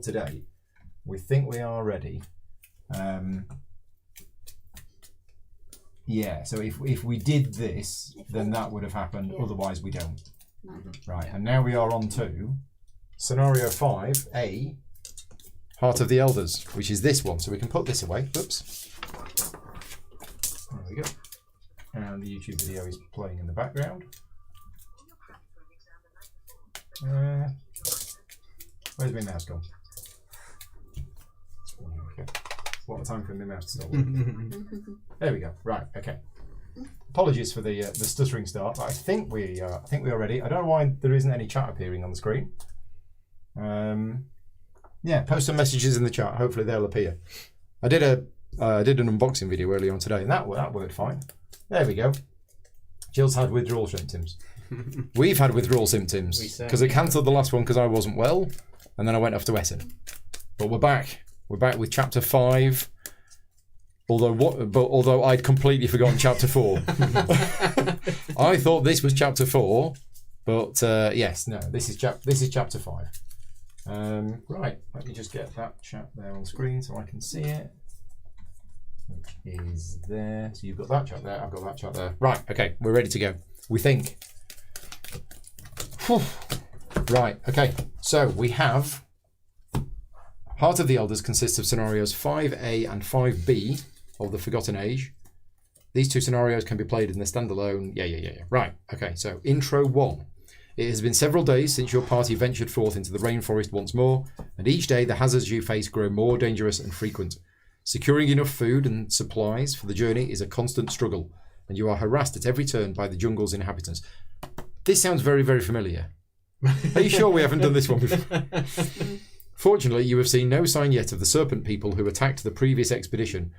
today. We think we are ready. Yeah, so if we did this, then that would have happened. Yeah. Otherwise, we don't. No. Right, and now we are on to scenario 5A, Heart of the Elders, which is this one. So we can put this away. Oops. There we go. And the YouTube video is playing in the background. Where's my mouse gone? Okay. What a time for my mouse to stop working. There we go. Right. Okay. Apologies for the stuttering start. But I think we are ready. I don't know why there isn't any chat appearing on the screen. Yeah, post some messages in the chat. Hopefully they'll appear. I did an unboxing video earlier on today, and that worked fine. There we go. Jill's had withdrawal symptoms. We've had withdrawal symptoms because I cancelled the last one because I wasn't well, and then I went off to Essen. But we're back. We're back with chapter 5. Although I'd completely forgotten chapter 4. I thought this was chapter 4, but yes, no, this is chapter 5. Right, let me just get that chat there on screen so I can see it. Which is there. So you've got that chat there, I've got that chat there. Right, okay, we're ready to go. We think. Whew. Right, okay, so we have Heart of the Elders consists of scenarios 5A and 5B of the Forgotten Age. These two scenarios can be played in the standalone. Yeah. Right, okay, so intro 1. It has been several days since your party ventured forth into the rainforest once more, and each day the hazards you face grow more dangerous and frequent. Securing enough food and supplies for the journey is a constant struggle, and you are harassed at every turn by the jungle's inhabitants. This sounds very, very familiar. Are you sure we haven't done this one before? Fortunately, you have seen no sign yet of the serpent people who attacked the previous expedition,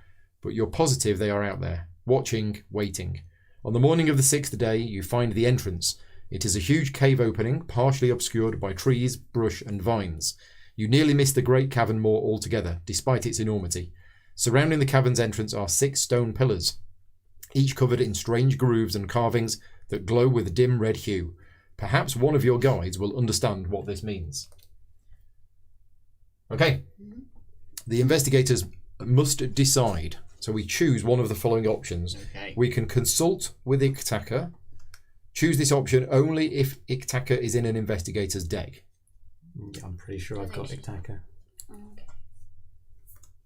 but you're positive they are out there, watching, waiting. On the morning of the 6th day, you find the entrance. It is a huge cave opening, partially obscured by trees, brush, and vines. You nearly miss the great cavern more altogether, despite its enormity. Surrounding the cavern's entrance are 6 stone pillars, each covered in strange grooves and carvings that glow with a dim red hue. Perhaps one of your guides will understand what this means. Okay. The investigators must decide. So we choose one of the following options. Okay. We can consult with Iktaka. Choose this option only if Iktaka is in an investigator's deck. Yeah, I'm pretty sure I've got Iktaka. Okay.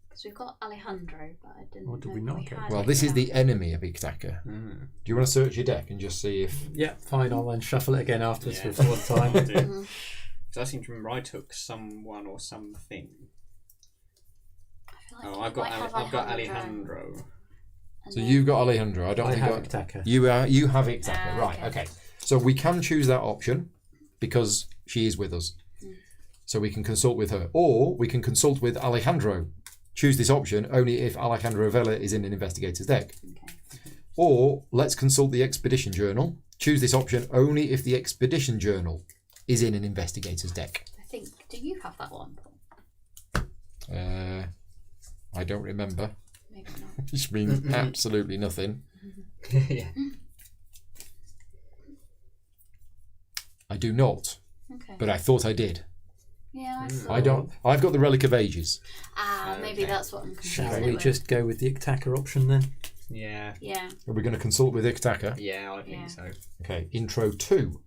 Because we've got Alejandro, but I didn't. What did we not get? Well, this is the enemy of Iktaka. Do you want to search your deck and just see if? Yeah, fine. I'll then shuffle it again afterwards for the 4th time. Because I seem to remember I took someone or something. Like I've got Alejandro. So you've got Alejandro. I have Iktaka. You have Iktaka. Right. Okay. So we can choose that option because she is with us. So we can consult with her, or we can consult with Alejandro. Choose this option only if Alejandro Vela is in an investigator's deck. Okay. Or let's consult the expedition journal. Choose this option only if the expedition journal is in an investigator's deck. I think. Do you have that one? I don't remember. Maybe not. Which means absolutely nothing. Yeah. I do not. Okay. But I thought I did. Yeah, I don't. I've got the Relic of Ages. Maybe that's what I'm confusing. Shall we just go with the Iktaka option then? Yeah. Yeah. Are we going to consult with Iktaka? Yeah, I think so. Okay, intro 2.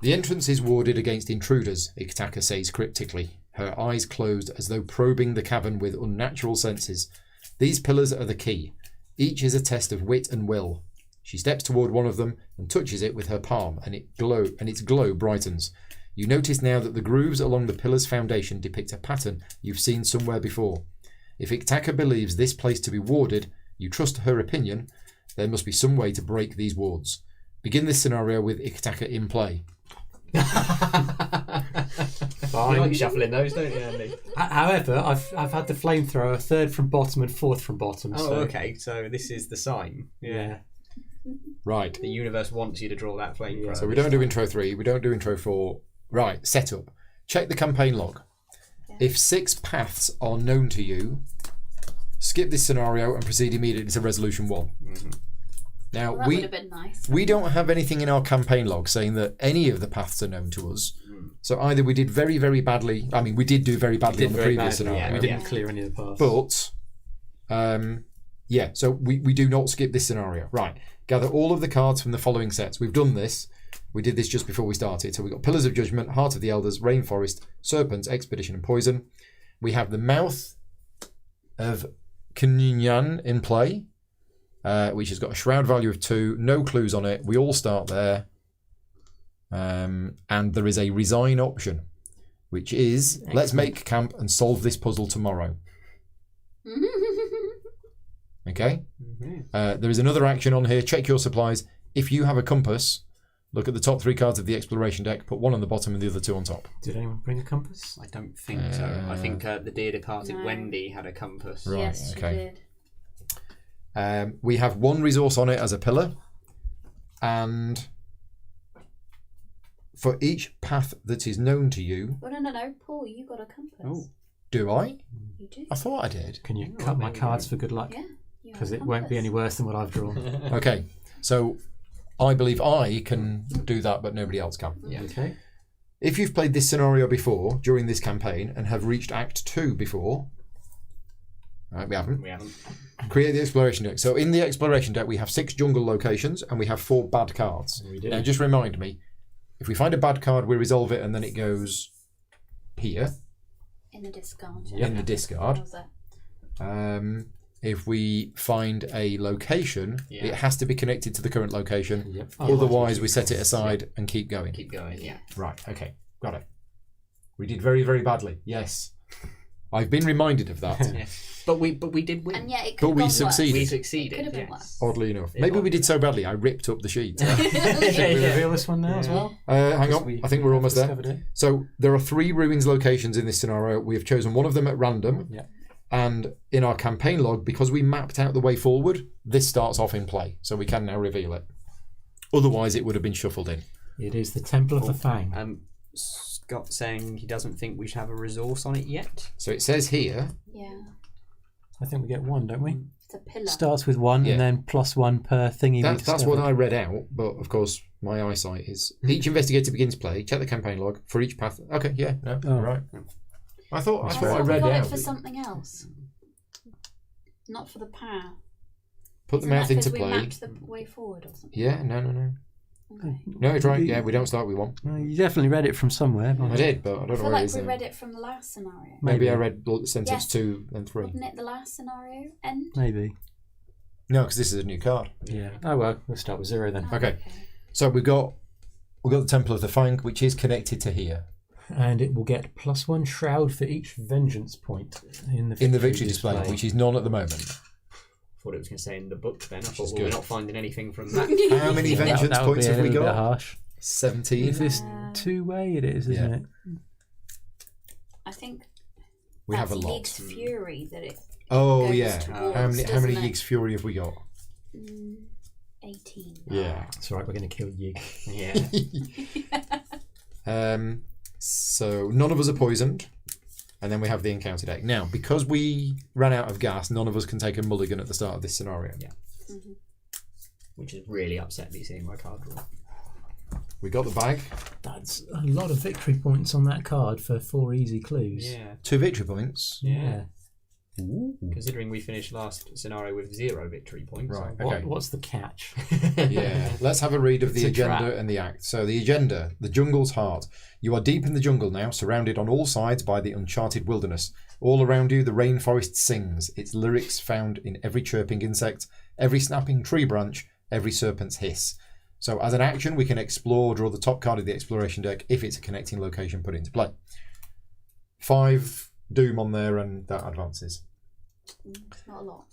The entrance is warded against intruders, Iktaka says cryptically, her eyes closed as though probing the cavern with unnatural senses. These pillars are the key. Each is a test of wit and will. She steps toward one of them and touches it with her palm, and its glow brightens. You notice now that the grooves along the pillar's foundation depict a pattern you've seen somewhere before. If Iktaka believes this place to be warded, you trust her opinion, there must be some way to break these wards. Begin this scenario with Iktaka in play. Fine. You like shuffling those, don't you, Andy? However, I've had the flamethrower 3rd from bottom and 4th from bottom. Oh, okay. So this is the sign. Yeah. Right. The universe wants you to draw that flamethrower. Yeah. So we don't do intro 3. We don't do intro 4. Right. Setup. Check the campaign log. Yeah. If 6 paths are known to you, skip this scenario and proceed immediately to resolution 1. Mm-hmm. Now, that would have been nice. We don't have anything in our campaign log saying that any of the paths are known to us. So either we did very, very badly. I mean, we did do very badly on the previous scenario. We didn't clear any of the paths. But, yeah, so we do not skip this scenario. Right. Gather all of the cards from the following sets. We've done this. We did this just before we started. So we've got Pillars of Judgment, Heart of the Elders, Rainforest, Serpents, Expedition, and Poison. We have the Mouth of Kunyan in play, which has got a shroud value of 2, no clues on it. We all start there. And there is a resign option, which is let's make camp and solve this puzzle tomorrow. Okay. There is another action on here. Check your supplies. If you have a compass, look at the top 3 cards of the exploration deck. Put 1 on the bottom and the other 2 on top. Did anyone bring a compass? I don't think so. I think the dear departed Wendy had a compass. Right. Yes, Okay. she did. We have 1 resource on it as a pillar, and for each path that is known to you. Oh, no, Paul, you got a compass. Oh. Do I? You do. I thought I did. Can you cut my cards for good luck? Yeah. you have Because a it won't be any compass. worse than what I've drawn. Okay, so I believe I can do that, but nobody else can. Yeah. Okay. If you've played this scenario before during this campaign and have reached Act 2 before, right, we haven't. We haven't. Create the exploration deck. So in the exploration deck, we have 6 jungle locations and we have 4 bad cards. We do. Now, just remind me, if we find a bad card, we resolve it and then it goes here In the discard. in the discard. How's that? If we find a location, it has to be connected to the current location. Yep. Otherwise, we set it aside and keep going. Keep going, yeah. Right, okay, got it. We did very, very badly. Yes. I've been reminded of that, Yeah. But we did win. And yet it but could we have succeeded. We It succeeded. could have been yes. worse. Oddly enough. Yeah. Maybe we did so badly, I ripped up the sheet. Shall we reveal this one now as well? Hang on, I think we're almost there. Discovered it. So there are 3 ruins locations in this scenario. We have chosen one of them at random. Yeah. And in our campaign log, because we mapped out the way forward, this starts off in play. So we can now reveal it. Otherwise, it would have been shuffled in. It is the Temple of the Fang. Scott saying he doesn't think we should have a resource on it yet. So it says here, Yeah. I think we get 1, don't we? It's a pillar. Starts with 1 Yeah. and then +1 per thingy. that's what I read out. But of course, my eyesight is... Each investigator begins play. Check the campaign log for each path. Okay, yeah, no, Oh. right. I thought I we read got out. it for something else. Not for the power. Put the Isn't that mouth into 'cause play. We mapped the way forward or something. Yeah, no. Okay. No, it's right. Yeah, we don't start with 1. You definitely read it from somewhere. I did, but I I don't know feel where it like is we now. read it from the last scenario. Maybe I read sentence Yes. 2 and 3. Wasn't it the last scenario end? Maybe. No, because this is a new card. Yeah. Oh well, we'll start with 0 then. Oh, Okay. So we've got the Temple of the Fang, which is connected to here And it will get +1 shroud for each vengeance point in the victory display, which is none at the moment. Thought it was going to say in the book then. I is thought, well, good. we're not finding anything from that. How many vengeance that would points be a have we little bit got? harsh. 17. If it's 2-way, it is, isn't Yeah. it? I think We have a that's lot. League's Fury that it Oh goes yeah. towards, How many doesn't it? Yeeg's Fury have we got? 18. Yeah. It's alright, we're going to kill Yig. Yeah. So none of us are poisoned, and then we have the encounter deck. Now, because we ran out of gas, none of us can take a mulligan at the start of this scenario. Yeah. Which has really upset me seeing my card draw. We got the bag. That's a lot of victory points on that card for 4 easy clues. Yeah. 2 victory points. Yeah. Considering we finished last scenario with 0 victory points. Right. so- Okay. What's the catch? Yeah. Let's have a read of the It's a agenda trap. and the act. So the agenda: the jungle's heart. You are deep in the jungle now, surrounded on all sides by the uncharted wilderness. All around you, the rainforest sings. Its lyrics found in every chirping insect, every snapping tree branch, every serpent's hiss. So as an action, we can explore, draw the top card of the exploration deck if it's a connecting location put into play. 5 doom on there and that advances. It's not a lot.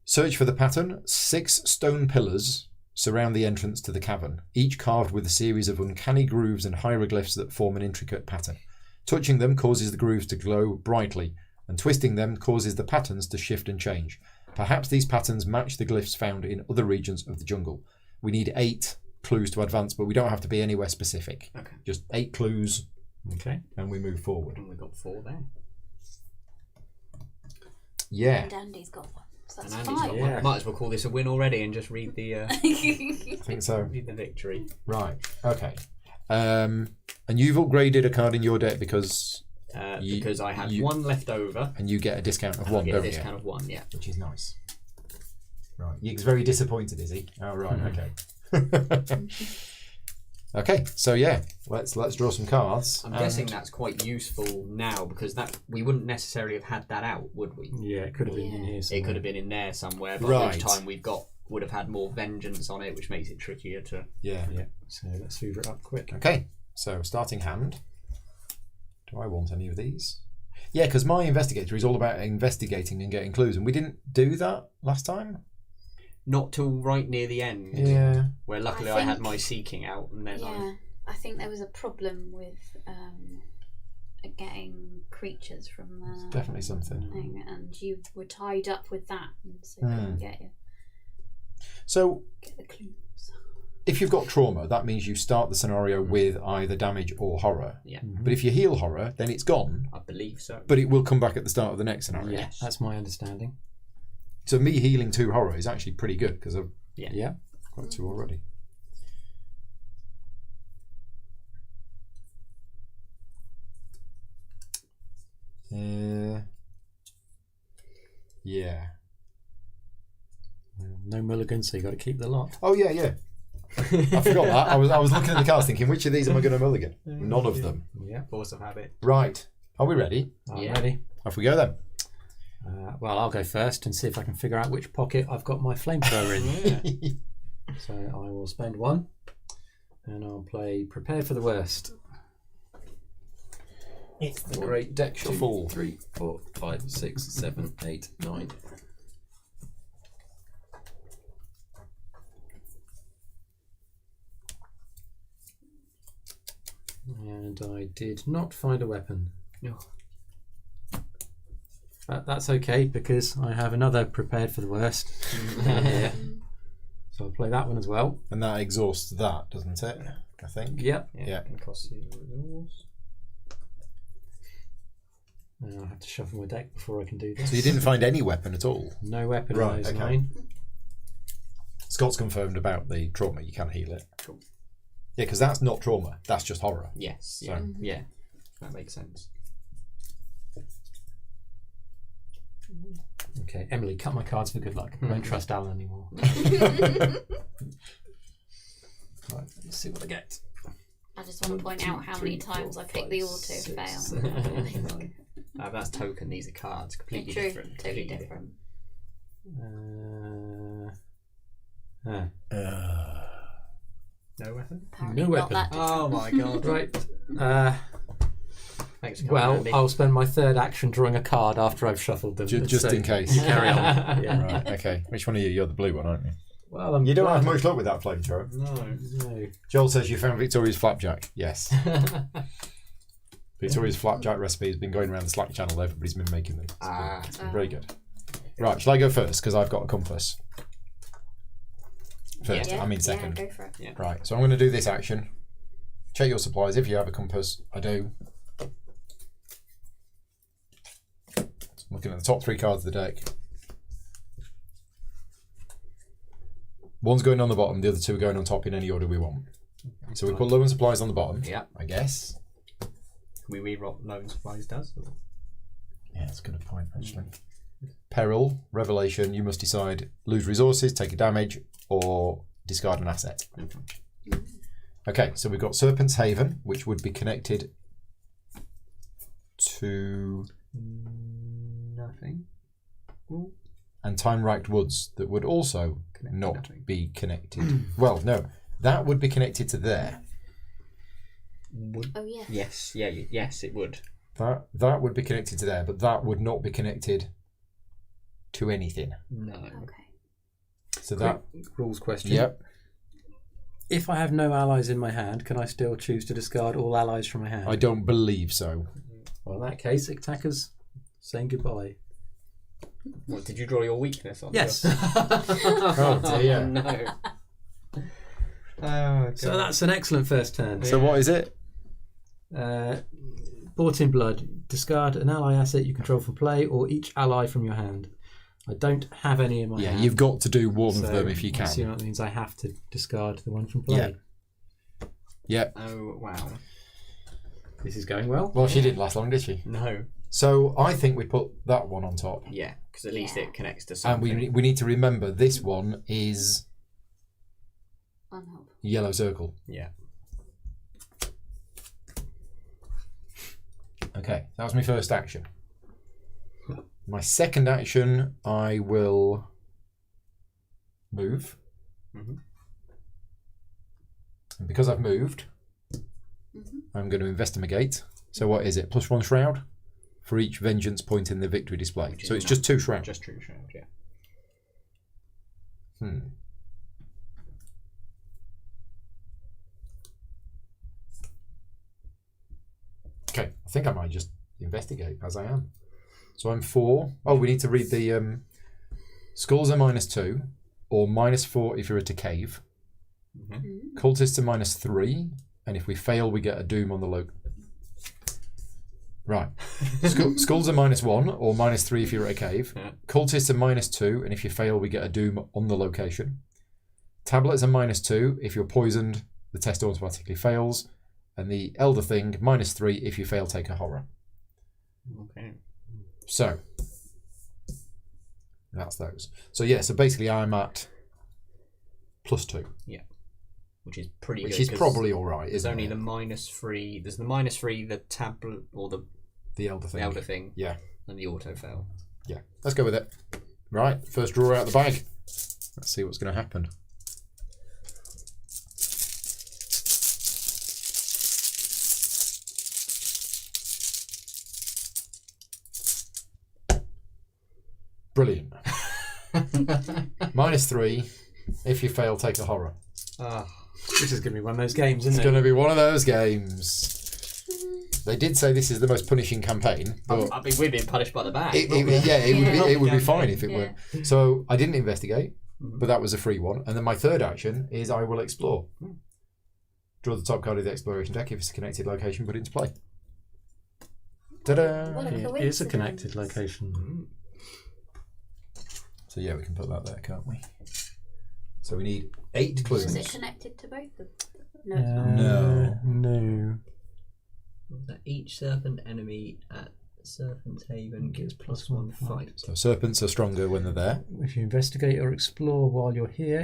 Search for the pattern. 6 stone pillars surround the entrance to the cavern, each carved with a series of uncanny grooves and hieroglyphs that form an intricate pattern. Touching them causes the grooves to glow brightly, and twisting them causes the patterns to shift and change. Perhaps these patterns match the glyphs found in other regions of the jungle. We need 8 clues to advance, but we don't have to be anywhere specific. Okay. Just 8 clues, Okay. and we move forward. And we've got 4 there. Yeah. And Andy's got one. So And that's Andy's 5. got Yeah. one. Might as well call this a win already and just read the I think so. read the victory. Right. Okay. And you've upgraded a card in your deck because because I had one left over. and you get a discount of And I one, get a don't you? discount of one, yeah. Which is nice. Right, he's very disappointed, is he? Oh, right, okay. Okay, so yeah, let's draw some cards. I'm guessing that's quite useful now because that we wouldn't necessarily have had that out, would we? Yeah, it could have been in here somewhere. It could have been in there somewhere, but Right. each time would have had more vengeance on it, which makes it trickier to. Yeah. Yeah, so let's hoover it up quick. Okay, so starting hand. Do I want any of these? Yeah, because my investigator is all about investigating and getting clues, and we didn't do that last time. Not till right near the end, Yeah. where luckily I had my seeking out, and then I think there was a problem with getting creatures from the Definitely something. thing, and you were tied up with that, and so couldn't get So the clues. if you've got trauma, that means you start the scenario with either damage or horror. Yeah. But if you heal horror, then it's gone, I believe so. but it will come back at the start of the next scenario. Yeah, Yes. that's my understanding. So me healing 2 horror is actually pretty good because I've Yeah. got 2 already. Yeah. No mulligan, so you got to keep the lot. Oh yeah. I forgot that. I was looking at the cards thinking, which of these am I going to mulligan? None of them. Yeah. Force of habit. Right. Are we ready? I'm Yeah. ready. Off we go then. Well, I'll go first and see if I can figure out which pocket I've got my flamethrower in. So I will spend 1, and I'll play Prepare for the Worst. It's the great deck shuffle. 3, 4, 5, 6, 7, 8, 9. And I did not find a weapon. No. But that's okay because I have another Prepared for the Worst down here. So I'll play that one as well. And that exhausts that, doesn't it? I think. Yep. Yeah. And costs you resource. And I'll have to shuffle my deck before I can do this. So you didn't find any weapon at all? No weapon Right, in those okay. 9. Scott's confirmed about the trauma. You can heal it. Cool. Yeah, because that's not trauma. That's just horror. Yes. Yeah. So- Yeah. That makes sense. Okay, Emily, cut my cards for good luck. I don't trust Alan anymore. Right, let's see what I get. I just want to point out how many times I picked the auto fail. That's token. These are cards. Completely True, different. totally Completely different. No weapon. Apparently No not weapon. that Oh my god. Right. Thanks for coming, Well, Andy. I'll spend my third action drawing a card after I've shuffled them. Just So in case. You carry on. Yeah. Right, okay. Which one are you? You're the blue one, aren't you? Well, I'm You don't glad- have much luck with that flamethrower. No. Joel says you found Victoria's flapjack. Yes. Victoria's flapjack recipe has been going around the Slack channel. Everybody's been making them. It's been very good. Right, shall I go first? Because I've got a compass. First, Yeah, I mean second. Yeah, go for it. Yeah. Right, so I'm going to do this action. Check your supplies if you have a compass. I do. So I'm looking at the top 3 cards of the deck. One's going on the bottom, the other 2 are going on top in any order we want. So we put low and supplies on the bottom, Yeah. I guess. Can we read what loan supplies does? Or? Yeah, that's a good point, actually. Peril, revelation, you must decide lose resources, take a damage, or discard an asset. Okay, so we've got Serpent's Haven, which would be connected to... Nothing. and Time-Racked Woods, that would also Connected not nothing. be connected. Well, no, that would be connected to there. Would. Oh yeah. Yes. Yeah. Yes, it would. That would be connected to there, but that would not be connected to anything. No. Okay. So that... Rules question. Yep. If I have no allies in my hand, can I still choose to discard all allies from my hand? I don't believe so. Well, in that case, attackers saying goodbye. What, did you draw your weakness on? Yes. Oh dear. No. Oh, So that's an excellent first turn. So what is it? Bought in Blood. Discard an ally asset you control from play or each ally from your hand. I don't have any in my Yeah, hand. you've got to do one so of them if you I assume can. that means I have to discard the one from play. Yeah. Oh, wow. This is going well. Well, she didn't last long, did she? No. So I think we put that one on top. Yeah, because at least it connects to And something. we need to remember this one is Unhelpful. yellow circle. Yeah. Okay, that was my first action. My second action, I will move. Mhm. And because I've moved, I'm going to investigate. So what is it? +1 shroud for each vengeance point in the victory display. Which is So it's not- just 2 shroud. Just 2 shroud, yeah. Okay, I think I might just investigate as I am. So I'm 4. Oh, we need to read the skulls are -2 or -4 if you're at a cave. Cultists are -3, and if we fail, we get a doom on the loc. Right. Skulls are -1 or -3 if you're at a cave. Yeah. Cultists are -2, and if you fail, we get a doom on the location. Tablets are -2. If you're poisoned, the test automatically fails. And the Elder Thing, -3. If you fail, take a horror. Okay. So, that's those. So, yeah, so basically I'm at +2. Yeah. Which is pretty good. Which is 'cause probably all right, There's isn't only it? the -3. There's the -3, the tablet, or the The Elder Thing. Yeah. and the auto fail. Yeah. Let's go with it. Right, first draw out of the bag. Let's see what's going to happen. Brilliant. -3. If you fail, take a horror. This is going to be one of those games, isn't It's it? going to be one of those games. They did say this is the most punishing campaign, but I mean, we've been punished by the bag. it would be fine if it Yeah. weren't. So I didn't investigate, but that was a free one. And then my third action is I will explore. Draw the top card of the exploration deck. If it's a connected location, put it into play. Ta-da! What a It is a coincidence. connected location. So yeah, we can put that there, can't we? So we need 8 clues. Is it connected to both of them? No, it's not. No. No. Each serpent enemy at Serpent's Haven gets +1 fight. So serpents are stronger when they're there. If you investigate or explore while you're here,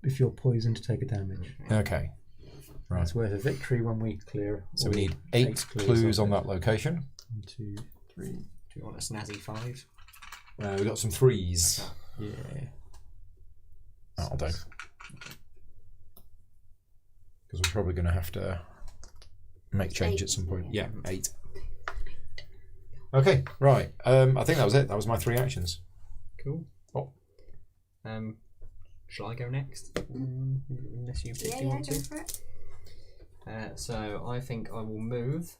if you're poisoned, take a damage. Okay. Right. It's worth a victory when we clear. So we all need 8 clues on of it. that location. 1, 2, 3. Do you want a snazzy 5? We've got some 3s. Yeah. That'll do. Because we're probably going to have to make change at some point. Yeah, 8. Okay, right. I think that was it. That was my 3 actions. Cool. Oh. Shall I go next? Unless you Yeah, particularly yeah, want go to. for it. So I think I will move.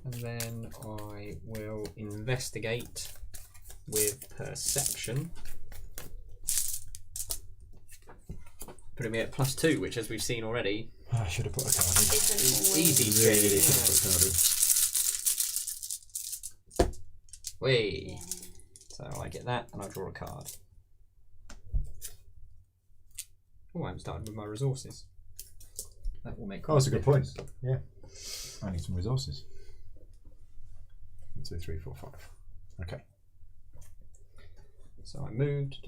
And then I will investigate with perception. Putting me at +2, which, as we've seen already, I should have put a card in. It's easy Really trade. should have put a card in. Wait. So I get that, and I draw a card. Oh, I'm starting with my resources. That will make. Oh, that's a good point. difference. Yeah. I need some resources. 1, 2, 3, 4, 5. Okay. So I moved.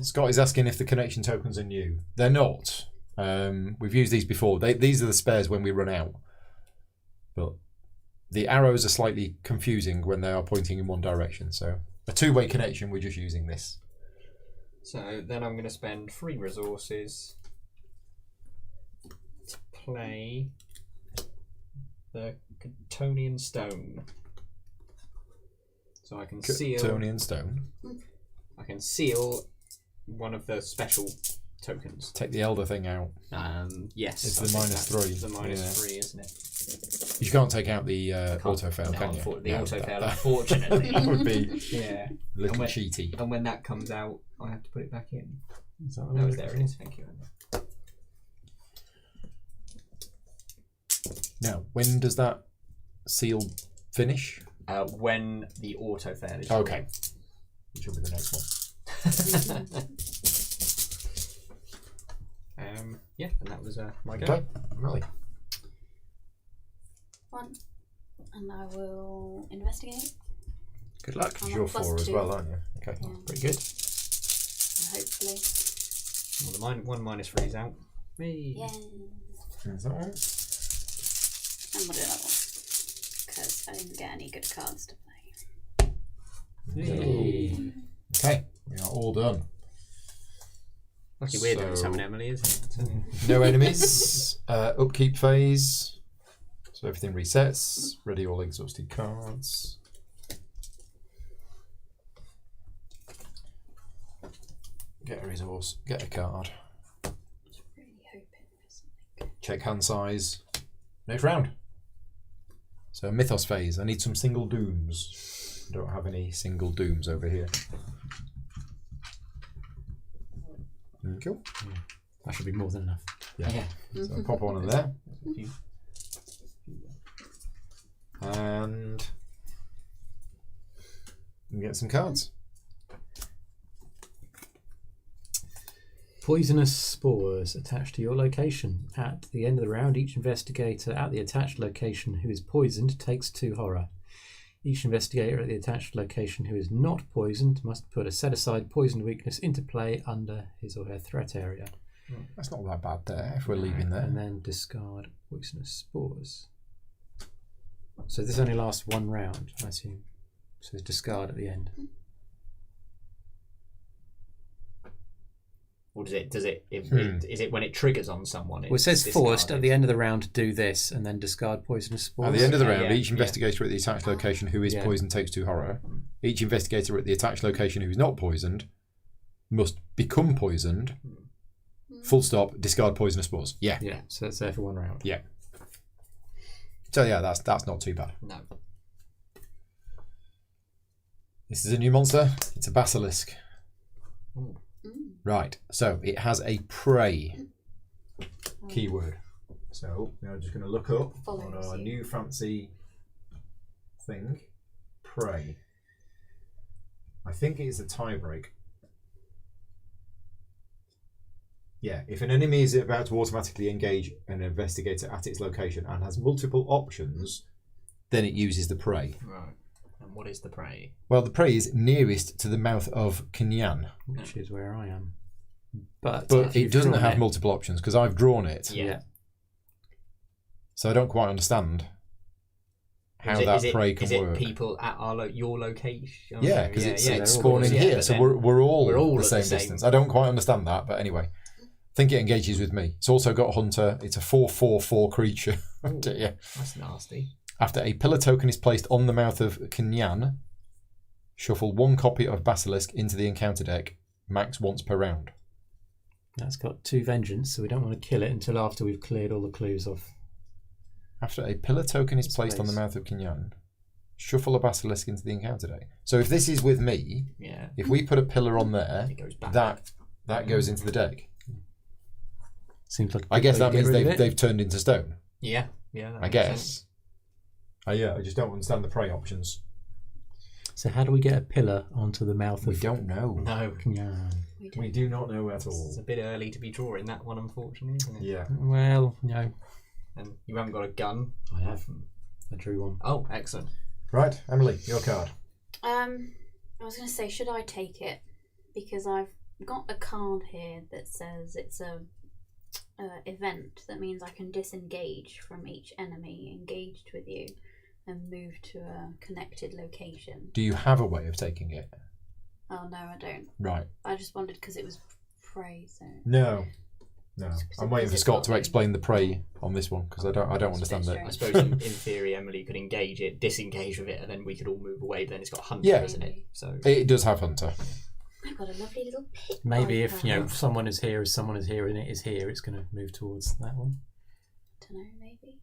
Scott is asking if the connection tokens are new. They're not. We've used these before. These are the spares when we run out. But the arrows are slightly confusing when they are pointing in one direction. So a 2-way connection, we're just using this. So then I'm going to spend 3 resources to play the Catonian Stone. So I can seal. Catonian Stone. I can seal one of the special tokens. Take the Elder Thing out. Yes. It's I the think -3, that's the -3, isn't it? You can't take out the auto fail, No, can you? the No, auto fail, that unfortunately. that would be Yeah. a little when- cheaty. And when that comes out, I have to put it back in. Is that No, there it is. Thank you. Now, when does that seal finish? When the auto fail is Okay. Which will be the next one. Yeah, and that was my go. Okay, Emily. 1. And I will investigate. Good luck. I'm You're at 4 as +2. well, aren't you? Okay, Yeah. pretty good. And hopefully. Well, the 1 -3 is out. Me. Yeah. Is that one? And we'll do another one. Because I didn't get any good cards to play. Hey. Okay, we are all done. Lucky weird that So- summon Emily, isn't it? No enemies. Upkeep phase. So everything resets. Ready all exhausted cards. Get a resource. Get a card. Really hoping for something. Check hand size. Next round. So Mythos phase. I need some single dooms. I don't have any single dooms over here. Cool. That should be more than enough. Yeah. So pop one in there. And get some cards. Poisonous spores attached to your location. At the end of the round, each investigator at the attached location who is poisoned takes 2 horror. Each investigator at the attached location who is not poisoned must put a set-aside poison weakness into play under his or her threat area. That's not that bad there if we're leaving there. And then discard poisonous spores. So this only lasts 1 round, I assume. So it's discard at the end. Or is it when it triggers on someone? Well, it says forced at the end of the round do this and then discard poisonous spores. At the end of the Okay, round, yeah, each investigator at the attached location who is poisoned takes 2 horror. Each investigator at the attached location who is not poisoned must become poisoned. Full stop. Discard poisonous spores. Yeah. Yeah, so that's there for 1 round. Yeah. So yeah, that's not too bad. No. This is a new monster. It's a basilisk. Mm. Right. So it has a prey keyword. So now I'm just going to look up on our new fancy thing. Prey. I think it is a tie break. Yeah, if an enemy is about to automatically engage an investigator at its location and has multiple options, then it uses the prey. Right. And what is the prey? Well, the prey is nearest to the mouth of Kinyan, Which is where I am. But but if it you've doesn't drawn have it- multiple options because I've drawn it. Yeah. So I don't quite understand how Is it- that is it- prey can is it work. people at your location? Yeah, because it's they're all spawning yeah, here, but so then we're all we're the at same the same- distance. I don't quite understand that, but anyway, I think it engages with me. It's also got Hunter. It's a 4/4/4 creature. Yeah. That's nasty. After a pillar token is placed on the mouth of Kinyan, shuffle 1 copy of Basilisk into the encounter deck, max once per round. That's got 2 vengeance, so we don't want to kill it until after we've cleared all the clues off. After a pillar token is placed on the mouth of Kinyan, shuffle a Basilisk into the encounter deck. So if this is with me, Yeah. if we put a pillar on there, It goes back. that goes into the deck. Seems like a I good guess way that to means get rid of it. they've turned into stone. Yeah. Yeah. that I makes guess. sense. Yeah, I just don't understand the prey options. So how do we get a pillar onto the mouth We of don't know. No. Kinyan? We do not know at all. It's a bit early to be drawing that one, unfortunately, isn't it? Yeah. Well, no, And you haven't got a gun. I have. I drew one. Oh, excellent. Right, Emily, your card. I was going to say, should I take it? Because I've got a card here that says it's a event. That means I can disengage from each enemy engaged with you and move to a connected location. Do you have a way of taking it? Oh no, I don't. Right. I just wondered because it was prey. So No. I'm waiting for Is it Scott got to the- explain the prey on this one because I don't understand That's it. I suppose in theory Emily could engage it, disengage with it, and then we could all move away. But then it's got Hunter, Yeah. isn't it? So It does have Hunter. I've got a lovely little pit. Maybe if viper. someone is here, and it is here, it's going to move towards that one. Don't know, maybe.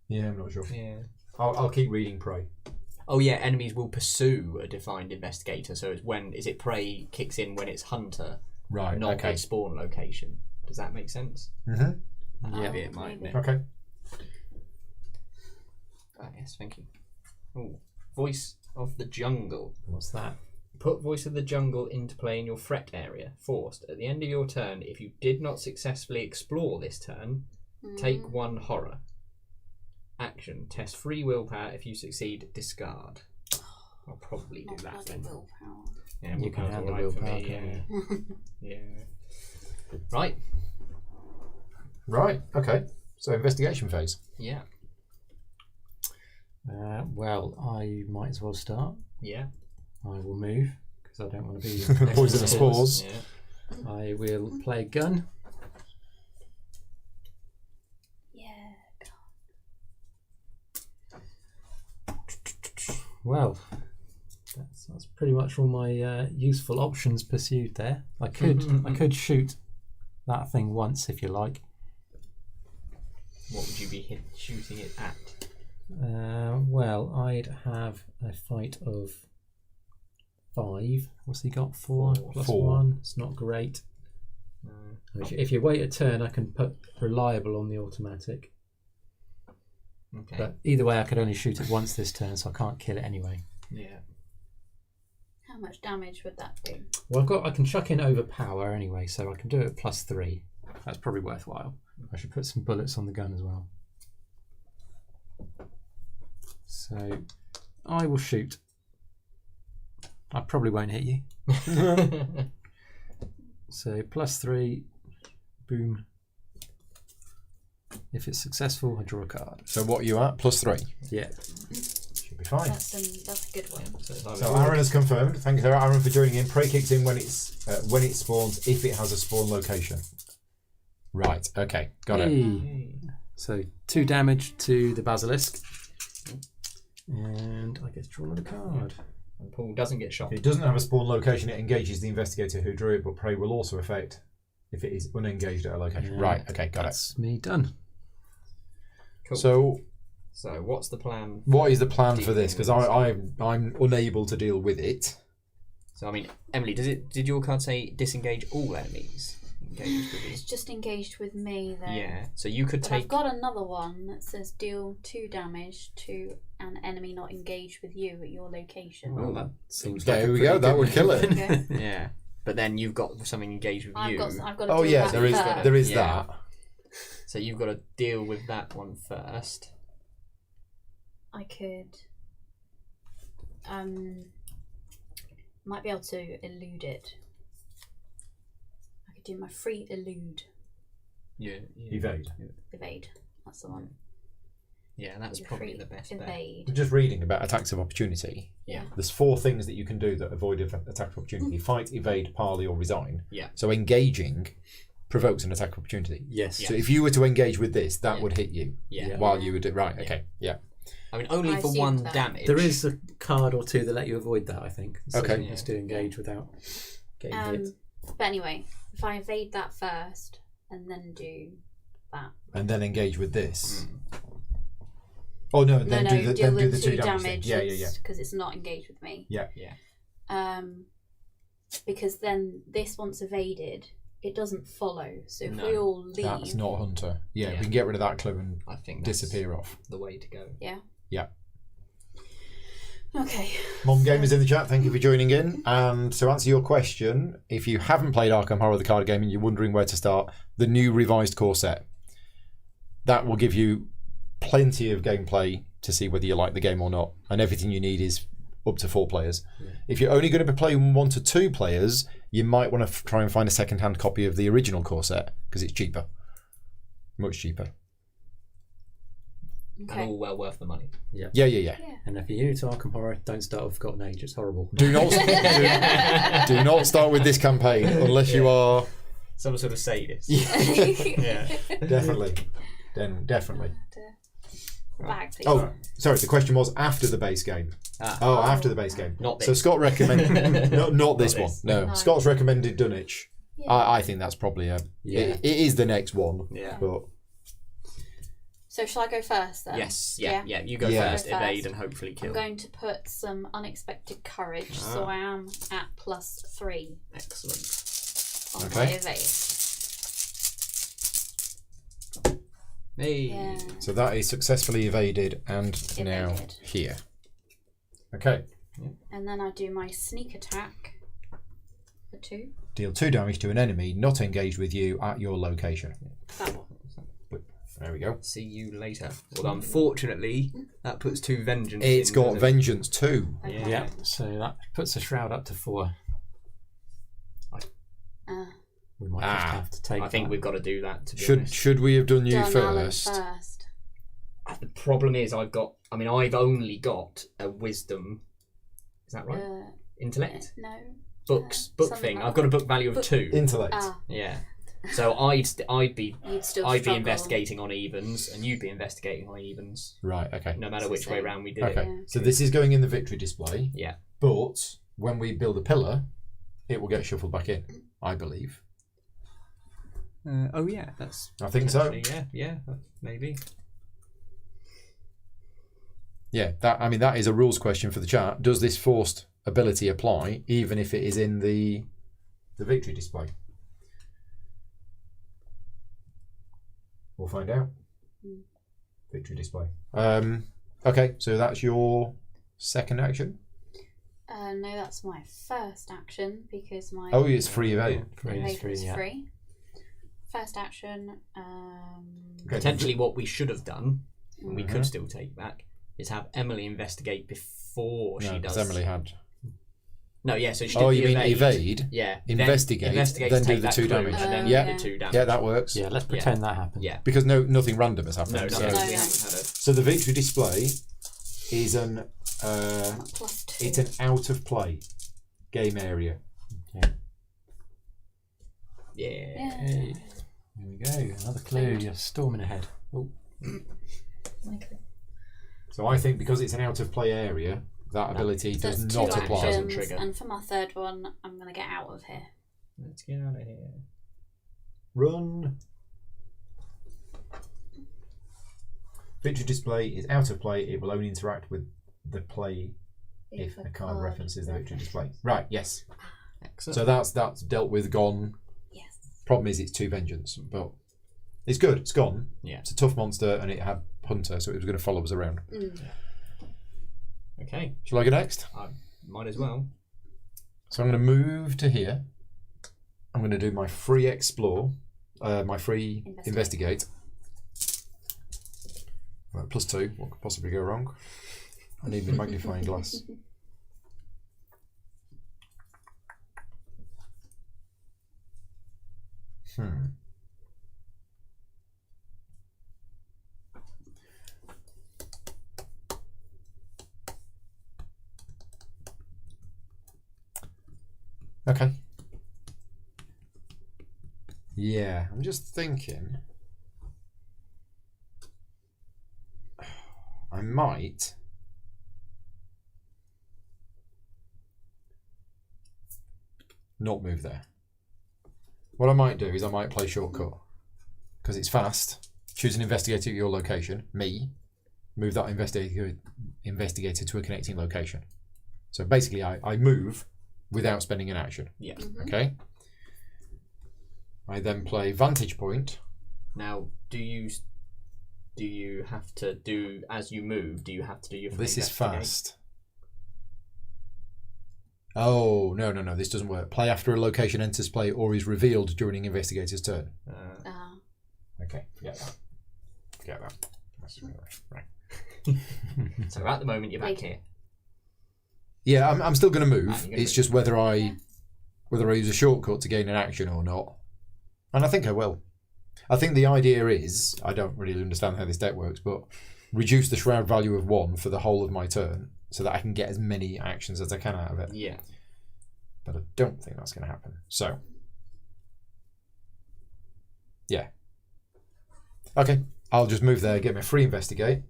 Yeah, I'm not sure. yeah. I'll keep reading prey. Oh yeah, enemies will pursue a defined investigator. So it's is it prey kicks in when it's Hunter, Right. not Okay. its spawn location. Does that make sense? Mm-hmm. Maybe it might. maybe. Yeah. Okay. Ah, yes, thank you. Oh, Voice of the Jungle. What's that? Put Voice of the Jungle into play in your threat area. Forced. At the end of your turn, if you did not successfully explore this turn, take 1 horror. Action. Test free willpower. If you succeed, discard. I'll probably do Not that bloody then. willpower. Yeah, You can willpower's handle alright for willpower, me, can't yeah. Right. Right. Okay. So investigation phase. Yeah. Well, I might as well start. Yeah. I will move because I don't want to be Poisonous spores. Yeah. I will play a gun. Yeah. Well, that's pretty much all my useful options pursued there. I could shoot that thing once if you like. What would you be shooting it at? Well, I'd have a fight of 5. What's he got? 4 plus 4. 1. It's not great. If you wait a turn, I can put reliable on the automatic. Okay. But either way, I could only shoot it once this turn, so I can't kill it anyway. Yeah. How much damage would that do? Well, I can chuck in overpower anyway, so I can do it at +3. That's probably worthwhile. I should put some bullets on the gun as well. So I will shoot. I probably won't hit you. So +3, boom. If it's successful, I draw a card. So what are you at? +3. Yeah. Should be fine. That's a good one. So Aaron has confirmed. Thank you, Aaron, for joining in. Prey kicks in when it spawns if it has a spawn location. Right. Okay. Got it. Hey. So 2 damage to the basilisk, and I get to draw another card. And Paul doesn't get shot. If it doesn't have a spawn location, it engages the investigator who drew it, but prey will also affect if it is unengaged at a location. Yeah. Right. Okay. Got it. That's me done. Cool. So what's the plan? what is the plan for dealing this? Because with I'm unable to deal with it. So I mean, Emily, did your card say disengage all enemies engaged with It's you? just engaged with me though. Yeah. So you could But take. I've got another one that says deal 2 damage to an enemy not engaged with you at your location. Well, that seems There like a we pretty go. That good would kill it. Okay. Yeah. But then you've got something engaged with you. I've got to Oh deal yeah, with there that is first. there is Yeah. that. So you've got to deal with that one first. I could might be able to elude it. I could do my free elude. Yeah. Evade. Evade. That's the one. Yeah, that's Your probably free the best bet. evade. Just reading about attacks of opportunity. Yeah. There's 4 things that you can do that avoid attack of opportunity: fight, evade, parley, or resign. Yeah. So engaging provokes an attack of opportunity. Yes. So if you were to engage with this, that Yeah. would hit you Yeah. while you would do right. Yeah. Okay. Yeah. I mean, only I for assumed 1 that. damage. There is a card or 2 that let you avoid that, I think. So Okay. you just do engage without getting hit. But anyway, if I evade that first and then do that. And then engage with this. Oh no! Then do the deal then do with the 2 2 damage. damage. Thing. Yeah. Because it's not engaged with me. Yeah. Because then this once evaded, it doesn't follow. So if No, we all leave, That's not Hunter. Yeah, Yeah. we can get rid of that clue and I think that's disappear off. the way to go. Yeah. Yeah. Okay. Mom Gamers in the chat, thank you for joining in. And to answer your question, if you haven't played Arkham Horror the card game and you're wondering where to start, the new revised core set. That will give you plenty of gameplay to see whether you like the game or not. And everything you need is up to 4 players. Yeah. If you're only going to be playing 1 to 2 players, you might want to try and find a second-hand copy of the original core set because it's cheaper. Much cheaper. Okay. And all well worth the money. Yeah. And if you're new to Arkham Horror, don't start with Forgotten Age. It's horrible. Do not do not start with this campaign unless you are Some sort of sadist. yeah. Definitely. Definitely. Back, please. Oh, sorry. The question was after the base game. After the base game. Not this. So Scott recommended not this one. No, No. Scott's recommended Dunwich. Yeah. I think that's probably it is the next one. Yeah. But So shall I go first then? Yes. Yeah. You go Yeah. first, Go first. evade, and hopefully kill. I'm going to put some unexpected courage, so I am at +3 Excellent. on my Okay. evade. Hey. Yeah. so that is successfully evaded and now Evaded. here. Okay. And then I do my sneak attack for 2. Deal 2 damage to an enemy not engaged with you at your location. That one. There we go. See you later. Well, unfortunately, that puts 2 vengeance. It's in, got doesn't it? vengeance too. Okay. Yeah, so that puts the shroud up to 4. We might just have to take I think that. we've got to do that. To be honest. Should we have done you Done Alan first? first. The problem is, I've only got a wisdom. Is that right? Intellect. No. Book something thing. like I've got a book value of 2. Intellect. Yeah. So I'd be You'd still be struggle. investigating on evens, and you'd be investigating on evens. Right. Okay. No matter It's which the way same. round we did Okay. it. Yeah. So this is going in the victory display. Yeah. But when we build a pillar, it will get shuffled back in. I believe. Oh yeah, that's. I think so. Potentially, yeah, maybe. Yeah. That is a rules question for the chat. Does this forced ability apply even if it is in the victory display? We'll find out. Victory display. Okay, so that's your second action. No, that's my first action because my Oh, it's free evade. evade was free. First action. Okay. Potentially, what we should have done, and we could still take back, is have Emily investigate before she does. because Emily had. No, yeah. So she did Oh, the you mean evade? Yeah. Investigate, Investigate. then to do take the that 2 clue, damage. and then Yeah. do the 2 damage. Yeah, that works. Yeah, let's pretend that happened. Yeah. Because nothing random has happened. No, so, we No. haven't had a. so the victory display is an +2. it's an out of play game area. Yeah. Here we go. Another clue. You're storming ahead. Oh, Okay. So I think because it's an out of play area, that ability So does it's not 2 apply. Doesn't actions, trigger. and for my third one, I'm going to get out of here. Let's get out of here. Run. Victory display is out of play. It will only interact with the play if a card references the victory display. Right, yes. Excellent. So that's dealt with, gone. Yes. Problem is it's 2 vengeance, but it's good. It's gone. Yeah. It's a tough monster, and it had Hunter, so it was going to follow us around. Okay. Shall I go next? I might as well. So I'm going to move to here. I'm going to do my free explore, my free investigate. Right, +2. What could possibly go wrong? I need my magnifying glass. Okay. Yeah, I'm just thinking. I might. Not move there. What I might do is I might play shortcut. Because it's fast. Choose an investigator at your location. Me. Move that investigator to a connecting location. So basically I move without spending an action. Yeah. Okay. I then play vantage point. Now, do you have to do as you move? Do you have to do your? This is investigate? fast. Oh no! This doesn't work. Play after a location enters play or is revealed during an investigator's turn. Okay, get that. That's right. So at the moment you're back Wait. here. Yeah, I'm still going to move. you're gonna It's move. just whether I use a shortcut to gain an action or not. And I think I will. I think the idea is, I don't really understand how this deck works, but reduce the shroud value of 1 for the whole of my turn so that I can get as many actions as I can out of it. Yeah. But I don't think that's going to happen. So, yeah. Okay, I'll just move there, get my free investigate.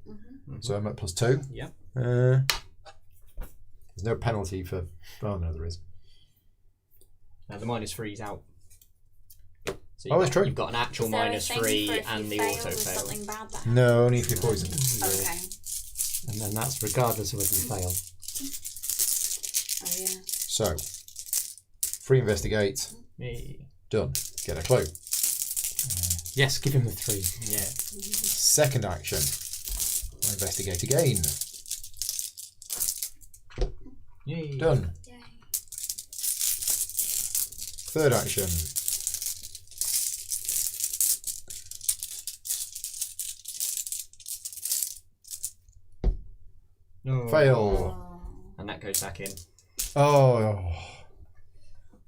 So I'm at +2. Yeah. There's no penalty for... Oh, no, there is. Now the -3's out. So Oh, that's true. You've got an actual Is there a thing -3 for if and you the fail, auto there's fail. something bad that No, only if you're poisoned. Okay. and then that's regardless of whether you fail. Oh yeah. So, free investigate, Yeah. done. Get a clue. Yes, give him the 3. Yeah. Second action, investigate again. Yay. Done. Yay. Third action. No. Fail. Oh. And that goes back in. Oh.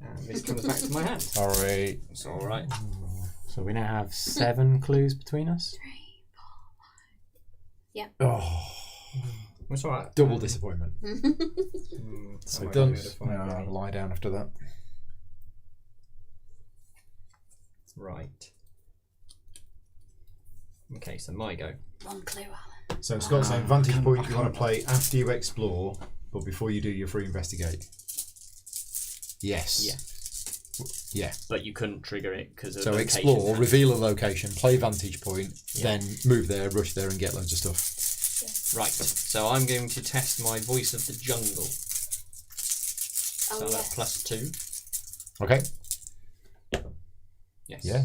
And this comes back to my hand. Sorry. It's alright. So we now have 7 clues between us. 3, 4, 5. Oh. It's alright. Double disappointment. So Done. I'll lie down after that. Right. Okay, so my go. One clue, Alan. So Scott's saying vantage point you want to play after you explore, but before you do your free investigate. Yes. Yeah. Yeah. But you couldn't trigger it because of So location. explore, reveal a location, play vantage point, Yeah. then move there, rush there, and get loads of stuff. Right. So I'm going to test my voice of the jungle. Oh, So yes. that's +2. Okay. Yes. Yeah.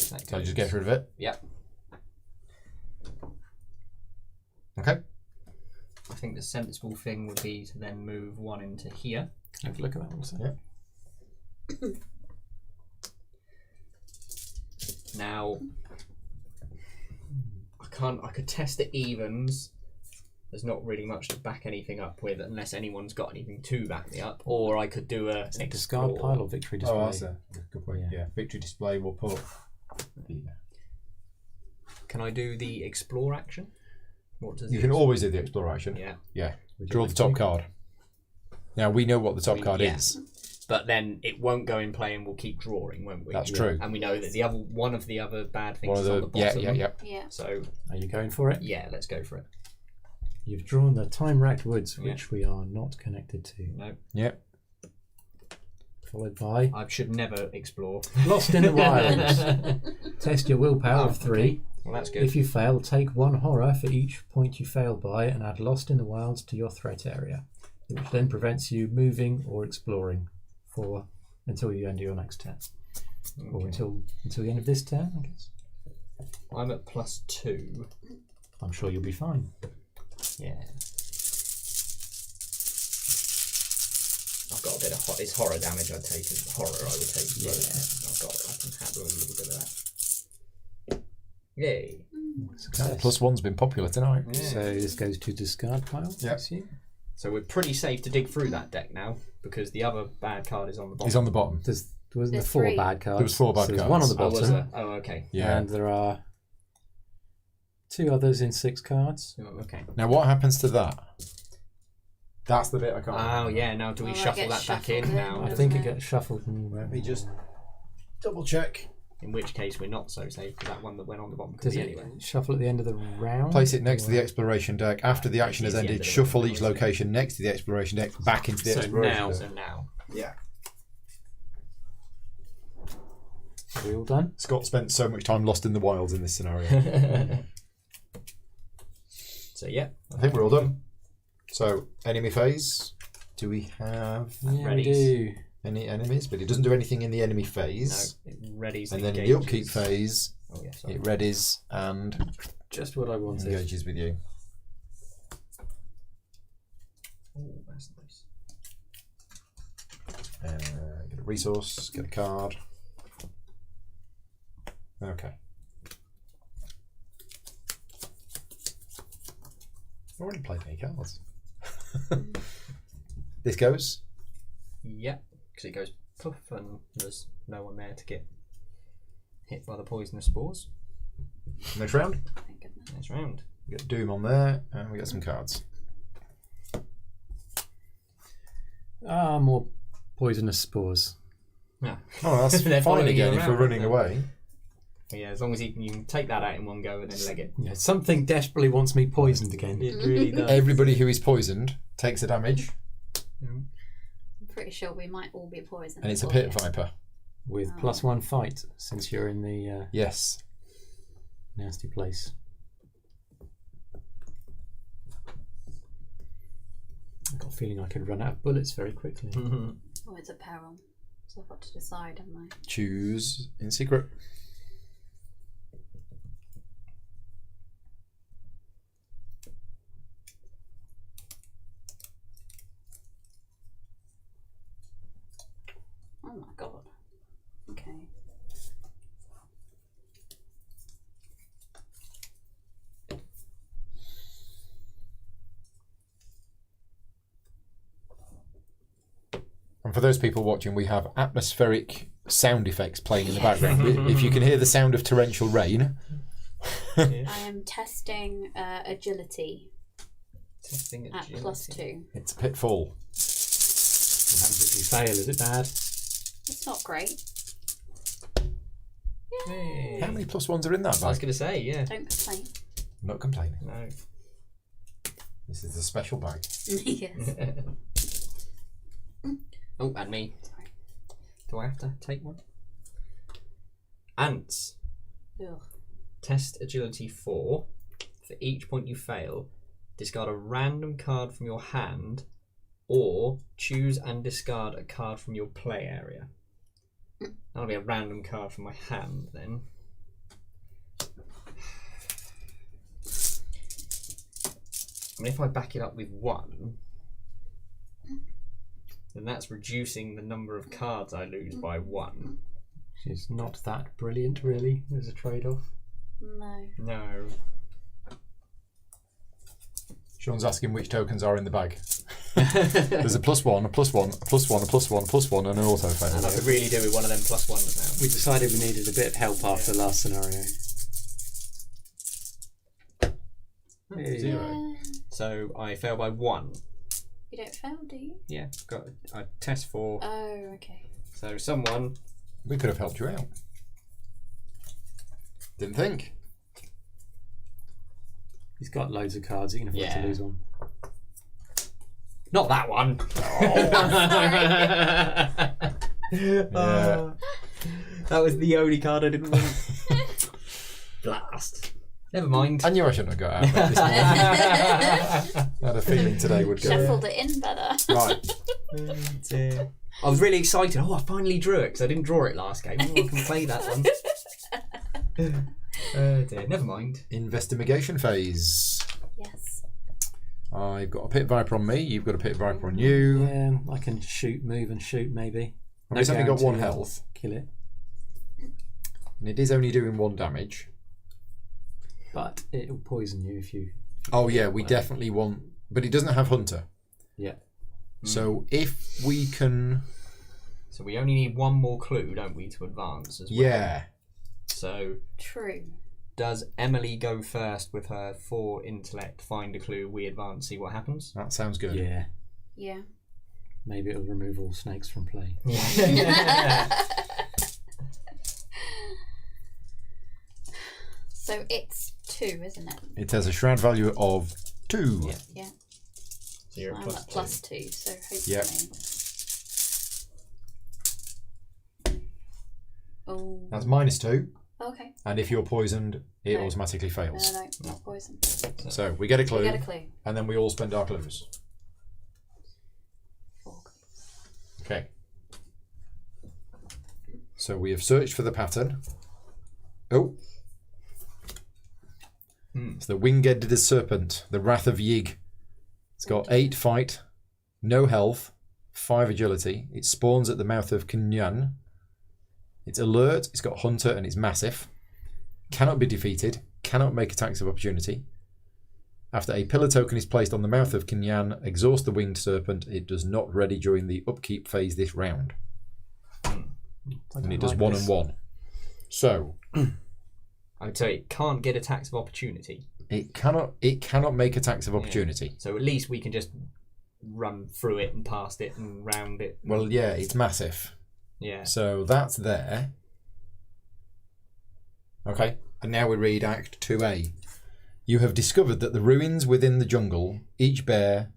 That So goes. just get rid of it. Yep. Okay. I think the sensible thing would be to then move 1 into here. Have a look at that one. Yeah. Now, I could test the evens. There's not really much to back anything up with unless anyone's got anything to back me up. Or I could do a Discard explore. pile or victory display. Oh, that's a good point. Yeah. Yeah. Victory display will put. Yeah. Can I do the explore action? What does You the can always do the exploration. Yeah. Yeah. Would you Draw like the top to? card. Now we know what the top card Yeah. is. But then it won't go in play and we'll keep drawing, won't we? That's true. And we know that one of the other bad things One of is on the the yeah, bottom. Yeah. So Are you going for it? yeah, let's go for it. You've drawn the time-racked woods, Yeah. which we are not connected to. No, Yep. Followed by I should never explore. Lost in the Wilds. Test your willpower Oh, of 3. okay. Well, that's good. If you fail, take 1 horror for each point you fail by and add Lost in the Wilds to your threat area, which then prevents you moving or exploring until you end your next turn. Or Okay. until the end of this turn, I guess. I'm at +2. I'm sure you'll be fine. Yeah. I've got a bit of it's horror damage I'd take. Horror I would take. Yeah. I can handle a little bit of that. Yay. Success. +1's been popular tonight. Yeah. So this goes to discard pile. Yep. I assume. So we're pretty safe to dig through that deck now because the other bad card is on the bottom. He's on the bottom. Wasn't there There's 4 3. bad cards? There was 4 bad so there's cards. one on the Oh, was bottom, there? Oh, okay. Yeah. and there are 2 others in 6 cards. Oh, okay. Now what happens to that? That's the bit I can't. Oh, yeah. Now do we Oh, that shuffle gets that back shuffled in in. now? I Doesn't think it it? gets shuffled. Let me just double check. In which case we're not so safe because that one that went on the bottom could Does be it anyway. shuffle at the end of the round? Place it next to the Or- exploration deck. After the action has It's the end ended, of the shuffle round, each isn't it? location next to the exploration deck back into the So exploration now, deck. so now. Yeah. Are we all done? Scott spent so much time lost in the wilds in this scenario. So yeah. I think we're all done. So, enemy phase. Do we have Yeah, Ready. we do. any enemies? But it doesn't do anything in the enemy No, phase. it readies And and then in the upkeep engages. phase, Oh yeah, sorry. it readies and Just what I wanted. engages with you. Oh, that's nice. Get a resource, get a card. Okay. I already played any cards. This goes. Yeah, because it goes poof and there's no one there to get hit by the poisonous spores. Next round. Thank goodness. Next round. We get Doom on there, and we get some cards. More poisonous spores. Yeah. Oh, that's They're fine following you again if we're around, running aren't they? away. Yeah, as long as you can take that out in one go and then leg it. Yeah, something desperately wants me poisoned again. It really does. Everybody who is poisoned takes the damage, I'm pretty sure we might all be poisoned. and it's a before pit the end. viper. With +1 fight, since you're in the Yes. nasty place. I've got a feeling I could run out of bullets very quickly. Oh, it's a peril. So I've got to decide, haven't I? Choose in secret. Oh my god. Okay. And for those people watching, we have atmospheric sound effects playing in the background. If you can hear the sound of torrential rain. I am testing agility Testing at agility. +2. It's a pitfall. What happens if you fail? Is it bad? It's not great. Hey. How many +1s are in that I was bag? going to say, yeah. Don't complain. I'm not complaining. No. This is a special bag. Yes. Oh, and me. Sorry. Do I have to take one? Ants. Ugh. Test agility 4. For each point you fail, discard a random card from your hand or choose and discard a card from your play area. That'll be a random card from my hand then. I mean, if I back it up with 1, then that's reducing the number of cards I lose by 1. Which is not that brilliant, really. There's a trade-off. No. No. Sean's asking which tokens are in the bag. There's a +1, a +1, a +1, a +1, a +1, and an auto fail. And I could really do with one of them +1s now. We decided we needed a bit of help after the last scenario. Hey. 0. So I fail by 1. You don't fail, do you? Yeah, got a test 4. Oh, okay. So someone. We could have helped you out. Didn't think. He's got loads of cards. You can afford Yeah. to lose one. Not that one. Yeah. That was the only card I didn't want. Blast. Never mind. I knew I shouldn't have got out of bed this morning. I had a feeling today would go. Shuffled it in better. Right. I was really excited. Oh, I finally drew it because I didn't draw it last game. Oh, I can play that one. Oh dear. Never mind. Investigation phase. Yes. I've got a pit viper on me. You've got a pit viper on you. Yeah, I can shoot, move, and shoot maybe. And it's only got guarantee 1 I'll health. Kill it, And it is only doing 1 damage. but it'll poison you if you. Oh yeah, we definitely want. But it doesn't have hunter. Yeah. So if we can. So we only need 1 more clue, don't we, to advance as well? Yeah. So True. does Emily go first with her 4 intellect, find a clue, we advance, see what happens? That sounds good. Yeah. Yeah. Maybe it'll remove all snakes from play. So it's 2, isn't it? It has a shroud value of 2. Yeah. Yeah. So you're I'm at at +2, so hopefully. Yep. Oh. That's -2. Okay. And if you're poisoned, it No. automatically No, fails. no, not poison. So we get a clue, We get a clue. and then we all spend our clues. 4 clues. Okay. So we have searched for the pattern. Oh. It's the winged serpent, the wrath of Yig. It's got 8 fight, no health, 5 agility. It spawns at the mouth of Kunyan. It's alert, it's got hunter, and it's massive. Cannot be defeated, cannot make attacks of opportunity. After a pillar token is placed on the mouth of Kunyan, exhaust the winged serpent. It does not ready during the upkeep phase this round. And it does 1 and 1. So I would say it can't get attacks of opportunity. it cannot make attacks of opportunity. So at least we can just run through it and past it and round it. Well, yeah, it's massive. Yeah. So that's there. Okay, and now we read Act 2A. You have discovered that the ruins within the jungle each bear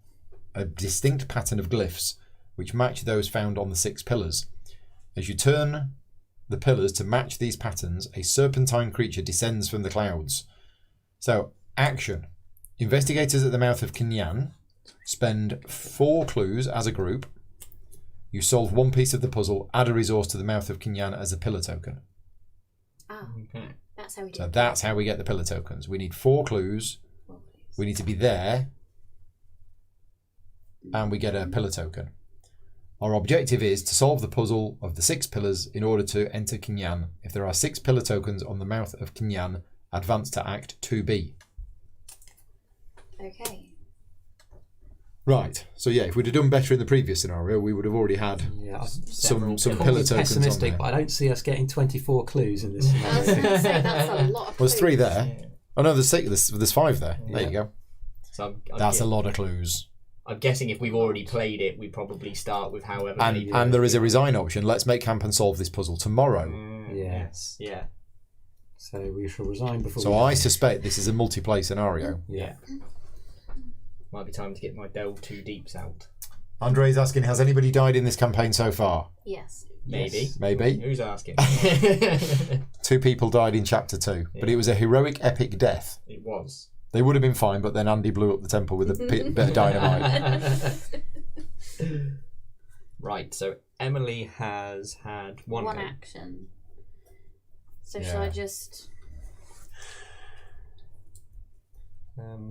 a distinct pattern of glyphs which match those found on the 6 pillars. As you turn the pillars to match these patterns, a serpentine creature descends from the clouds. So, action. Investigators at the mouth of Kinyan spend 4 clues as a group. You solve 1 piece of the puzzle, add a resource to the mouth of Kinyan as a pillar token. Ah, Okay. that's how we do So it. that's how we get the pillar tokens. We need 4 clues. 4 clues. We need to be there. And we get a pillar token. Our objective is to solve the puzzle of the 6 pillars in order to enter Kinyan. If there are 6 pillar tokens on the mouth of Kinyan, advance to Act 2B. Okay. Right. So yeah, if we'd have done better in the previous scenario, we would have already had some pillar tokens on pessimistic, there. but I don't see us getting 24 clues in this I was scenario. going to say that's a lot of Well, there's 3 there. Yeah. Oh no, there's 6. There's 5 there. There you go. So That's a lot of clues. I'm guessing if we've already played it, we probably start with however many. And there is a resign option. Let's make camp and solve this puzzle tomorrow. Yes. Yeah. So we shall resign before. So we I die. suspect this is a multiplayer scenario. Yeah. Might be time to get my delve too deeps out. Andre's asking, has anybody died in this campaign so far? Yes. Maybe. Maybe. Who's asking? 2 people died in chapter 2, but it was a heroic, epic death. It was. They would have been fine, but then Andy blew up the temple with a bit of dynamite. Right, so Emily has had one go. action. So Yeah. shall I just...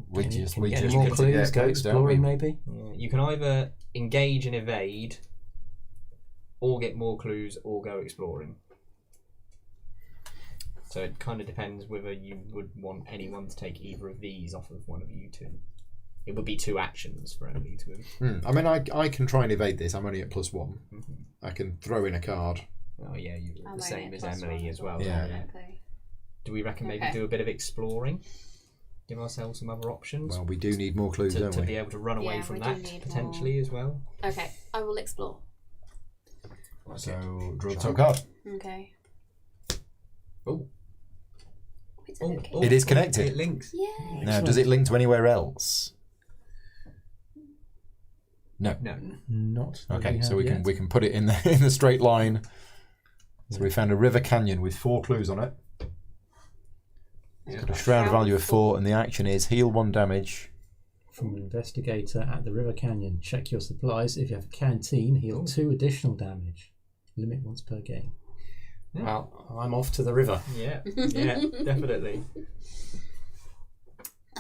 We Can you just get more clues? Go exploring, maybe. Yeah, you can either engage and evade, or get more clues, or go exploring. So it kind of depends whether you would want anyone to take either of these off of one of you two. It would be 2 actions for Emily to. I mean, I can try and evade this. I'm only at +1. I can throw in a card. Oh yeah, you're I'm the same only as at Emily +1 as well. Yeah. Okay. Do we reckon maybe Okay. do a bit of exploring? Give ourselves some other options Well, we do need more clues, to don't we? be able to run away Yeah, from we do that need potentially as well. Okay, I will explore. So, draw the top card. Okay. Oh, Is it okay? It is connected. It links. Yay! Now, does it link to anywhere else? No. No. Not. that Okay, we so have we yet. can put it in the straight line. So we found a river canyon with 4 clues on it. It's got a shroud value of 4, and the action is heal 1 damage. From an investigator at the River Canyon. Check your supplies. If you have a canteen, heal 2 additional damage. Limit once per game. Yeah. Well, I'm off to the river. Yeah, yeah, definitely.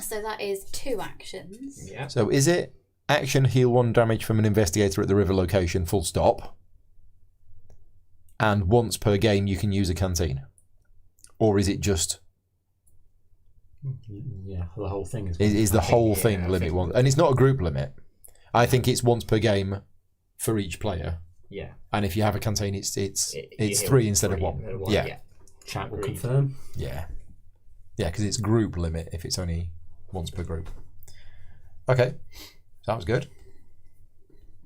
So that is 2 actions. Yeah. So is it action heal 1 damage from an investigator at the river location, full stop? And once per game you can use a canteen? Or is it just... Yeah, the whole thing is. Is the whole yeah, thing I limit think- 1? And it's not a group limit. I think it's once per game for each player. Yeah. And if you have a canteen, it's You 3 heal instead of 1. Yeah. Chat will Agreed. confirm. Yeah. Yeah, because it's group limit if it's only once per group. Okay. Sounds good.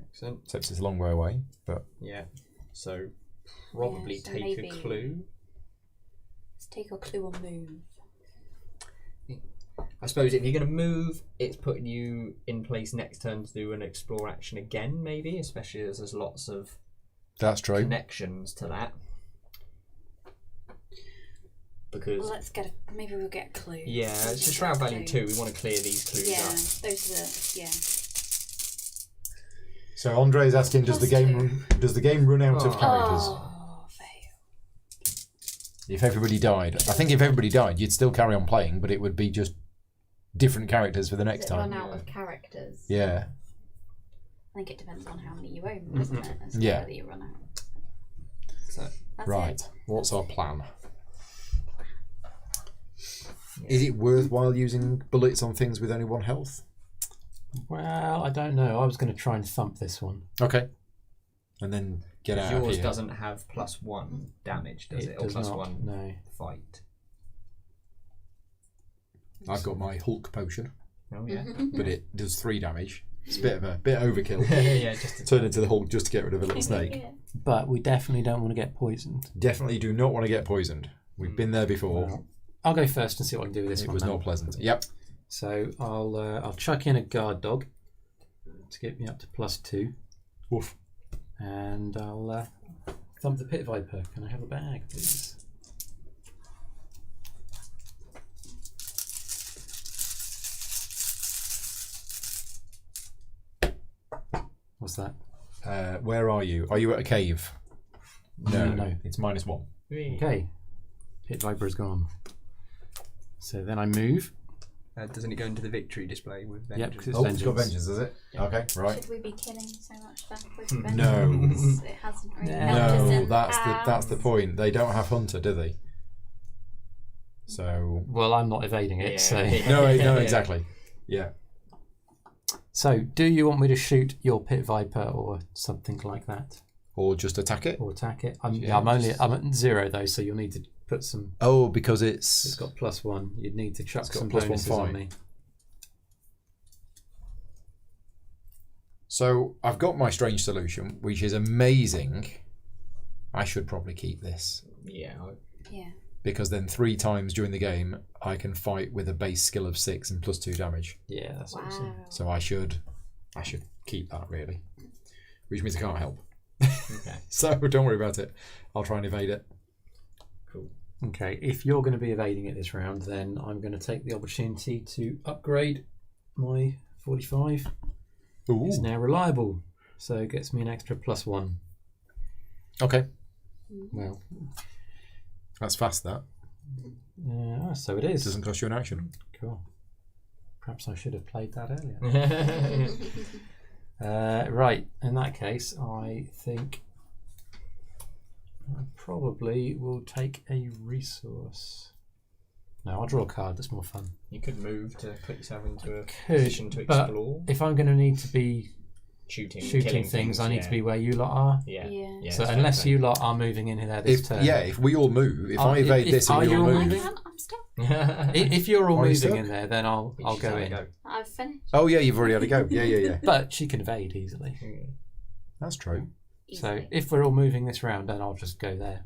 Excellent. Except it's a long way away. But Yeah. So probably Yeah, so take maybe- a clue. Let's take a clue or move. I suppose if you're going to move, it's putting you in place next turn to do an explore action again, maybe, especially as there's lots of that's true. connections to that. Because Well, let's get a, maybe we'll get clues. yeah, it's just shroud value 2. We want to clear these clues Yeah, up. those are the, yeah. So Andre's asking, does the game run out of characters? Oh, fail. If everybody died, I think if everybody died, you'd still carry on playing, but it would be just different characters for the next Does it time. run out of characters? Yeah. I think it depends on how many you own, doesn't it? As to Yeah. whether you run out. So That's Right. it. What's our plan? Is it worthwhile using bullets on things with only 1 health? Well, I don't know. I was going to try and thump this one. Okay. And then get out of yours here. doesn't have +1 damage, does it? Or does not. +1 No. fight. I've got my Hulk potion, Oh yeah. but it does 3 damage. It's a bit overkill. Yeah, just Turn into the Hulk just to get rid of a little snake. Yeah. But we definitely don't want to get poisoned. Definitely do not want to get poisoned. We've been there before. Well, I'll go first and see what I can do with this It one. was then. not pleasant. Yep. So I'll chuck in a guard dog to get me up to +2, Woof. and I'll thump the pit viper. Can I have a bag, please? What's that? Where are you? Are you at a cave? No. No. It's -1. Okay, pit viper is gone. So then I move Doesn't it go into the victory display with Yep, vengeance? 'cause it's Oh, it's got vengeance. vengeance, is it? Yeah. Okay, right. Should we be killing so much then with No. vengeance? It hasn't really helped us No, in that's the past. point. They don't have Hunter, do they? So Well, I'm not evading it, Yeah. so. no, Yeah. exactly. Yeah. So, do you want me to shoot your Pit Viper or something like that? Or just attack it. Or attack it? I'm Yeah, I'm at 0 though, so you'll need to put some. Oh, because It's got +1. You'd need to chuck It's got some +1 bonuses on fight. me. So I've got my strange solution, which is amazing. I should probably keep this Yeah. Yeah. because then 3 times during the game I can fight with a base skill of 6 and +2 damage. Yeah, that's Wow. awesome. So I should keep that really, which means I can't help. Okay. So don't worry about it. I'll try and evade it. Cool. Okay, if you're going to be evading it this round, then I'm going to take the opportunity to upgrade my 45. It's now reliable, so it gets me an extra +1. Okay, Well, that's fast. That so it is. doesn't cost you an action. Cool. Perhaps I should have played that earlier. Right, in that case, I think I probably will take a resource. No, I'll draw a card. That's more fun. You could move to put yourself into a Could, position to but explore. if I'm going to need to be Shooting shooting things, I need to be where you lot are. Yeah. Yeah. Yeah, So it's unless fair you lot are moving in there this turn. If we all move, if Oh, I evade if- this are and we you all all move. moving? I'm stuck. play. If you're all Are you moving stuck? in there, then I'll go in. I've finished. Oh yeah, you've already had a go. Yeah. But she can evade easily. That's true. So Easily. if we're all moving this round, then I'll just go there.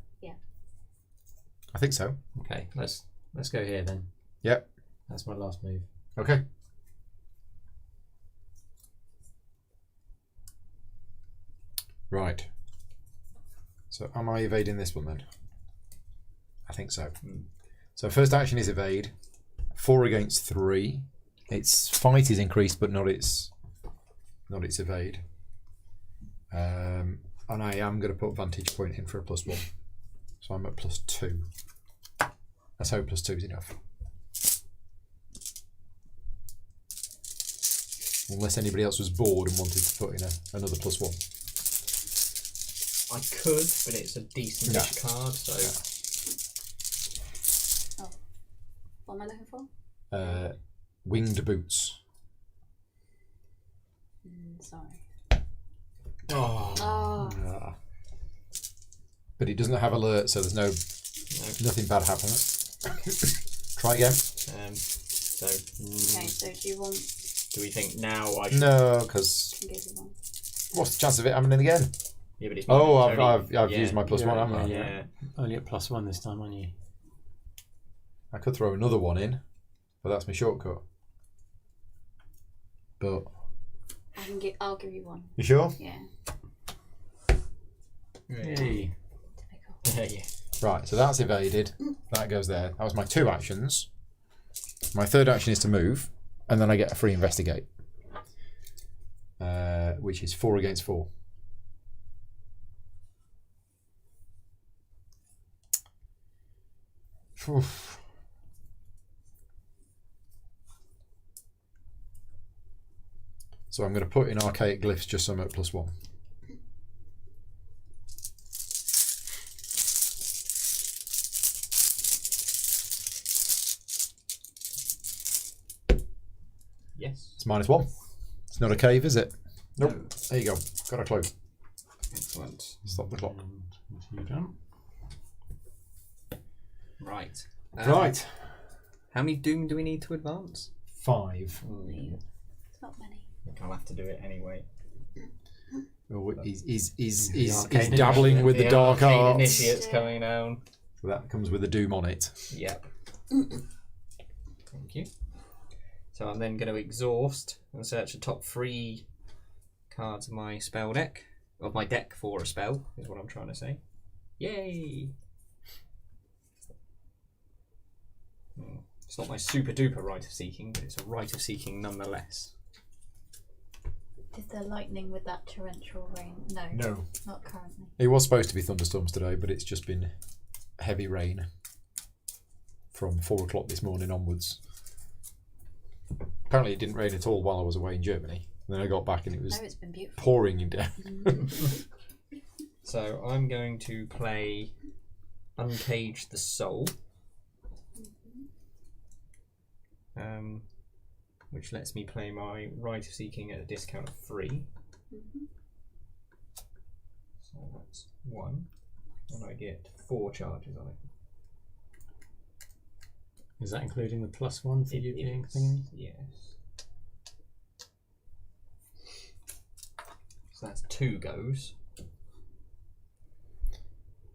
I think so. Okay, let's go here then. Yep. That's my last move. Okay. Right. So am I evading this one then? I think so. So first action is evade. 4 against 3. Its fight is increased, but not its evade. And I am going to put vantage point in for a +1. So I'm at +2. Let's hope +2 is enough. Unless anybody else was bored and wanted to put in another +1. I could, but it's a decent-ish card, so What am I looking for? Winged boots. Sorry. Oh. Oh. But it doesn't have alert, so there's nothing bad happens. Try again. So Okay, so do you want do we think now I should? No, because to give you one? what's the chance of it happening again? Yeah, but it's Oh, only- I've yeah, used my +1, haven't I? Yeah. Only at +1 this time, aren't you? I could throw another one in, but that's my shortcut. But I'll give you one. you sure? Yeah. Hey. Typical. Yeah. Right, so that's evaded. That goes there. That was my 2 actions. My 3rd action is to move, and then I get a free investigate, which is 4 against 4. Oof. So I'm going to put in archaic glyphs just so I'm at +1. Yes. It's -1. It's not a cave, is it? Nope. There you go. Got a clue. Excellent. Stop the clock. And what have you done? Right. Right. How many doom do we need to advance? 5. It's not many. I think I'll have to do it anyway. Oh, he's arcane dabbling with the dark arcane arts. initiates coming down. So that comes with a doom on it. Yep. Thank you. So I'm then going to exhaust and search the top 3 cards of my spell deck. Of my deck for a spell, is what I'm trying to say. Yay! It's not my super duper rite of seeking, but it's a rite of seeking nonetheless. Did the lightning with that torrential rain? No. No. Not currently. It was supposed to be thunderstorms today, but it's just been heavy rain from 4 o'clock this morning onwards. Apparently, it didn't rain at all while I was away in Germany. And then I got back and it was No, it's been beautiful. pouring down. So I'm going to play Uncage the Soul, which lets me play my Rite of Seeking at a discount of 3. So that's 1, and I get 4 charges on it. Is that including the +1 for you being is, thingy? Yes. So that's 2 goes.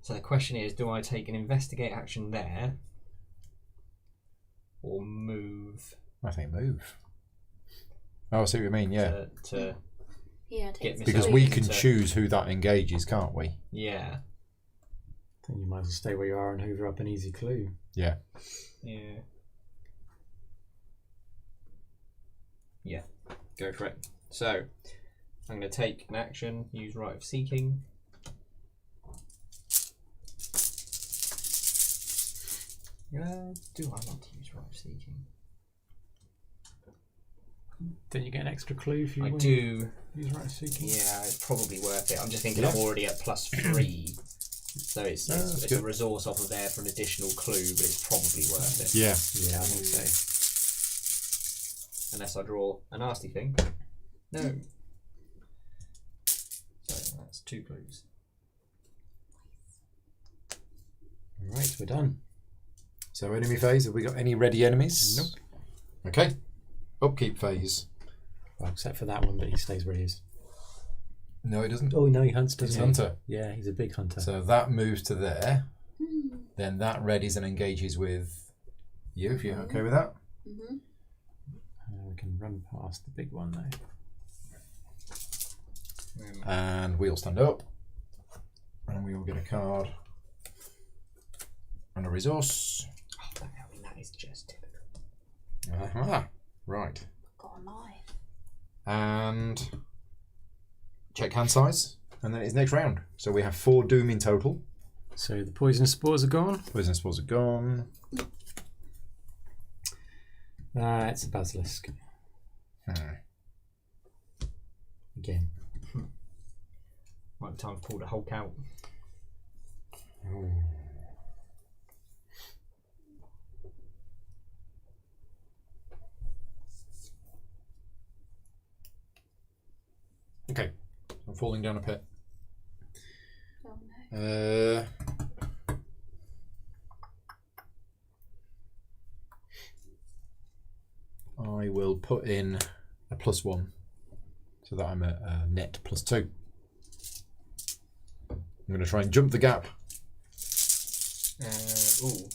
So the question is, do I take an investigate action there, or move I think move. Oh, I see what you mean, yeah. to Yeah, Get take Because myself we can into- choose who that engages, can't we? yeah. I think you might as well stay where you are and hoover up an easy clue. Yeah. Yeah. Yeah, go for it. So, I'm going to take an action, use Rite of Seeking. Do I want to use Rite of Seeking? Don't you get an extra clue if you I win? do. Use Rite of Seeking. Yeah, it's probably worth it. I'm just thinking Yeah. I'm already at +3. So it's that's a good. resource off of there for an additional clue, but it's probably worth it. Yeah. Yeah, I think so. Unless I draw a nasty thing. No. So that's 2 clues. Right, we're done. So enemy phase, have we got any ready enemies? Nope. Okay. Upkeep phase. Well, except for that one, but he stays where he is. No, it doesn't. Oh no, he hunts, It's doesn't he? hunter. Yeah, he's a big hunter. So that moves to there. Then that readies and engages with you, if you're okay with that. We can run past the big one though. And we'll stand up. And we will get a card. And a resource. Oh, that is just typical. Aha. Right. Got a knife. And check hand size. And then it's next round. So we have 4 doom in total. So the poison spores are gone. Poison spores are gone. It's a basilisk again. Might be time to pull the Hulk out. Okay. I'm falling down a pit. Oh no. I will put in a +1 so that I'm at net +2. I'm going to try and jump the gap. Ooh.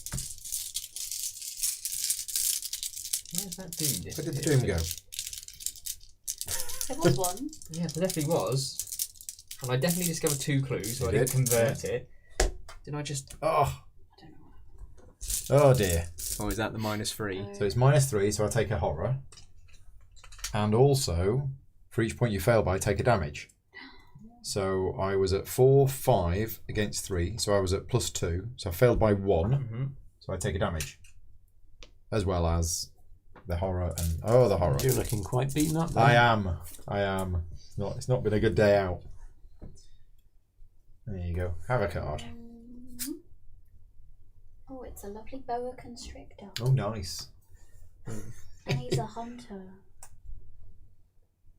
Where's that doom disappear? Where did the doom go? There was one. Yeah, there definitely was. And I definitely discovered 2 clues, so You I didn't did? convert it. Did I just... Oh, I don't know. oh dear. Oh, is that the -3? So it's -3, so I take a horror. And also, for each point you fail by, take a damage. So I was at 4, 5 against 3, so I was at +2. So I failed by 1, Mm-hmm. so I take a damage. As well as the horror and... Oh, the horror. You're looking quite beaten up there. I am. It's not been a good day out. There you go. Have a card. Oh, it's a lovely boa constrictor. Oh, nice. And he's a hunter.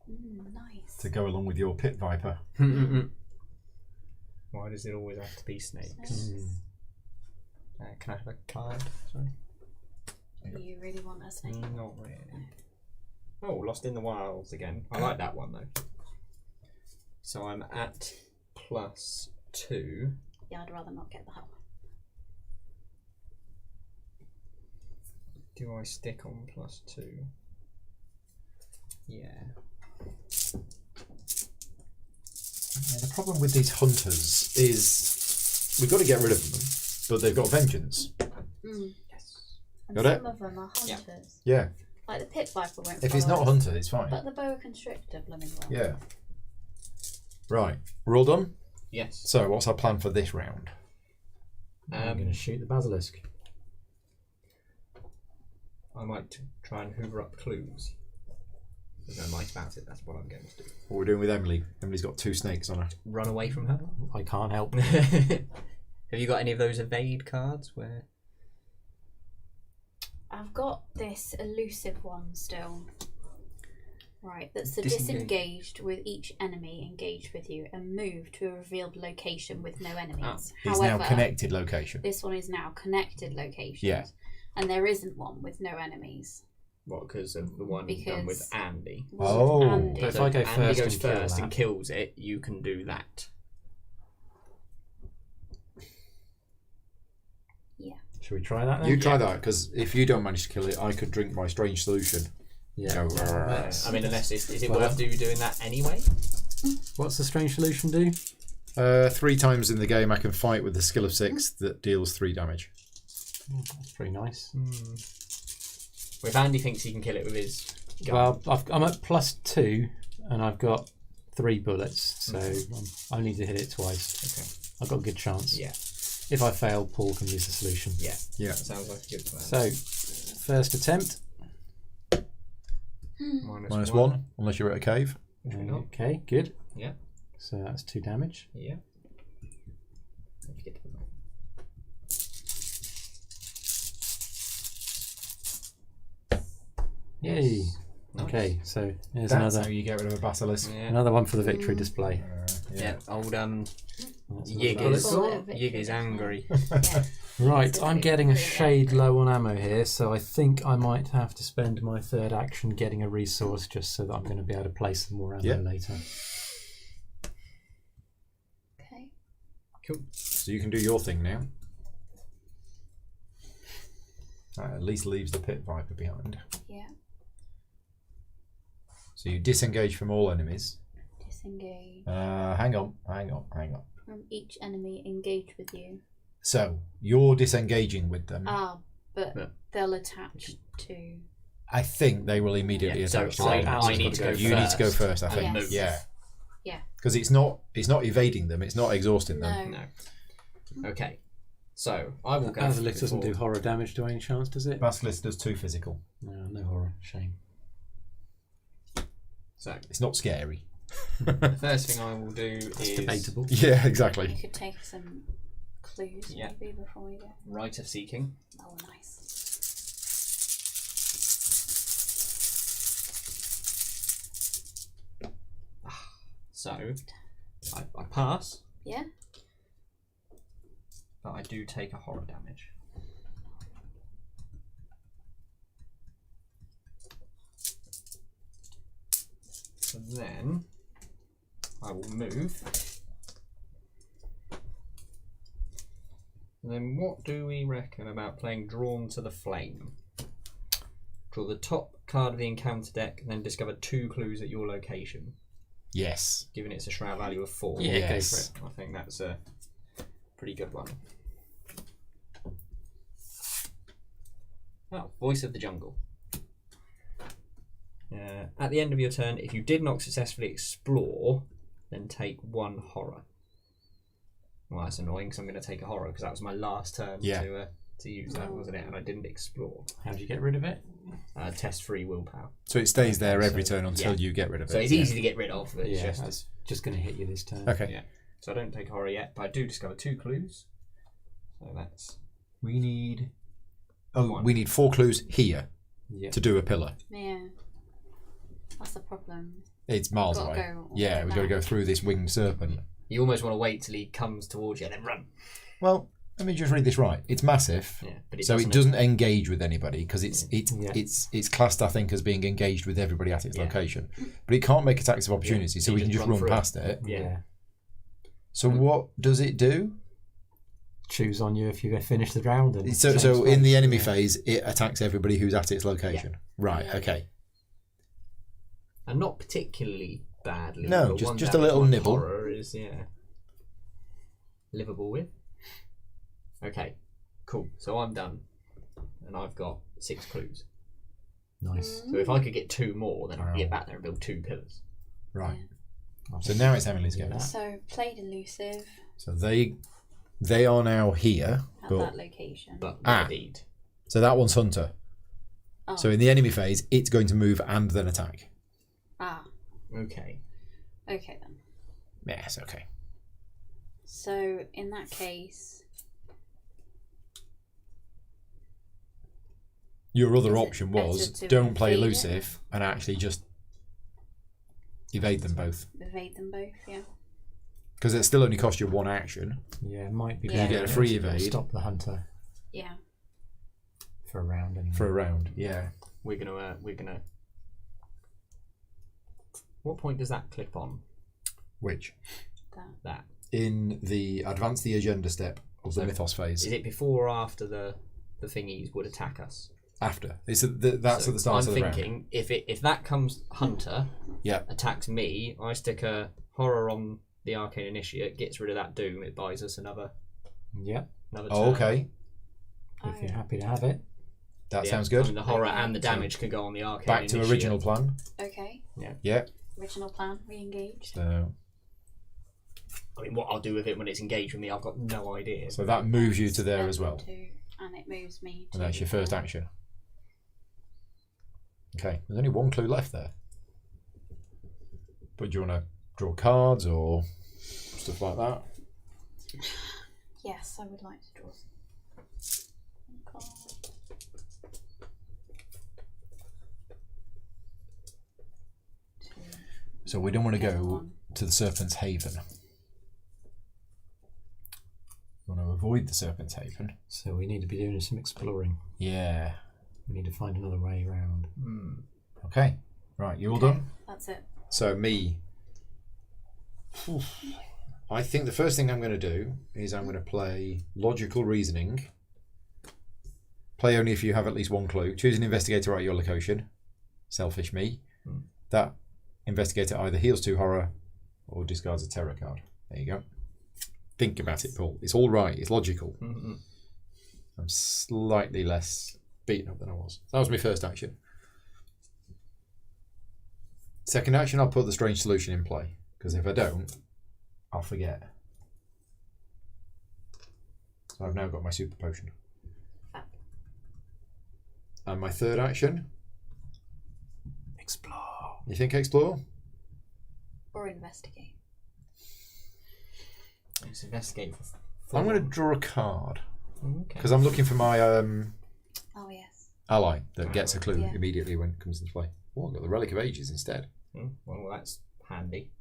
Nice. To go along with your pit viper. Why does it always have to be snakes? Snakes. Can I have a card? Sorry. You really want a snake? Not really. Oh, Lost in the Wilds again. I like that one though. So I'm at +2. Yeah, I'd rather not get that one. Do I stick on +2? Yeah. Yeah, the problem with these hunters is we've got to get rid of them, but they've got vengeance. Yes. And Got it? some of them are hunters. Yeah. Like the pit viper won't If he's follow not us, hunted, it's fine. But the boa constrictor, blooming well. Yeah. Right. We're all done? Yes. So, what's our plan for this round? I'm going to shoot the basilisk. I might try and hoover up clues. There's no might about it. That's what I'm going to do. What we're doing with Emily. Emily's got 2 snakes on her. Run away from her. I can't help. Have you got any of those evade cards where? I've got this elusive one still. Right, that's the Disengage. disengaged with each enemy engaged with you and move to a revealed location with no enemies. It's now connected location. This one is now connected locations. Yeah. And there isn't one with no enemies. What? Because of the one done with Andy. Oh. Andy. But if I go Andy first goes and kill first that. and kills it, you can do that. Should we try that then? You try that, because if you don't manage to kill it, I could drink my strange solution. Yeah. Go, Let's- I mean, unless is it Well, worth you doing that anyway? What's the strange solution do? 3 times in the game I can fight with a skill of 6 that deals 3 damage. That's pretty nice. Well, if Andy thinks he can kill it with his gun, Well, I'm at +2 and I've got 3 bullets, so I need to hit it twice. okay, I've got a good chance. yeah, If I fail, Paul can use the solution. yeah, Yeah. that sounds like a good plan. So, first attempt. Minus 1, unless you're at a cave. Which we're not. Okay, good. Yeah, So that's 2 damage. yeah. If you get to the back. Yay. Nice. Okay, so there's That's another how you get rid of a basilisk. Yeah. another one for the victory display. Yeah, old That's Yig another is bullet. Yig is angry. Yeah. Right, I'm getting a Yeah. shade low on ammo here, so I think I might have to spend my third action getting a resource just so that I'm going to be able to place some more ammo Yeah. later. Okay. Cool. So you can do your thing now. That at least leaves the pit viper behind. Yeah. So you disengage from all enemies. Disengage Hang on. from each enemy engaged with you. So you're disengaging with them. But Yeah. they'll attach to. I think they will immediately Yeah, so attach to I enemies. need to go You need to go first, I and think. move. Yeah. Yeah. Because it's not evading them. It's not exhausting them. No. No. Okay. So I will go. Basilisk doesn't do before- horror damage to any chance, does it? Basilisk does 2 physical. No, no horror. Shame. So It's not scary. the first thing I will do It's is debatable. Yeah, You exactly. could take some clues Yeah. maybe before we go. Rite of Seeking. Oh, nice. So I pass, Yeah. but I do take a horror damage. So then I will move. And then what do we reckon about playing Drawn to the Flame? Draw the top card of the encounter deck and then discover 2 clues at your location, Yes. giving it a shroud value of 4. Yeah, Yes. go for it. I think that's a pretty good one. Oh, Voice of the Jungle. At the end of your turn, if you did not successfully explore, then take 1 horror. Well, that's annoying because I'm going to take a horror because that was my last turn to use that, wasn't it? And I didn't explore. How do you get rid of it? Test free willpower. So it stays there every turn until yeah. you get rid of it. So it's easy to get rid of, but it's Yeah, just... that's just going to hit you this turn. Okay. Yeah. So I don't take horror yet, but I do discover 2 clues. So that's... We need... One. we need 4 clues here Yeah. to do a pillar. Yeah. That's the problem. It's miles Gotta away. go all Yeah, the we've got to way go back. through this winged serpent. You almost want to wait till he comes towards you and then run. Well, let me just read this right. It's massive, Yeah, but so it doesn't engage with anybody because it's Yeah. it's classed, I think, as being engaged with everybody at its Yeah. location. But it can't make attacks of opportunity, so You we can just run through past it. Yeah. So what does it do? Choose on you if you finish the round. And So change in the phase. enemy Yeah. phase, it attacks everybody who's at its location. Right. Yeah. Okay. And not particularly badly. No, but just- 1 just a damage, little 1 nibble. Horror is, livable with. Okay, cool. So I'm done. And I've got 6 clues. Nice. So if I could get 2 more, then I could get back there and build 2 pillars. Right. So now it's Emily's Yeah. go. So played elusive So they are now here, at but that location. But Ah. indeed. so that one's Hunter. Oh. So in the enemy phase, it's going to move and then attack. Ah, Okay. okay then. Yes, okay. So in that case, Your other Is it option better was to don't play evade it? elusive and actually just evade them both. evade them both. Yeah. Because it still only cost you 1 action. Yeah, it might be. Yeah. You get a free evade. Stop the hunter Yeah. for a round. Anyway. For a round, yeah. We're gonna. What point does that clip on? Which? That. In the advance the agenda step of the So, mythos phase. Is it before or after the thingies would attack us? After. That's at the start of the round. I'm thinking if that comes hunter, Yeah. attacks me, I stick a horror on the arcane initiate, gets rid of that doom, it buys us another Yep. turn. Oh, okay. If you're happy to have it. That Yeah, sounds good. I mean, the horror Okay. and the damage can go on the arcane Back to initiate. original plan. Okay. Yeah. Original plan. Re-engage. So I mean, what I'll do with it when it's engaged with me, I've got no idea. so that moves you to there as well. And it moves me. And that's your first action. Okay. There's only 1 clue left there. But do you want to draw cards or stuff like that? Yes, I would like to draw some cards. So we don't want to go One. to the Serpent's Haven. We want to avoid the Serpent's Haven. So we need to be doing some exploring. Yeah. We need to find another way around. Okay. Right, you all done? That's it. So me. I think the first thing I'm going to do is I'm going to play Logical Reasoning. Play only if you have at least 1 clue. Choose an investigator at your location. Selfish me. That investigator either heals 2 horror or discards a terror card. There you go. Think about it, Paul. It's all right. It's logical. Mm-hmm. I'm slightly less beaten up than I was. That was my first action. Second action, I'll put the strange solution in play. Because if I don't, I'll forget. So I've now got my super potion. And my third action, Explore. you think explore? Or investigate. Let's investigate for I'm going to draw a card. Okay. Because I'm looking for my Oh yes. ally that gets a clue Yeah. immediately when it comes into play. Oh, I've got the Relic of Ages instead. Well, that's handy.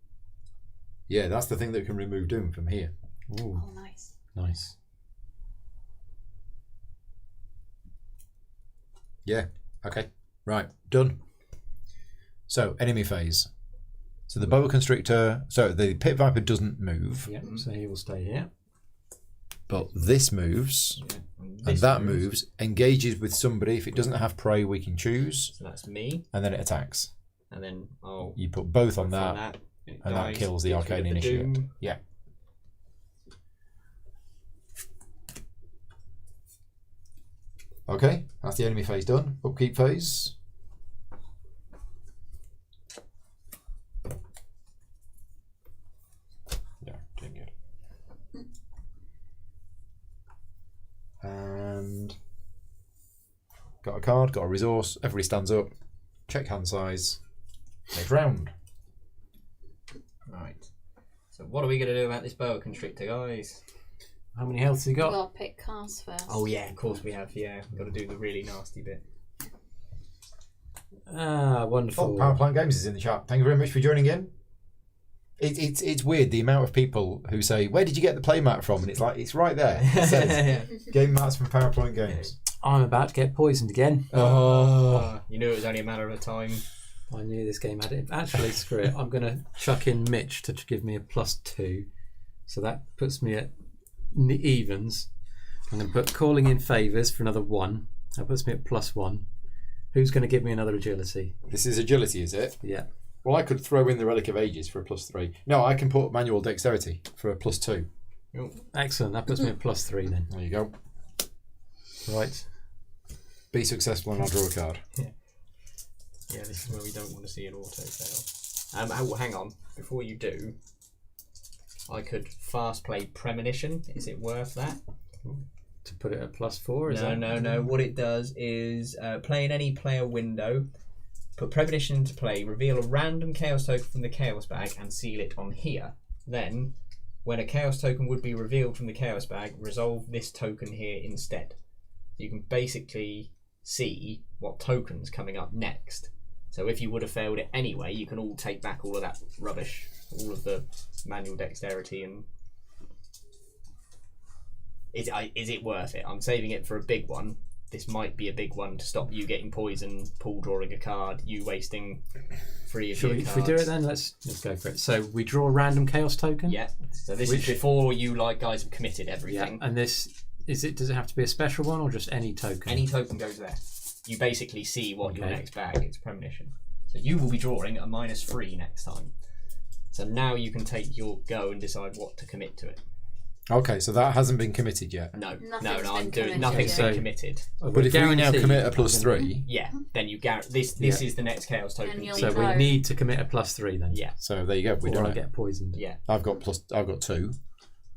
Yeah, that's the thing that can remove Doom from here. Ooh, Oh nice. nice. Yeah, okay. Right, done. So, enemy phase. So the Boa Constrictor, so the Pit Viper doesn't move, Yep. So he will stay here. but this moves, and that moves, engages with somebody. If it doesn't have prey, we can choose, So that's me, and then it attacks. and then I'll You put both on from that, it and that dies, kills the gets rid Arcane of the Initiate. doom. Yeah. Okay, that's the enemy phase done. Upkeep phase. Yeah, doing good. And got a card, got a resource. Everybody stands up. Check hand size. Next round. Right. So what are we going to do about this boa constrictor, guys? How many health have you got? Well, pick cars first. Oh yeah, of course we have. Yeah, we've got to do the really nasty bit. Ah, wonderful. Oh, Power Plant Games is in the chat. Thank you very much for joining in. It's weird the amount of people who say, "Where did you get the playmat from?" And it's like it's right there. It says game mats from Power Plant Games. I'm about to get poisoned again. You knew it was only a matter of time. I knew this game had it. Actually, screw it. I'm going to chuck in Mitch to give me a +2. So that puts me at evens. I'm going to put Calling in Favours for another 1. That puts me at +1. Who's going to give me another agility? This is agility, is it? Yeah. Well, I could throw in the Relic of Ages for a +3. No, I can put manual dexterity for a +2. Excellent. That puts me at +3 then. There you go. Right. Be successful and I'll draw a card. Yeah, this is where we don't want to see an auto fail. Oh, hang on. Before you do, I could fast play Premonition. Is it worth that? To put it at +4, is that? No. What it does is play in any player window. Put Premonition into play, reveal a random Chaos token from the Chaos bag and seal it on here. Then, when a Chaos token would be revealed from the Chaos bag, resolve this token here instead. You can basically see what token's coming up next. So if you would have failed it anyway, you can all take back all of that rubbish, all of the manual dexterity. And is it worth it? I'm saving it for a big one. This might be a big one to stop you getting poisoned, Paul drawing a card, you wasting 3 of your cards. If we do it then, let's go for it. So we draw a random chaos token. Yeah. So this is before you guys have committed everything. Yeah. And this does it have to be a special one or just any token? Any token goes there. You basically see what your next bag is. Premonition. So you will be drawing a -3 next time. So now you can take your go and decide what to commit to it. Okay, so that hasn't been committed yet. No, Nothing's I'm been doing committed nothing's yet. been committed. But if we now commit a +3, Yeah, then you this is the next chaos token. And you'll So know. we need to commit a +3 then. Yeah, so there you go. We've Or done I it. get poisoned. yeah. I've got 2,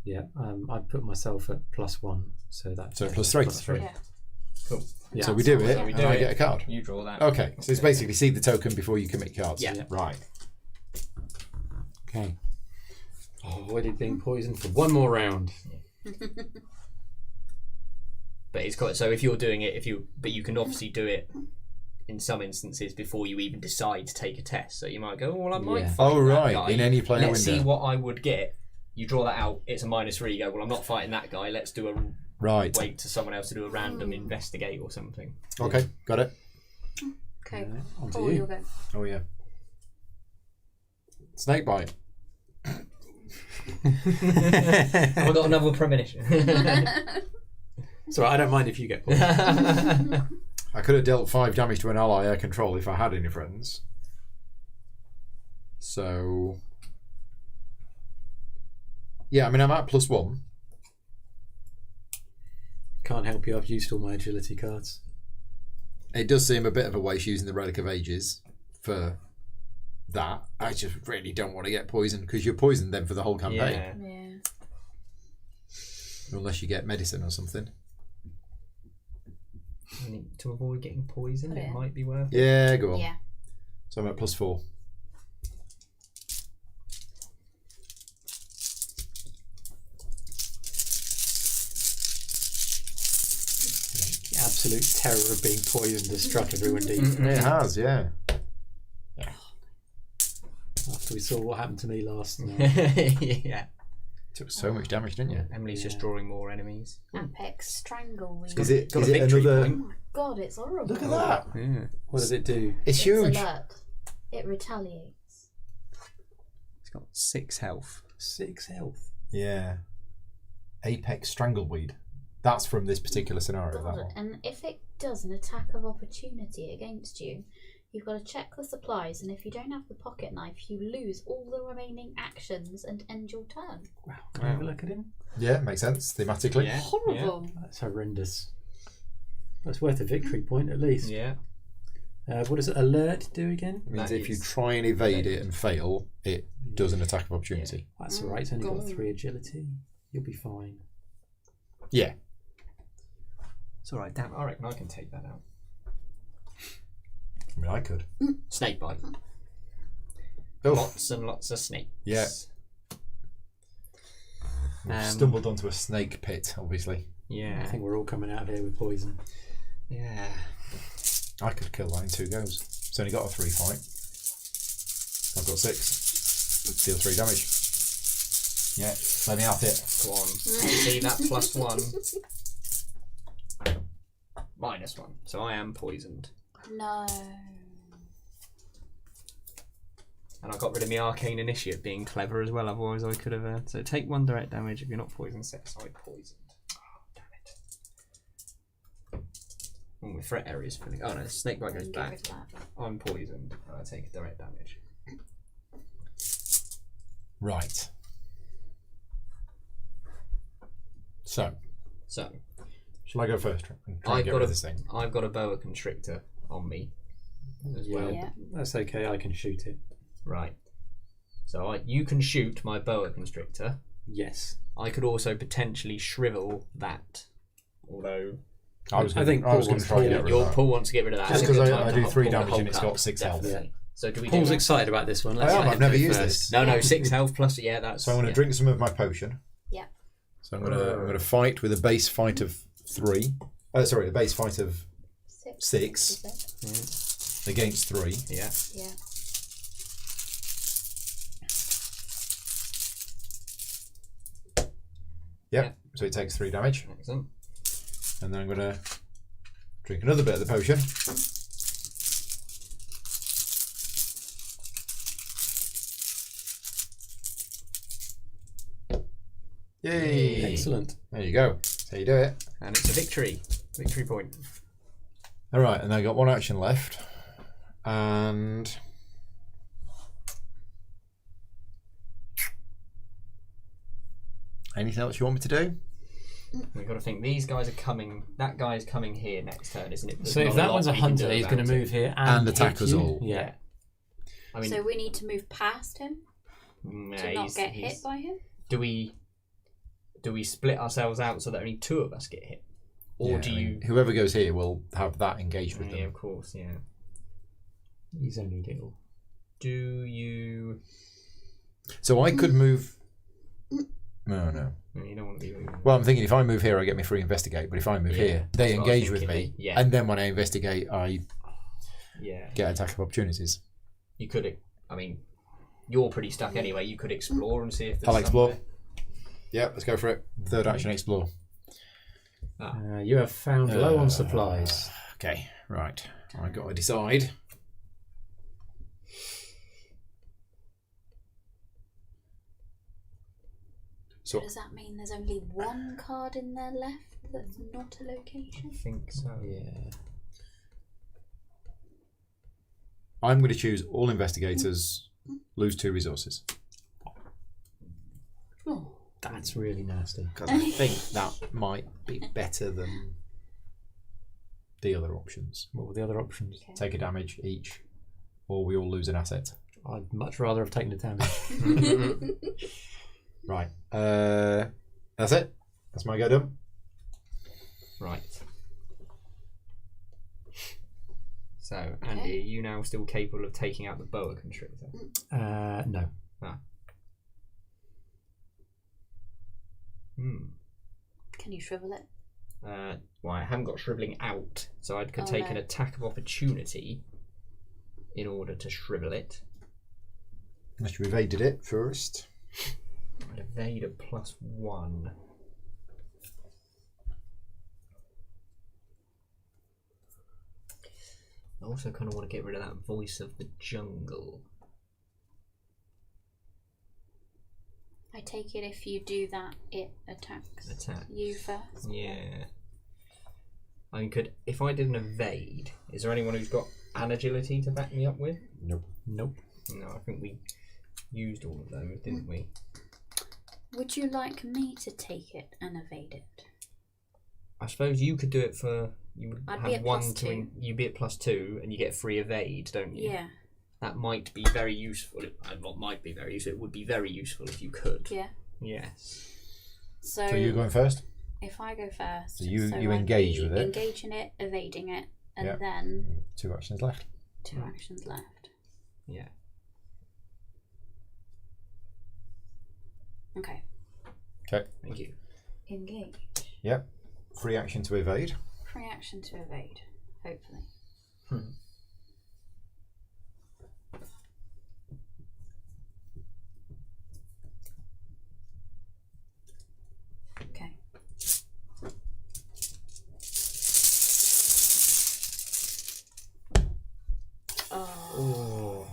Yeah. I put myself at +1, so that's so +3. +3. Yeah. Cool. Yeah. So we do it, So we and do I it. get a card. You draw that. Okay, so it's basically see the token before you commit cards. Yeah. Right. Okay. Avoided being poisoned for one more round. But it's got so if you're doing it, but you can obviously do it in some instances before you even decide to take a test. So you might go, well, I might Yeah. fight Oh, right, that guy. in any player Let's window. see what I would get. You draw that out. It's a -3. You go, well, I'm not fighting that guy. Let's do a Right. wait to someone else to do a random investigate or something. Okay, got it. Okay. On to Paul, you. you'll go. Oh yeah. Snake bite. I've got another premonition. So I don't mind if you get poisoned. I could have dealt 5 damage to an ally I control if I had any friends. So yeah, I mean I'm at +1. Can't help you. I've used all my agility cards. It does seem a bit of a waste using the Relic of Ages for that. I just really don't want to get poisoned because you're poisoned then for the whole campaign. Yeah. Yeah. Unless you get medicine or something. I think to avoid getting poisoned, Yeah. it might be worth it. Yeah, go on. Yeah. So I'm at +4. The absolute terror of being poisoned has struck everyone deep. It has, yeah. After we saw what happened to me last night. Yeah. Took so much damage, didn't you? Emily's just Yeah. drawing more enemies. Apex Strangle. Is it Got a victory another? point. Oh my god, it's horrible. Look at that! Yeah. What does it do? It's huge. Alert. It retaliates. It's got 6 health. 6 health. Yeah. Apex Strangleweed. That's from this particular scenario. That God, one. and if it does an attack of opportunity against you, you've got to check the supplies, and if you don't have the pocket knife, you lose all the remaining actions and end your turn. Wow. Can I have a look at him? Yeah, makes sense thematically. Yeah. Horrible. That's horrendous. That's worth a victory point at least. Yeah. What does alert do again? It means That if you is- try and evade it and fail, it does an attack of opportunity. That's alright. It's only got God. 3 agility. You'll be fine. Yeah. It's alright, damn, I reckon I can take that out. I mean, I could. Snake bite. Oh, Lots and lots of snakes. Yeah. we've stumbled onto a snake pit, obviously. I Yeah. think we're all coming out of here with poison. Yeah. I could kill that in 2 goes. It's only got a 3 fight. I've got 6. Deal 3 damage. Yeah, let me have it. Go on. See that +1. -1. So I am poisoned. No. And I got rid of my arcane initiate being clever as well, otherwise I could have. So take 1 direct damage if you're not poisoned, set aside poisoned. Oh, damn it. Oh, my threat area's filling. Oh no, snake bite goes Get back. rid of that. I'm poisoned. And I take direct damage. Right. So, So shall I go first? And try and I've get got rid a of this thing. I've got a boa constrictor on me as well. Yeah. That's okay. I can shoot it. Right. So you can shoot my boa constrictor. Yes. I could also potentially shrivel that, although I think Paul going to wants try to to get rid Your of that. Paul wants to get rid of that. Just It's a because good time I to do pull 3 the damage whole and it's card. got 6 health. Definitely. So do we Paul's do that? excited about this one. I Let's am, let I've him never go used first. this. No, 6 health plus. Yeah, that's. So I'm going to drink some of my potion. Yeah. So I'm going to fight with a base fight of 3. Sorry, a base fight of 6 Is it? against 3. Yeah. Yeah. Yep. So it takes 3 damage. Excellent. And then I'm going to drink another bit of the potion. Yay! Excellent. There you go. That's how you do it. And it's a victory. Victory point. All right, and I got 1 action left, and anything else you want me to do? We've got to think. These guys are coming. That guy's coming here next turn, isn't it? There's So if not that lot one's a we can hunter, do he's going about to it. move here And hit attack us you. all. Yeah. I mean, So we need to move past him to not get hit by him. Do we split ourselves out so that only 2 of us get hit, or Yeah, do I you? mean, whoever goes here will have that engaged with Yeah, them. of course. Yeah. He's only little. Do you? So I could move. No. You don't want to be moving. Well, I'm thinking if I move here, I get my free investigate. But if I move Yeah, here, they that's what I was engage with me, thinking. Yeah. and then when I investigate, I Yeah. get attack of opportunities. You could. I mean, you're pretty stuck anyway. You could explore and see if. I'll There's explore. somewhere. Yep, let's go for it. 3rd action, explore. You have found low on supplies. Okay, right. I got to decide. So Does that mean there's only 1 card in there left that's not a I location? think so. Yeah. I'm going to choose all investigators, lose 2 resources. Oh. That's really nasty. Because I think that might be better than the other options. What were the other options? Okay. Take a damage each, or we all lose an asset. I'd much rather have taken the damage. Right. That's it. That's my go done. Right. So, Andy, are you now still capable of taking out the boa constrictor? No. Can you shrivel it? Well, I haven't got shriveling out, so I could Oh, take no. an attack of opportunity in order to shrivel it. Unless you evaded it first. I'd evade at +1. I also kind of want to get rid of that voice of the jungle. I take it if you do that, it attacks you first. Yeah. I mean, if I did an evade, is there anyone who's got an agility to back me up with? Nope. Nope. No, I think we used all of those, didn't we? Would you like me to take it and evade it? I suppose you could do it for. You would I'd have be at one +2. you'd be at +2, and you get free evade, don't you? Yeah. That might be very useful. Well, might be very useful. It would be very useful if you could. Yeah. Yes. So So you're going first? if I go first, So you I'd engage be with it. engaging it, evading it, and Yep. then 2 actions left. 2 actions left. Yeah. Okay. Okay. Thank you. Engage. Yep. Free action to evade. Free action to evade. Hopefully. Okay. Oh.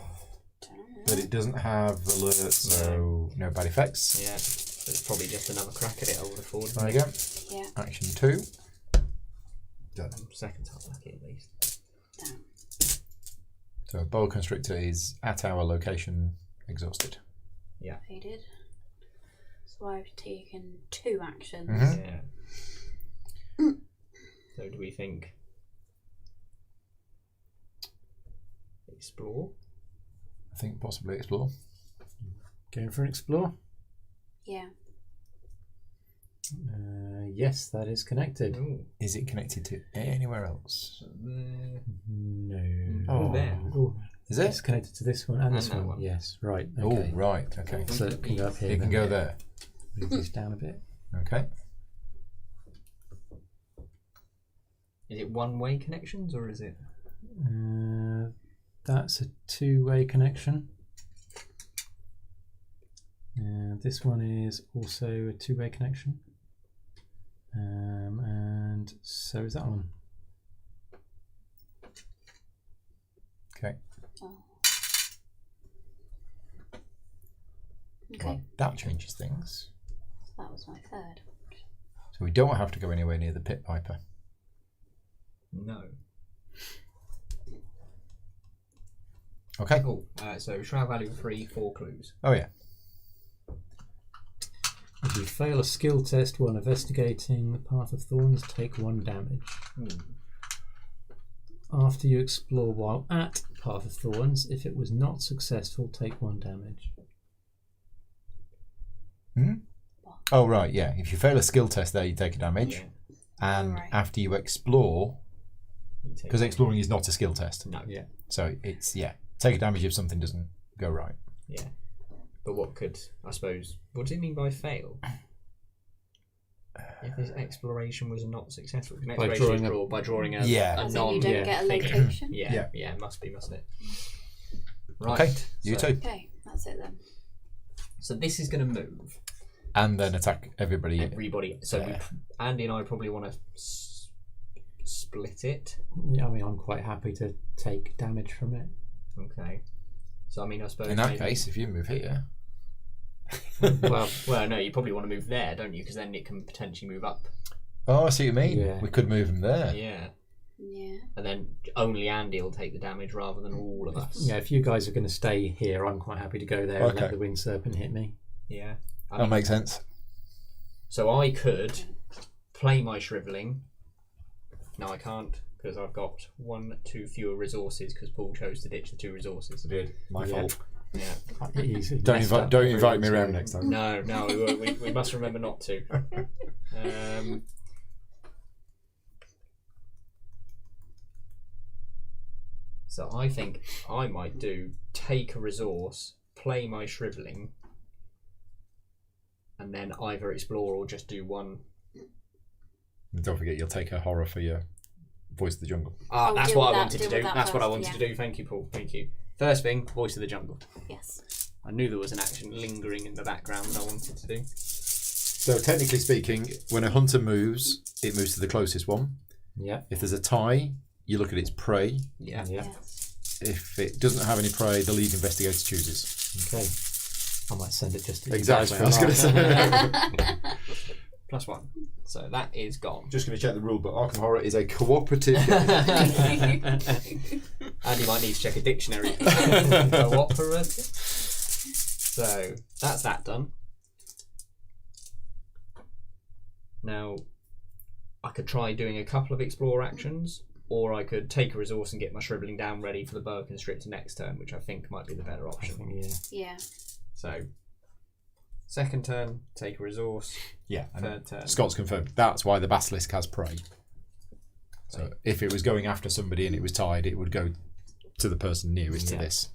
But it doesn't have alerts, so no bad effects. Yeah. It's probably just another crack at it. I would have thought. There you go. Yeah. Action 2. Done. Second time lucky at least. Down. So boa constrictor is at our location, exhausted. Evaded. So I've taken 2 actions. Mhm. Yeah. So do we think explore? I think possibly explore. Going for an explore? Yeah. Yes, that is connected. Ooh. Is it connected to anywhere else? So there. No. Oh. There. Oh, Is it's it? connected to this one and this that one. one. Yes, right. Oh, Okay. right. Okay. So it can go up here. It can then. go there. Move this down a bit. Okay. Is it one-way connections or is it? That's a two-way connection. This one is also a two-way connection. And so is that one. Okay. Oh. Okay. Well, that changes things. So that was my third. So we don't have to go anywhere near the pit viper. No. Okay. Cool. So shroud value 3, 4 clues. Oh yeah. If you fail a skill test while investigating the Path of Thorns, take 1 damage. After you explore while at Path of Thorns, if it was not successful, take 1 damage. Hmm? Oh right, yeah. If you fail a skill test there, you take a damage. Yeah. And Right. after you explore, You take because exploring is not a skill test. No. Yeah. So it's, yeah, take a damage if something doesn't go right. Yeah. But what could, I suppose, what do you mean by fail? If this exploration was not successful, can By exploration drawing a- draw by drawing a, Yeah. a As in non. you don't yeah, get a thing. location? Yeah, Yeah. yeah, must be, mustn't it? Right. Okay, you so, too. Okay, that's it then. So this is going to move And then attack everybody. everybody. So Yeah. Andy and I probably want to split it. Yeah, I mean, I'm quite happy to take damage from it. Okay. So I mean, I suppose In that maybe- case, if you move here. well, no, you probably want to move there, don't you? Because then it can potentially move up. Oh, I see what you mean. Yeah. We could move them there. Yeah. Yeah. And then only Andy will take the damage rather than all of us. Yeah, if you guys are going to stay here, I'm quite happy to go there and Okay. let the winged serpent hit me. Yeah. I That mean, makes sense. so I could play my shriveling. No, I can't because I've got 1 2 fewer resources because Paul chose to ditch the 2 resources. My Yeah. fault. Yeah. Don't invite me around next time. No, we must remember not to. So I think I might do take a resource, play my shriveling, and then either explore or just do 1. And don't forget, you'll take a horror for your Voice of the Jungle. Ah, Oh, that's deal what with I that- wanted to deal do. with that That's what I first, wanted yeah. to do. Thank you, Paul. Thank you. First thing, Voice of the Jungle. Yes. I knew there was an action lingering in the background that I wanted to do. So technically speaking, when a hunter moves, it moves to the closest one. Yeah. If there's a tie, you look at its prey. Yeah. Yeah. Yes. If it doesn't have any prey, the lead investigator chooses. Okay. I might send it just to you Exactly. guys I was for a going to laugh. say. +1. So that is gone. Just going to check the rule, but Arkham Horror is a cooperative. Andy might need to check a dictionary. Cooperative. So that's that done. Now, I could try doing a couple of explore actions, or I could take a resource and get my shriveling down ready for the boa constrictor next turn, which I think might be the better I option. think, yeah. Yeah. So, second turn, take a resource. Yeah, and Third turn. Scott's confirmed. That's why the basilisk has prey. So if it was going after somebody and it was tied, it would go to the person nearest to Yeah. this.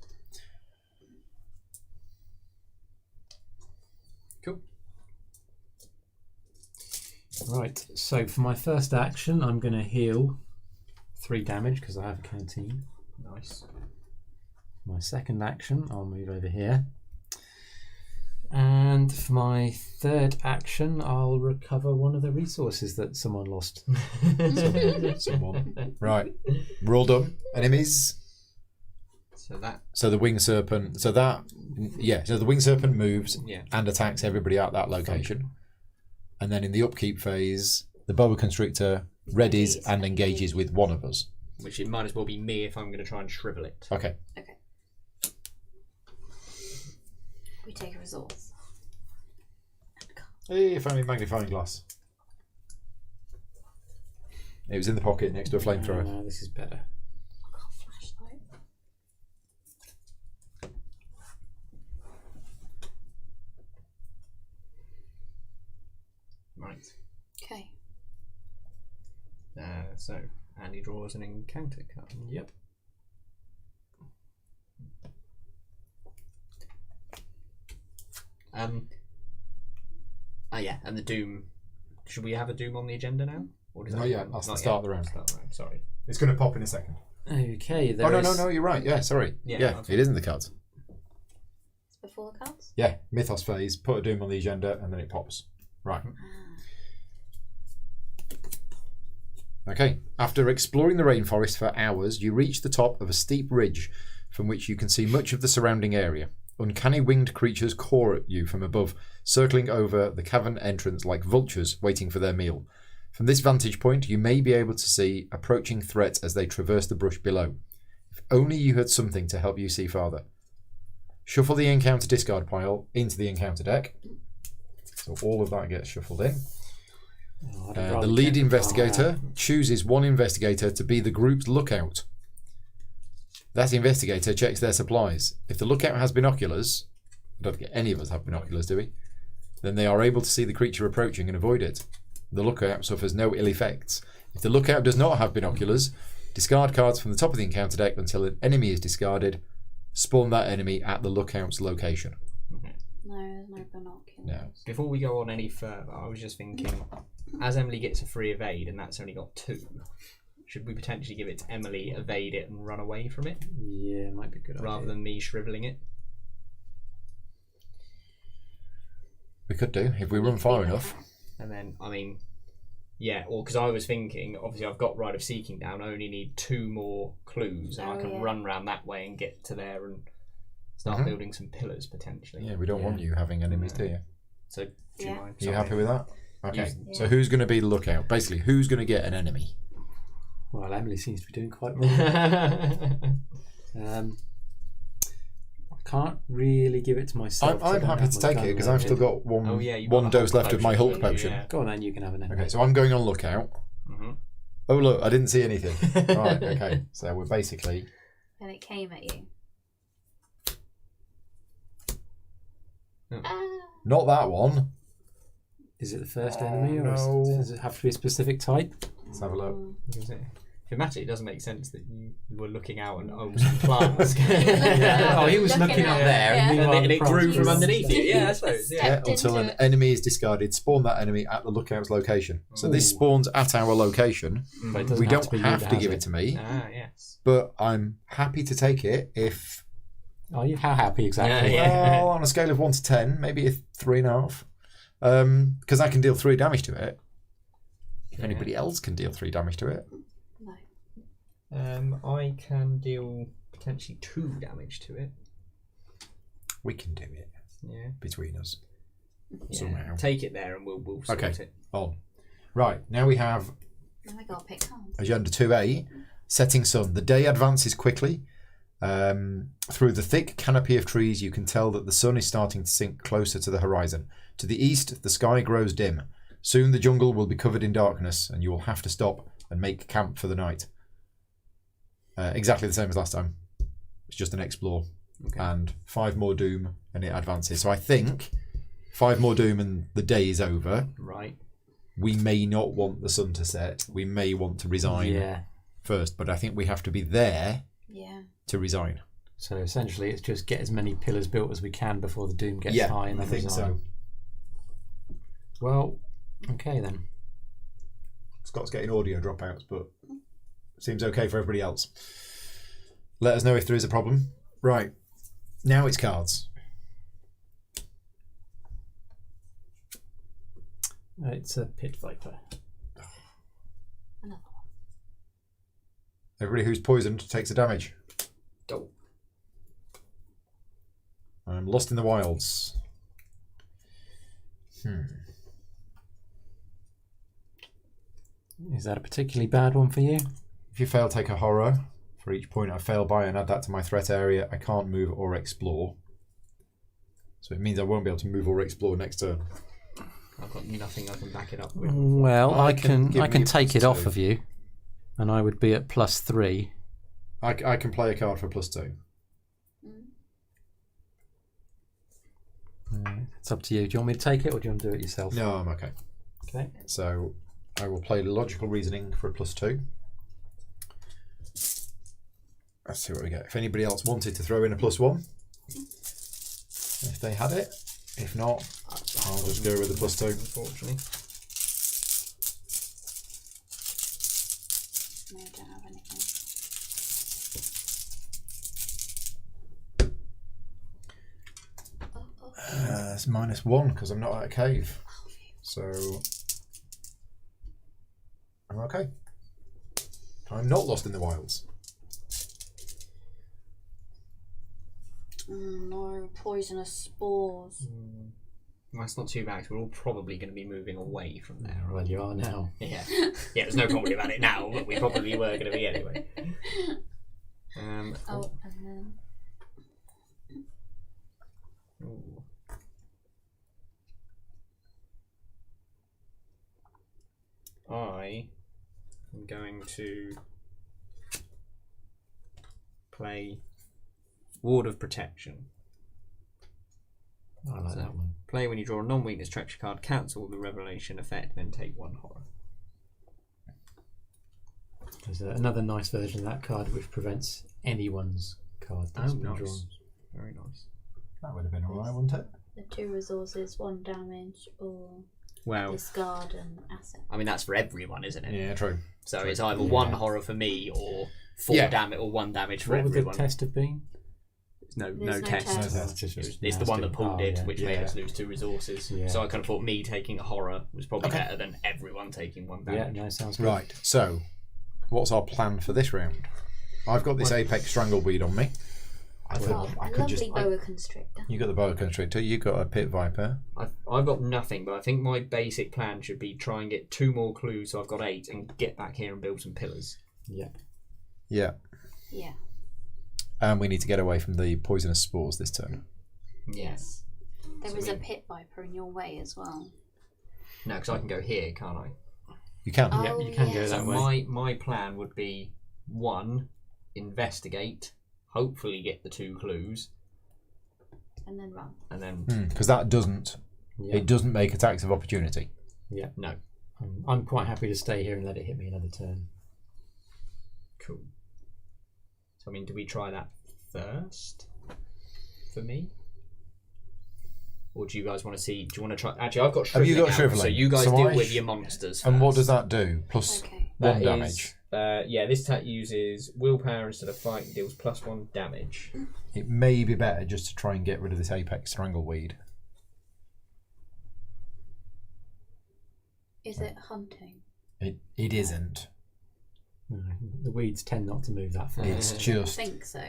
Cool. Right, so for my first action, I'm going to heal 3 damage because I have a canteen. Nice. My second action, I'll move over here. And for my third action, I'll recover one of the resources that someone lost. Someone. Right. We're all done. Enemies. So that, So the winged serpent. So the winged serpent moves yeah. and attacks everybody at that location. And then in the upkeep phase, the boa constrictor readies and engages with one of us. Which it might as well be me if I'm going to try and shrivel it. Okay. We take a resource. Hey, found me magnifying glass. It was in the pocket next to a flamethrower. No, this is better. Flashlight. Right. Okay. So Andy draws an encounter card. Yep. Yeah, and the Doom. Should we have a Doom on the agenda now? Or does Not that yet. one- That's the not start yet. of the round. Start of the round. Sorry. It's going to pop in a second. Okay. Oh, no, you're right. Yeah, sorry. Yeah, Yeah, that's it isn't the cards. It's before the cards. Yeah, Mythos phase, put a Doom on the agenda, and then it pops. Right. Okay. After exploring the rainforest for hours, you reach the top of a steep ridge from which you can see much of the surrounding area. Uncanny winged creatures caw at you from above, circling over the cavern entrance like vultures waiting for their meal. From this vantage point, you may be able to see approaching threats as they traverse the brush below. If only you had something to help you see farther. Shuffle the encounter discard pile into the encounter deck. So all of that gets shuffled in. The lead investigator chooses one investigator to be the group's lookout. That investigator checks their supplies. If the lookout has binoculars, I don't think any of us have binoculars, do we? Then they are able to see the creature approaching and avoid it. The lookout suffers no ill effects. If the lookout does not have binoculars, discard cards from the top of the encounter deck until an enemy is discarded. Spawn that enemy at the lookout's location. Okay. No, there's no binoculars. No. Before we go on any further, I was just thinking, as Emily gets a free evade and that's only got 2, should we potentially give it to Emily, evade it, and run away from it, Yeah, might be a good rather idea. than me shriveling it? We could do, if we run far enough. And then, I mean, yeah, or because I was thinking, obviously I've got Rite of Seeking down, I only need 2 more clues, and I can run round that way and get to there and start building some pillars potentially. Yeah, we don't want you having enemies, do you? So, do you mind? Are you happy with that? Okay, Yeah. so who's going to be the lookout? Basically, who's going to get an enemy? Well, Emily seems to be doing quite well. I can't really give it to myself. I'm happy to take it because I've still got one, Oh, yeah, you've one got a dose Hulk left of my potion, Hulk don't you? potion. Yeah. Go on then, you can have an enemy. Okay, so I'm going on lookout. Mm-hmm. Oh look, I didn't see anything. Right, okay, so we're basically... And it came at you. Oh. Not that one. Is it the first enemy, or no. does it have to be a specific type? Let's have a look. Thematically, it doesn't make sense that you were looking out and some plants. Oh, he was looking up there, and Yeah. And it grew from branches. underneath you. Yeah, I suppose. Yeah. Yeah, Stepped until into an it. enemy is discarded, spawn that enemy at the lookout's location. So this spawns at our location. But it doesn't We have don't to be you have that to has give it to me, Ah, yes. but I'm happy to take it if... Are you? How happy exactly? Yeah. Well, on a scale of 1 to 10, maybe a 3.5. Because I can deal 3 damage to it. If anybody else can deal 3 damage to it. No. I can deal potentially 2 damage to it. We can do it Yeah. between us. Yeah. Somehow. Take it there and we'll sort Okay. it. On. Right, now we have Now I gotta pick cards. Agenda 2A, Setting Sun. The day advances quickly. Through the thick canopy of trees, you can tell that the sun is starting to sink closer to the horizon. To the east, the sky grows dim. Soon the jungle will be covered in darkness, and you will have to stop and make camp for the night. Exactly the same as last time. It's just an explore. Okay. And 5 more doom, and it advances. So I think 5 more doom and the day is over. Right. We may not want the sun to set. We may want to resign Yeah. first, but I think we have to be there Yeah. to resign. So essentially, it's just get as many pillars built as we can before the doom gets high, and I then think resign. so. Well, okay then. Scott's getting audio dropouts, but seems okay for everybody else. Let us know if there is a problem. Right, now it's cards. It's a pit viper. Another one. Everybody who's poisoned takes the damage. Go. I'm lost in the wilds. Is that a particularly bad one for you? If you fail, take a horror. For each point I fail by and add that to my threat area, I can't move or explore. So it means I won't be able to move or explore next turn. I've got nothing I can back it up with. Well, I I can can give you take it +2. off of you, and I would be at +3. I can play a card for +2. It's up to you. Do you want me to take it, or do you want to do it yourself? No, I'm okay. Okay. So I will play Logical Reasoning for a +2. Let's see what we get. If anybody else wanted to throw in a +1, if they had it. If not, I'll just go with the +2. Unfortunately. No, I don't have anything. It's -1 because I'm not at a cave. So I'm okay. I'm not lost in the wilds. No poisonous spores. Well, that's not too bad 'cause we're all probably going to be moving away from there. Well, you are now. Yeah. Yeah, there's no comedy about it now, but we probably were going to be anyway. And then Ooh. I am going to play Ward of Protection. I like that one. Play when you draw a non-weakness treachery card, cancel the revelation effect, then take 1 horror. There's another nice version of that card which prevents anyone's card that's been nice. drawn. Very nice. That would have been alright, wouldn't it? the 2 resources, 1 damage, or Well, discard an asset. I mean that's for everyone, isn't it? Yeah, true. So it's either 1 horror for me or 4 Yeah. damage or 1 damage for What would the everyone. test have been? No There's no test. test. No test. It's the one that Paul did, which made Yeah. us lose 2 resources. Yeah. So I kind of thought me taking a horror was probably Okay. better than everyone taking 1 Yeah, damage. no, sounds good. Right, so what's our plan for this round? I've got this Apex Strangleweed on me. I Oh, I a could lovely just. boa constrictor. You got the boa constrictor. You got a pit viper. I've got nothing, but I think my basic plan should be try and get 2 more clues, so I've got 8, and get back here and build some pillars. Yeah. Yeah, Yeah. and we need to get away from the poisonous spores this turn. Yes. There So is we- a pit viper in your way as well. No, because I can go here, can't I? You can. Oh, Yeah, you can go yes. that So way. my plan would be 1, investigate, hopefully get the 2 clues, And then run. and then Because that doesn't. Yeah. It doesn't make attacks of opportunity. Yeah. no. I'm quite happy to stay here and let it hit me another turn. Cool. So I mean, do we try that first for me? Or do you guys want to see? Do you want to try? Actually, I've got Have you shriveling got out, shriveling? so you guys So deal I with sh- your monsters. And what first. does that do? Plus Okay. 1 That damage. is, yeah, this attack uses willpower instead of fight and deals +1 damage. It may be better just to try and get rid of this Apex Strangleweed. Is it hunting? It isn't. No, the weeds tend not to move that far. It's I just. think so.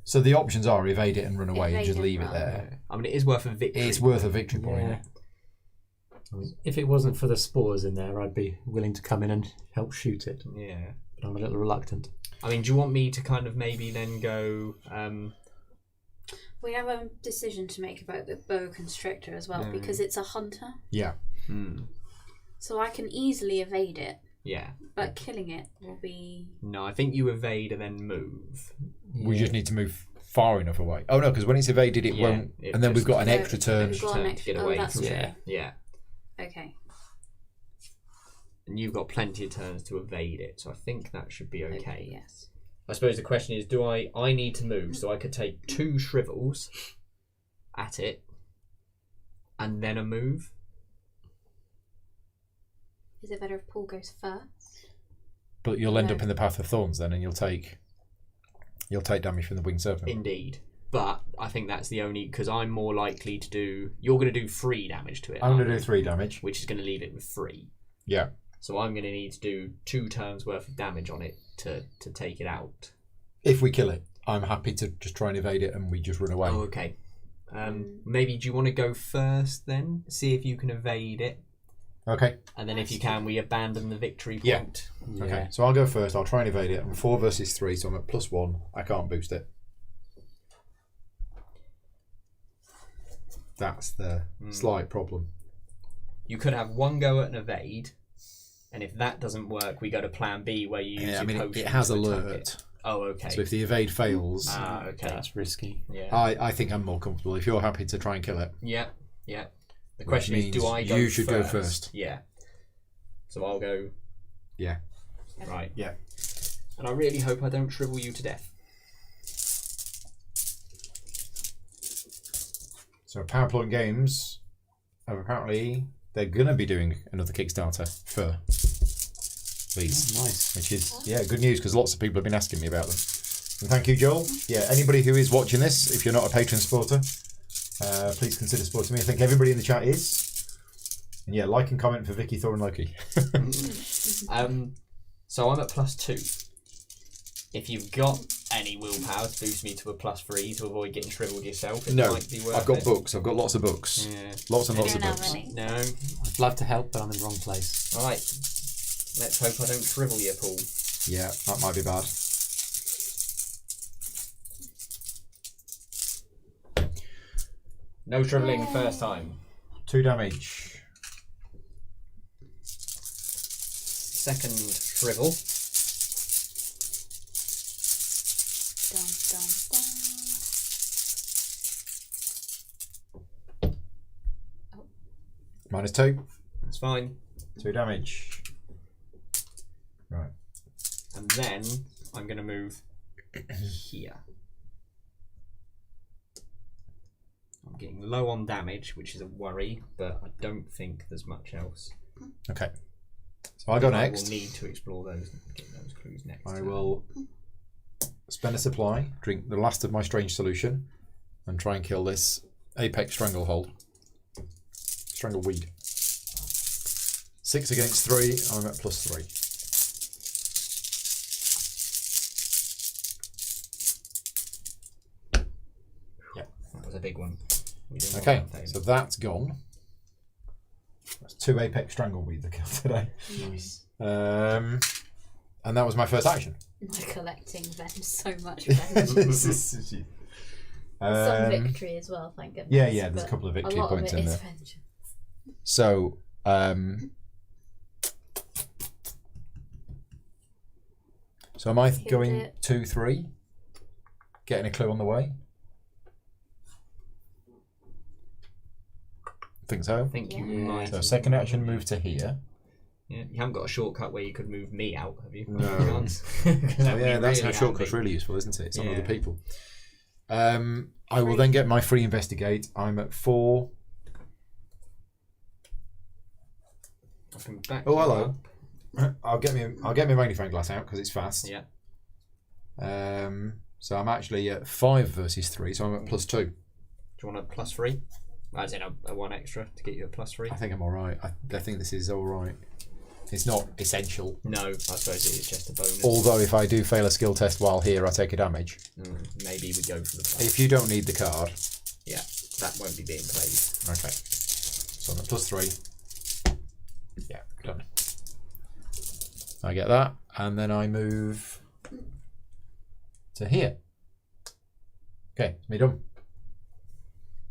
So the options are evade it and run away and Evade just and leave it run. there. I mean, it is worth a victory. It's worth a victory point. Yeah. I mean, if it wasn't for the spores in there, I'd be willing to come in and help shoot it. Yeah. But I'm a little reluctant. I mean, do you want me to kind of maybe then go? We have a decision to make about the boa constrictor as well because it's a hunter. Yeah. So I can easily evade it, Yeah. but killing it will be. No, I think you evade and then move. We just need to move far enough away. Oh no, because when it's evaded, it Yeah, won't. it And then we've just- got an No, extra turn. we've got turn an to extra. get Oh, away that's from true. it. Yeah. Okay. And you've got plenty of turns to evade it, so I think that should be okay. Yes. I suppose the question is, do I need to move? So I could take 2 shrivels at it, and then a move. Is it better if Paul goes first? But you'll end No. up in the path of thorns then, and you'll take damage from the winged serpent. Indeed. But I think that's the only, because I'm more likely to do. You're going to do 3 damage to it. I'm going aren't to you? do 3 damage. Which is going to leave it with 3. Yeah. So I'm going to need to do 2 turns worth of damage on it to take it out. If we kill it, I'm happy to just try and evade it, and we just run away. Oh, okay. Maybe do you want to go first then? See if you can evade it. Okay. And then if you can, we abandon the victory Yeah. point. Okay. So I'll go first. I'll try and evade it. I'm 4 versus 3, so I'm at +1. I can't boost it. That's the slight problem. You could have 1 go at an evade, and if that doesn't work, we go to plan B where you use Yeah, I your mean, potions it has to attack alert. it. Oh, okay. So if the evade fails, Okay. That's risky. Yeah. I think I'm more comfortable. If you're happy to try and kill it, Yeah. The question is, do means I go you first? should go first. Yeah. So I'll go. Yeah. Right. Yeah. And I really hope I don't shrivel you to death. So PowerPoint Games have apparently they're gonna be doing another Kickstarter for these, Nice. which is good news because lots of people have been asking me about them. And thank you, Joel. Yeah, anybody who is watching this, if you're not a patron supporter, please consider supporting me. I think everybody in the chat is. And yeah, like and comment for Vicky, Thor, and Loki. So I'm at +2. If you've got any willpower to boost me to a +3 to avoid getting shriveled yourself, it might be worth I've got it. books. I've got lots of books. Yeah. Lots and I lots of don't have books. any. No. I'd love to help, but I'm in the wrong place. Right. Let's hope I don't shrivel you, Paul. Yeah, that might be bad. No shriveling first time. 2 damage. Second shrivel. Dun, dun, dun. -2. That's fine. 2 damage. Right. And then I'm going to move here. I'm getting low on damage, which is a worry, but I don't think there's much else. Okay. So I go next. I will need to explore those and get those clues next. I will spend a supply, drink the last of my strange solution, and try and kill this Apex Stranglehold. Strangleweed. 6 against 3, I'm at +3. That was a big one. We didn't Okay, want that so that's gone. That's 2 Apex Strangleweeds I killed today. Nice. And that was my first action. I'm collecting Venge, so much Venge. Some victory as well, thank goodness. Yeah, there's a couple of victory points in there. Venge. So, so am I going it. 2-3? Getting a clue on the way? I think so. I think you Yeah. might. So second action, move to here. Yeah, you haven't got a shortcut where you could move me out, have you? No. Chance? Oh, yeah, that's how shortcut's handy. really useful, isn't it? It's on Yeah. other people. I will then get my free investigate. I'm at 4. I can back Oh, you hello. up. I'll get my magnifying glass out because it's fast. Yeah. So I'm actually at 5 versus 3, so I'm at +2. Do you want a +3? As in a 1 extra to get you a +3? I think I'm all right. I think this is all right. It's not essential. No, I suppose it is just a bonus. Although if I do fail a skill test while here, I take a damage. Maybe we go for the +. If you don't need the card, Yeah, that won't be being played. okay. So I'm at +3. Yeah, done. I get that, and then I move to here. Okay, it's me done.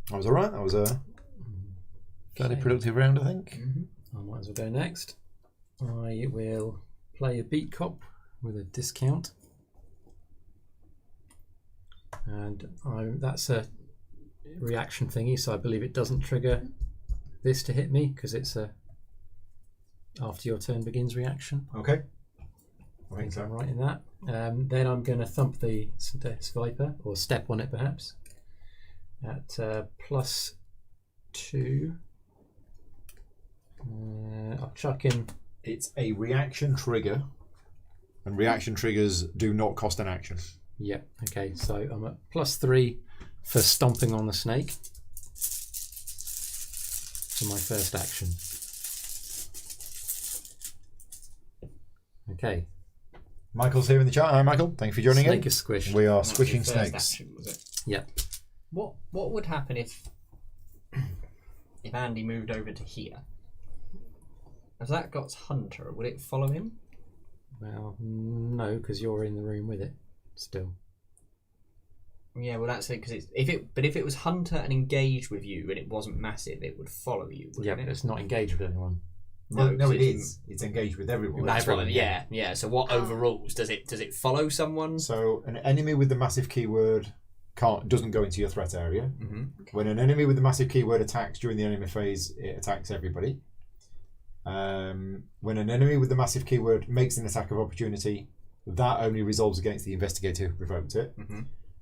That was all right. That was a fairly Okay. productive round, I think. I might as well go next. I will play a beat cop with a discount. And that's a reaction thingy, so I believe it doesn't trigger this to hit me because it's a after your turn begins reaction. Okay. I I think think I'm so. right in that. Then I'm going to thump the Viper, or step on it perhaps, at +2. I'll chuck in. It's a reaction trigger, and reaction triggers do not cost an action. Yeah, okay, so I'm at +3 for stomping on the snake for my first action. Okay. Michael's here in the chat. Hi, Michael. Thank you for joining Snake in. is squished. We are That's your squishing first snakes. action, was it? Yep. What would happen if Andy moved over to here? If that got Hunter, would it follow him? Well, no, because you're in the room with it still. Yeah, well that's it. Because if it was Hunter and engaged with you and it wasn't massive, it would follow you. Yeah, Wouldn't but it? it's not engaged with anyone. No, No, it it's- is. It's engaged with everyone. That's everyone, what. Yeah. So what overrules? Does it follow someone? So an enemy with the massive keyword doesn't go into your threat area. Mm-hmm. When an enemy with the massive keyword attacks during the enemy phase, it attacks everybody. When an enemy with the massive keyword makes an attack of opportunity, that only resolves against the investigator who provoked it. Mm-hmm.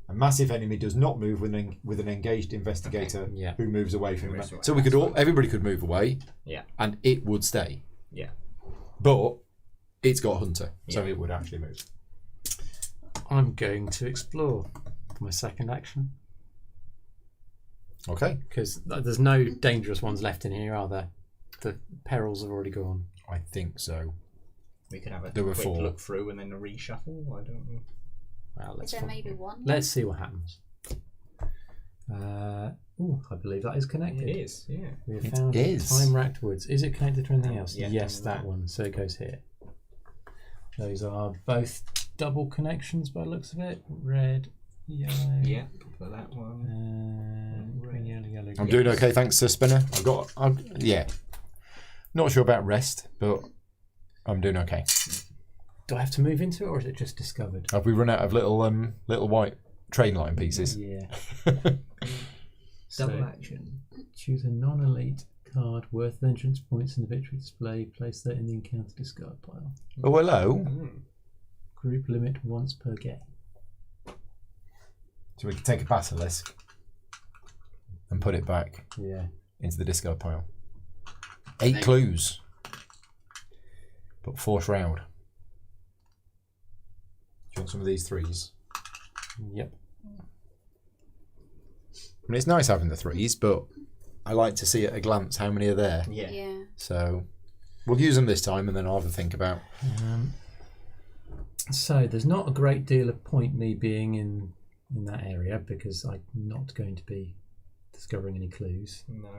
A massive enemy does not move with an engaged investigator Yeah. who moves away from moves it. away. So we could everybody could move away, Yeah. and it would stay. Yeah. But it's got Hunter, so Yeah. it would actually move. I'm going to explore for my second action Okay. because there's no dangerous ones left in here, are there? The perils have already gone. I think so. We could have a There were quick 4. look through and then a reshuffle. I don't know. Well, Is let's there find- maybe one? Let's see what happens. I believe that is connected. It is, yeah. We have It found is. time racked woods. Is it connected to anything else? Yeah, Yes, that. that one. So it goes here. Those are both double connections by the looks of it. Red, yellow. Yeah, for that one. Green, yellow. I'm doing okay, thanks, Spinner. Yeah. Not sure about rest, but I'm doing okay. Do I have to move into it, or is it just discovered? Have we run out of little white train line pieces? Yeah. Double So, action. choose a non-elite card worth vengeance points in the victory display. Place that in the encounter discard pile. Oh, hello. Mm. Group limit once per game. So we can take a basilisk and put it back Yeah. into the discard pile. 8 clues. But 4 shroud. Do you want some of these 3s? Yep. I mean, it's nice having the 3s, but I like to see at a glance how many are there. Yeah. Yeah. So we'll use them this time, and then I'll have a think about. So there's not a great deal of point me being in that area because I'm not going to be discovering any clues. No.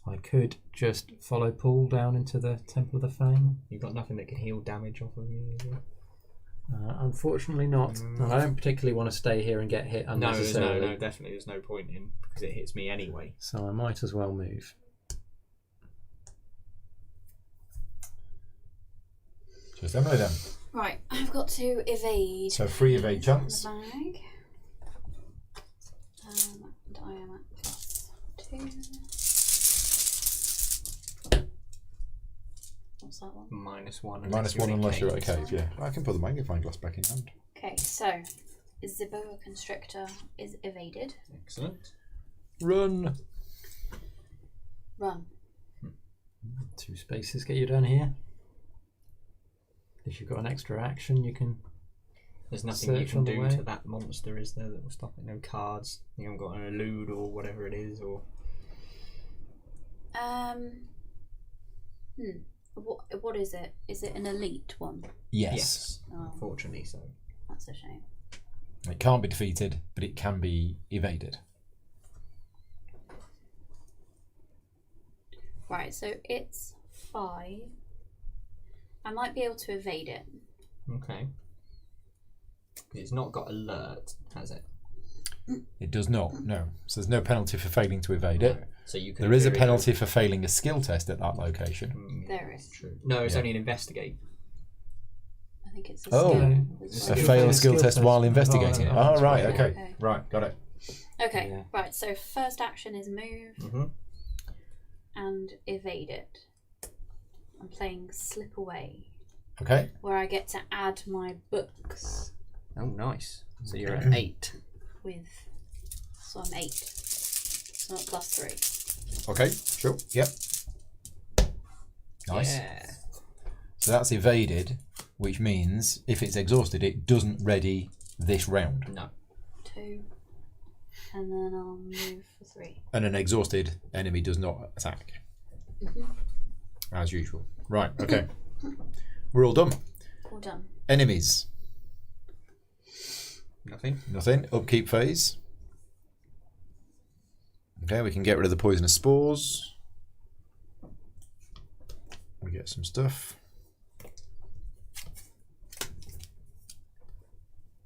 I could just follow Paul down into the Temple of the Fang. You've got nothing that can heal damage off of me, is there? Unfortunately not. And I don't particularly want to stay here and get hit No, unnecessarily. definitely there's no point in because it hits me anyway. So I might as well move. Just Emily then. Right, I've got to evade. So 3 evade chance. The bag. And I am at +2. What's that one? -1. -1 unless you're at a cave, yeah. I can put the magnifying glass back in hand. Okay, so the boa constrictor is evaded. Excellent. Run. Run. 2 spaces get you down here. If you've got an extra action, you can. There's nothing you Search can on the do way. to that monster, is there, that will stop it? No cards. You haven't got an elude or whatever it is, or What is it? Is it an elite one? Yes. Oh, unfortunately so. that's a shame. It can't be defeated, but it can be evaded. Right, so it's 5. I might be able to evade it. Okay. It's not got alert, has it? It does not, no. So there's no penalty for failing to evade it. No. So you can. There is a in theory penalty for failing a skill test at that location. There is. True. No, it's Yeah. only an investigate. I think it's a Oh. skill. It's A Skill fail a test. skill Skill test test. while investigating it. Oh, Oh, that's right, right. okay. Okay. Right, got it. Okay, Yeah. right, so first action is move Mm-hmm. and evade it. I'm playing slip away, Okay. where I get to add my books Oh, nice. So you're at 8. with. So I'm 8. So I'm at +3. Okay, sure. Yep. Nice. Yeah. So that's evaded, which means if it's exhausted, it doesn't ready this round. No. 2. And then I'll move for 3. And an exhausted enemy does not attack. As usual. Right, okay. We're all done. All done. Enemies. Nothing. Nothing. Upkeep phase. Okay, we can get rid of the poisonous spores. We get some stuff.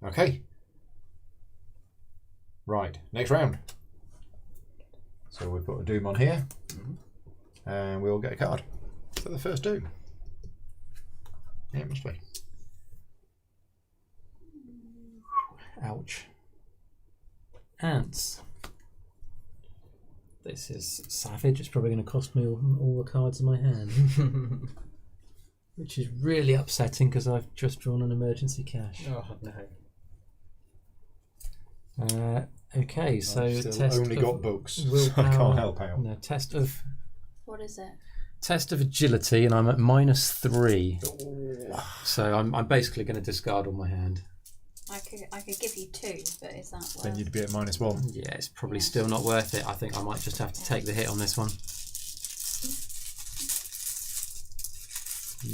Okay. Right, next round. So we put a doom on here. And we'll get a card. Is that the first doom? Yeah, it must be. Ouch. Ants. This is savage. It's probably going to cost me all the cards in my hand. Which is really upsetting because I've just drawn an emergency cash. Oh no. Okay, so I've still test only of got books, so I willpower. can't help out. No, test of What is it? agility, and I'm at -3. So I'm basically going to discard all my hand. I could give you 2, but is that worth? Then you'd be at -1. Yeah, it's probably still not worth it. I think I might just have to take the hit on this one.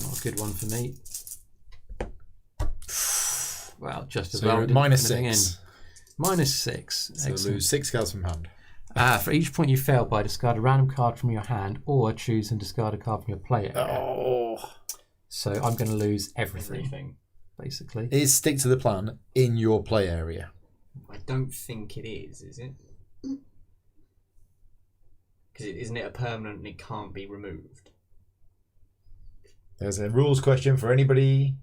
Not a good one for me. Well, just as So well. you're at didn't put anything -6. -6. So Excellent. lose 6 cards from hand. For each point you fail by, discard a random card from your hand, or choose and discard a card from your play area. Oh. So I'm going to lose everything, basically. Is stick to the plan in your play area? I don't think it is it? Because isn't it a permanent and it can't be removed? There's a rules question for anybody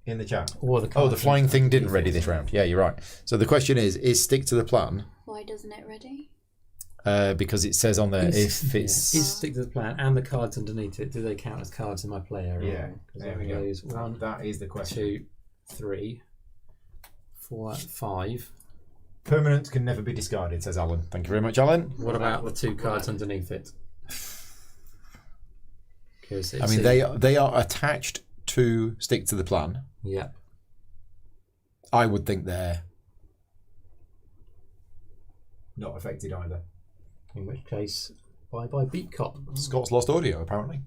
in the chat. Or the Oh, the flying thing didn't ready this round. Yeah, you're right. So the question is stick to the plan? Why doesn't it ready? Because it says on there if it's... Is stick to the plan and the cards underneath it, do they count as cards in my play area? Yeah, there we go. Lose 1, That is the question. 2, 3, 4, 5. Permanents can never be discarded, says Alan. Thank you very much, Alan. What about the 2 cards underneath it? I mean, they are attached to stick to the plan. Yeah. I would think they're not affected either. In which case, bye beat cop. Scott's lost audio, apparently.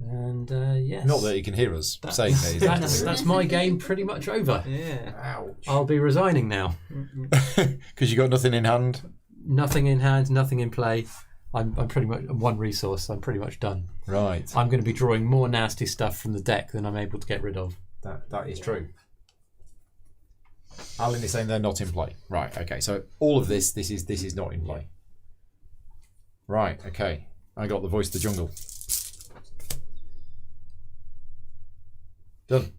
And yes. Not that he can hear us saying That's my game pretty much over. Yeah. Ouch. I'll be resigning now. Because you got nothing in hand. Nothing in hand, nothing in play. I'm pretty much one resource. I'm pretty much done. Right. I'm going to be drawing more nasty stuff from the deck than I'm able to get rid of. That is true. Alan is saying they're not in play. Right. Okay. So all of this is not in play. Right. Okay. I got the voice of the jungle. Done.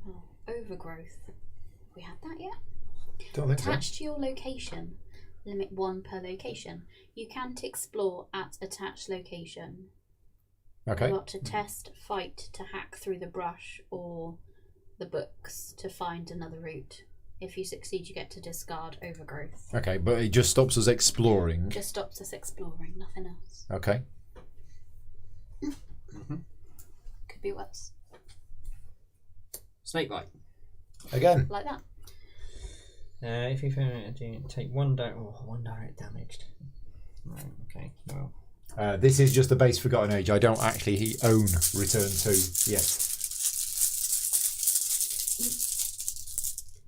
Oh, overgrowth. We had that yet? Don't think so. Attached to your location. Limit 1 per location. You can't explore at attached location. Okay. You got to test, fight, to hack through the brush or the books to find another route. If you succeed, you get to discard overgrowth. Okay, but it just stops us exploring. Just stops us exploring, nothing else. Okay. Could be worse. Snakebite. Again. Like that. If you take one direct damaged. Right, okay, well. This is just the base Forgotten Age. I don't actually own Return to yet.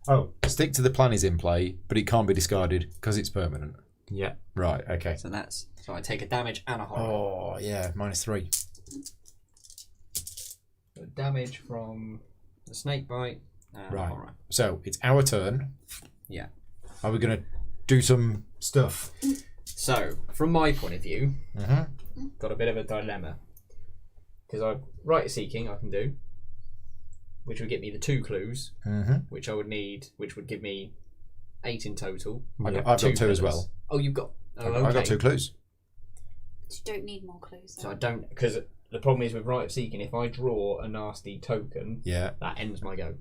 Oh, stick to the plan is in play, but it can't be discarded because it's permanent. Yeah. Right, okay. So I take a damage and a horror. Oh, yeah, -3. So damage from the snakebite and Right. horror. So it's our turn. Yeah. Are we going to do some stuff? So, from my point of view, Mm-hmm. got a bit of a dilemma. Because right seeking I can do, which would get me the 2 clues, which I would need, which would give me 8 in total. I've got 2 as pillars. well. Oh, you've got. Oh, I've got okay. 2 clues. You don't need more clues. So I don't, because the problem is with right of seeking, if I draw a nasty token, Yeah. that ends my go.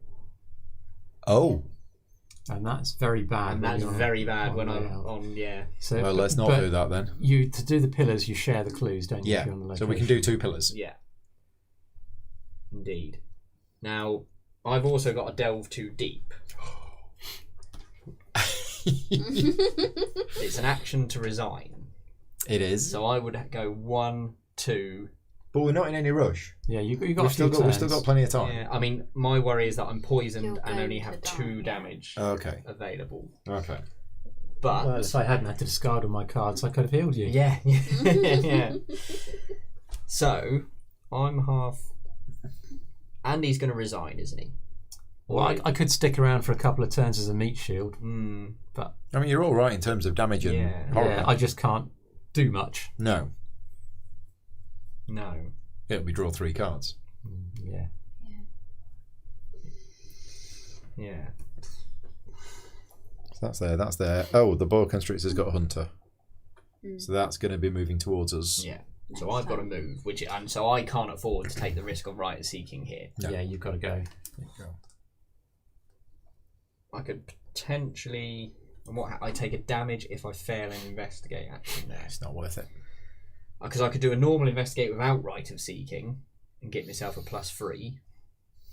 Oh. And that's very bad. And when that's you're very bad on when I'm layout. on, yeah. So, Well, let's not but do that then. To do the pillars, you share the clues, don't you? Yeah. if you're on the So we can location? do 2 pillars. Yeah. Indeed. Now, I've also got to delve too deep. It's an action to resign. It is. So I would go 1, 2. But we're not in any rush. Yeah, you got We've a few still got turns. plenty of time. Yeah, I mean, my worry is that I'm poisoned You're and only going have to 2 die, damage Okay. available. Okay. But Well, if I hadn't had to discard all my cards, I could have healed you. yeah, yeah. So I'm half. Andy's going to resign, isn't he? Well, I could stick around for a couple of turns as a meat shield, but I mean, you're all right in terms of damage and horror. yeah, I just can't do much. No. No. Yeah, we draw 3 cards. Yeah. Yeah. So that's there. That's there. Oh, the boa constrictor's got a hunter. Mm. So that's going to be moving towards us. Yeah. So I've got to move, and so I can't afford to take the risk of riot seeking here. No. Yeah, you've got to go. I could potentially, and what I take a damage if I fail an investigate action there. It's not worth it. Because I could do a normal investigate without right of seeking and get myself a +3,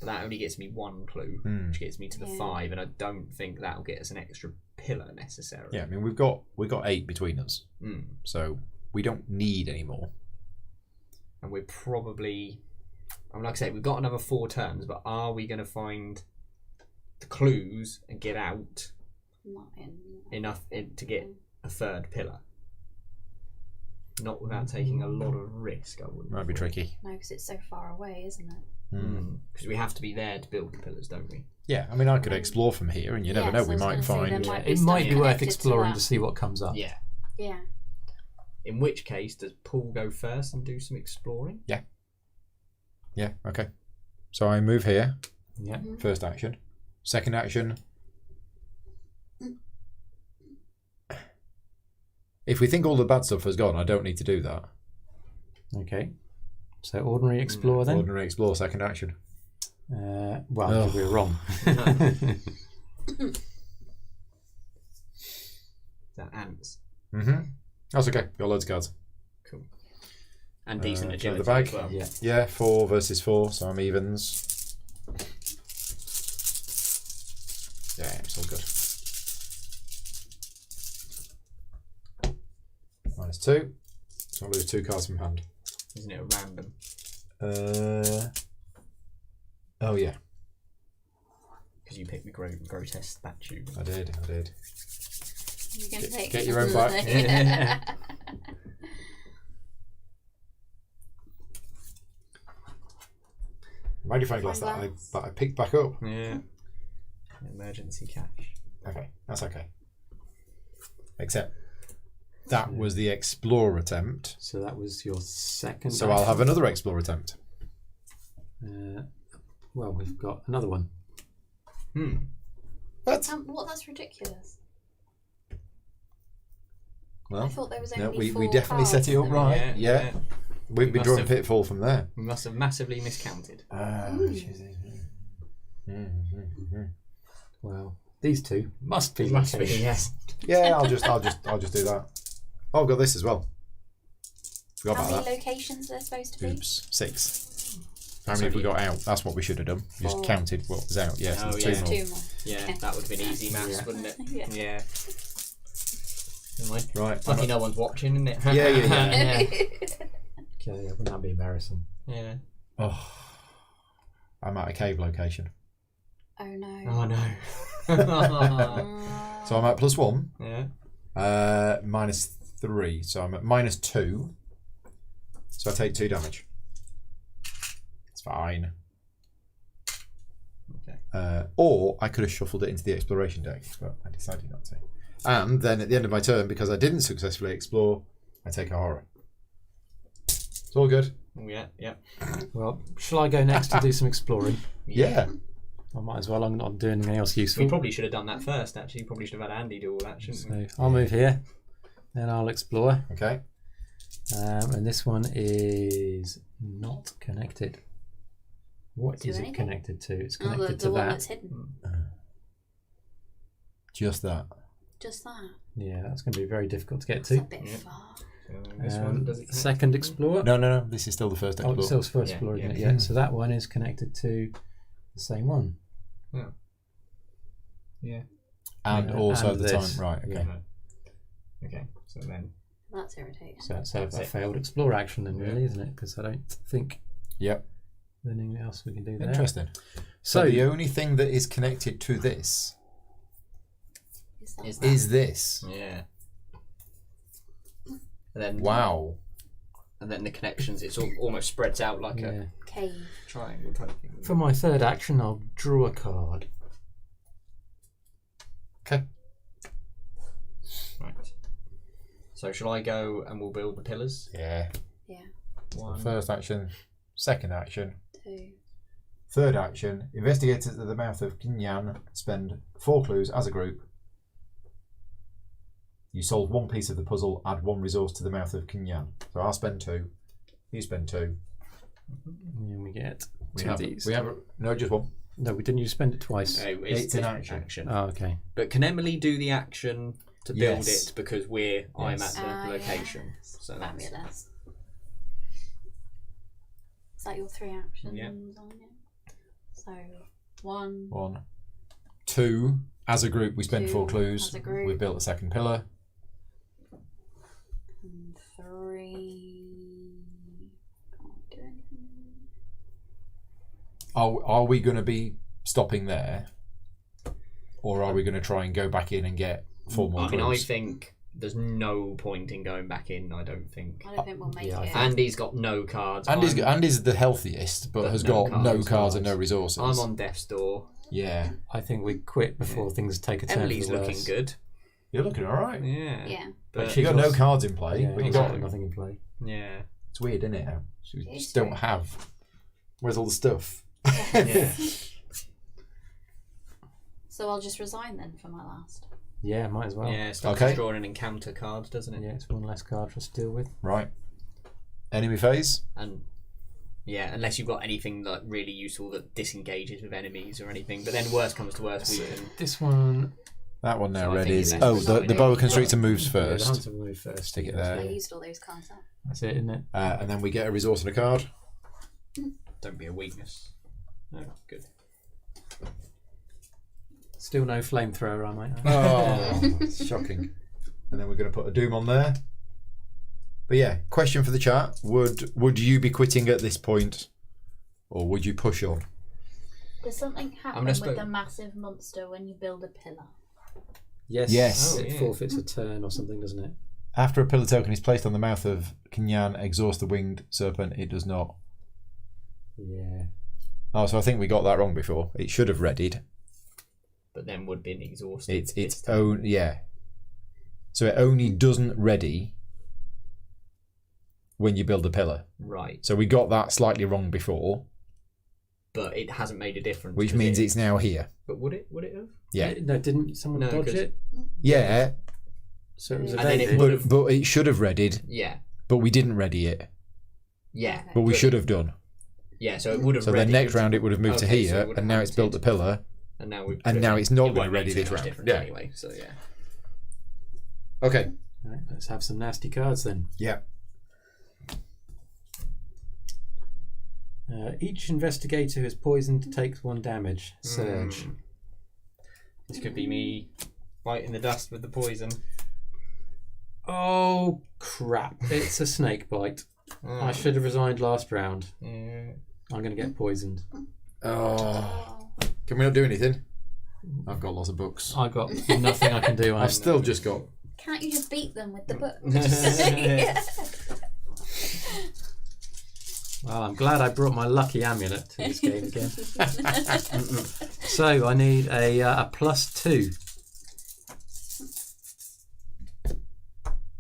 but that only gets me 1 clue, which gets me to the 5, and I don't think that'll get us an extra pillar necessarily. Yeah, I mean we've got 8 between us, Mm. so we don't need any more. And we're probably, like I say, we've got another 4 turns, but are we going to find the clues and get out enough to get a 3rd pillar? Not without taking a lot of risk, I wouldn't. Might be tricky. No, because it's so far away, isn't it? Because we have to be there to build the pillars, don't we? Yeah, I mean I could explore from here, and you never know, so we I was might gonna say find. there might be It stuff might be worth connected to exploring that. to see what comes up. Yeah. Yeah. In which case, does Paul go first and do some exploring? Yeah, okay. So I move here. Yeah. First action. Second action. If we think all the bad stuff has gone, I don't need to do that. Okay. So ordinary explore then. Ordinary explore, second action. Well, we were wrong. Is that ants? That's okay. Got loads of cards. Cool. And decent to agility the bag. as well. Yeah. Yeah, 4 versus 4, so I'm evens. Yeah, it's all good. -2, so I'll lose 2 cards from hand. Isn't it a random? Oh yeah, Because you picked the grotesque statue. I did. You're gonna take Get your own back. Magnifying glass that I picked back up. Yeah. Emergency cash. Okay, that's okay. Except that was the explore attempt. So that was your second. So I'll have another explore attempt. Well, we've got another one. What? What? That's ridiculous. Well, I thought there was no, only we 4 definitely cards set it up in the right. middle. Yeah. We've been must drawing have- Pitfall from there. We must have massively miscounted. Well, these two must be. Must be, locations. yes. Yeah, I'll just do that. Oh, I've got this as well. Forgot How about many that. locations are there supposed to be? Oops, 6. How many have we got out? That's what we should have done. Just 4. counted what was out. Yes, Oh, there's yeah. 2 more. 2 more. Yeah, that would have been easy maths, Yeah. wouldn't it? Yeah. Yeah. Never mind. Right. Lucky no one's watching, isn't it? Yeah. yeah. Okay, wouldn't that be embarrassing? Yeah. Oh, I'm at a cave location. Oh no. Oh no. So I'm at +1. Yeah. -3. So I'm at -2. So I take 2 damage. It's fine. Okay. Or I could have shuffled it into the exploration deck, but I decided not to. And then at the end of my turn, because I didn't successfully explore, I take a horror. It's all good. Yeah. Yeah. Well, shall I go next to do some exploring? Yeah. I might as well. I'm not doing anything else useful. We probably should have done that first. Actually, probably should have had Andy do all that, shouldn't we? So I'll move here, then I'll explore. Okay. And this one is not connected. What To is it anything? connected to? It's Oh, connected the to one that. that's hidden. Just that. Just that. Yeah, that's going to be very difficult to get It's a to. bit Yeah. far. So this one does it connect? Second explore. No. This is still the first Oh, explore. it's still first Yeah, explore, yeah. isn't it? Yeah. So that one is connected to the same one. Yeah. and Yeah, also and the this. time. Right. Okay. Yeah. Okay. So then. That's irritating. So it's a That's it. failed explore action then, Yeah. really, isn't it? Because I don't think Yep. there's anything else we can do there. Interesting. So So the only thing that is connected to this Is that is this. Yeah. And then Wow. And then the connections, it's all almost spreads out like yeah. a cave? triangle type thing. For my third action, I'll draw a card. Okay. Right. So shall I go and we'll build the pillars? Yeah. Yeah. One, First action, second action, 2, Third action, investigators at the mouth of Kinyan spend 4 clues as a group. You solve 1 piece of the puzzle, add 1 resource to the mouth of Kinyan. So I'll spend 2, you spend 2. And we get We 2 have, of these. we have no, just 1. No, we didn't. You spend it twice. No, It's an action. Oh, okay. But can Emily do the action to build Yes. it because I'm at the location? Yes. So that's Fabulous. Is that your 3 actions? Yeah. On it? So 1. 1. 2, as a group we spend 4 Two, clues. as a group. We built a second pillar. And 3. Can't do anything. Are we going to be stopping there? Or are we going to try and go back in and get 4 more I mean, I clues? think there's no point in going back in. I don't think. I don't think we'll make Yeah, I it. think- Andy's got no cards. Andy's the healthiest, but has no got no cards, cards and right. no resources. I'm on death's door. Yeah. I think we quit before things take a turn. Emily's for the looking worse. good. You're looking alright. Yeah. Yeah. But You got no cards in play, Yeah, but you he's got got nothing in play. yeah. It's weird, isn't it? How you It's just don't weird. have. Where's all the stuff? Yeah. So I'll just resign then for my last. Yeah, might as well. Yeah, it starts Okay. drawing an encounter card, doesn't it? Yeah, it's 1 less card for us to deal with. Right. Enemy phase? And yeah, unless you've got anything like really useful that disengages with enemies or anything. But then worst comes to worst, we can. This one. That one now So I red think is. it's Oh, less the than boa nine. constrictor moves Yeah, the first. hunter will move first. Stick it Yeah, there. I Yeah. used all those cards up. That's it, isn't it? And then we get a resource and a card. Don't be a weakness. No, good. Still no flamethrower, I might add. Oh, it's shocking. And then we're going to put a doom on there. But yeah, question for the chat: Would you be quitting at this point, or would you push on? Does something happen gonna with the massive monster when you build a pillar? Yes. Yes. It Oh, yeah. forfeits a turn or something, doesn't it? After a pillar token is placed on the mouth of Kinyan, exhaust the winged serpent. It does not. Yeah. Oh, so I think we got that wrong before. It should have readied. But then would have been exhausted. It's own So it only doesn't ready when you build a pillar. Right. So we got that slightly wrong before, But it hasn't made a difference. which 'cause means it's now here. But would it have? Yeah, No, didn't someone No, dodge 'cause- it? yeah, So it was And then it evaded. would have- but it should have readied, Yeah. but we didn't ready it. Yeah. Okay. But we should have done. Yeah, so it would have So readied. the next round it would have moved to Okay, so here, it would have and now it's built the hunted. pillar, And now we've and now it's not it going to won't make ready too this much round. difference Yeah. anyway, so yeah. Okay. Right, let's have some nasty cards then. Yeah. Each investigator who is poisoned takes 1 damage. Surge. This could be me biting the dust with the poison. Oh crap! It's a snake bite. I should have resigned last round. Yeah. I'm going to get poisoned. Oh, can we not do anything? I've got lots of books. I got nothing I can do. I've still just got. Can't you just beat them with the book? Well, I'm glad I brought my lucky amulet to this game again. So I need a +2.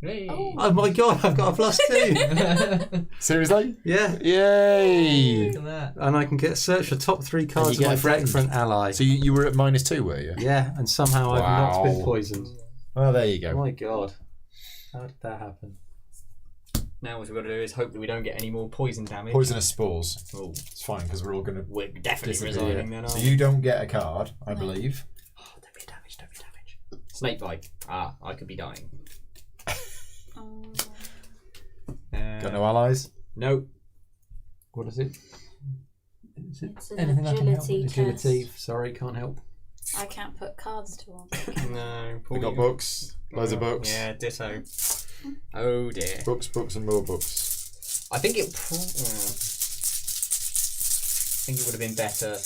Hey. Oh my god! I've got a +2. Seriously? Yeah, Yay! Look at that. and I can get search for top 3 cards you of my get a friend. deck for an ally. So you were at -2, were you? Yeah, and somehow I've not been Wow. poisoned. Oh, there you Oh go. my god! How did that happen? Now what we've got to do is hope that we don't get any more poison damage. Poisonous spores. Oh, It's fine because we're all going to. we're definitely Disappear. resigning then. So aren't you don't get a card, I believe. we? Oh, don't be damaged, don't be damaged. Snake bite. Ah, I could be dying. Um, Got no allies. No. What is it? Is it It's an anything I can help agility with? Agility. test. Sorry, can't help. I can't put cards towards it. No. We got books. Loads of books. Yeah, ditto. Oh dear. Books, books, and more books. I think it. I think it would have been better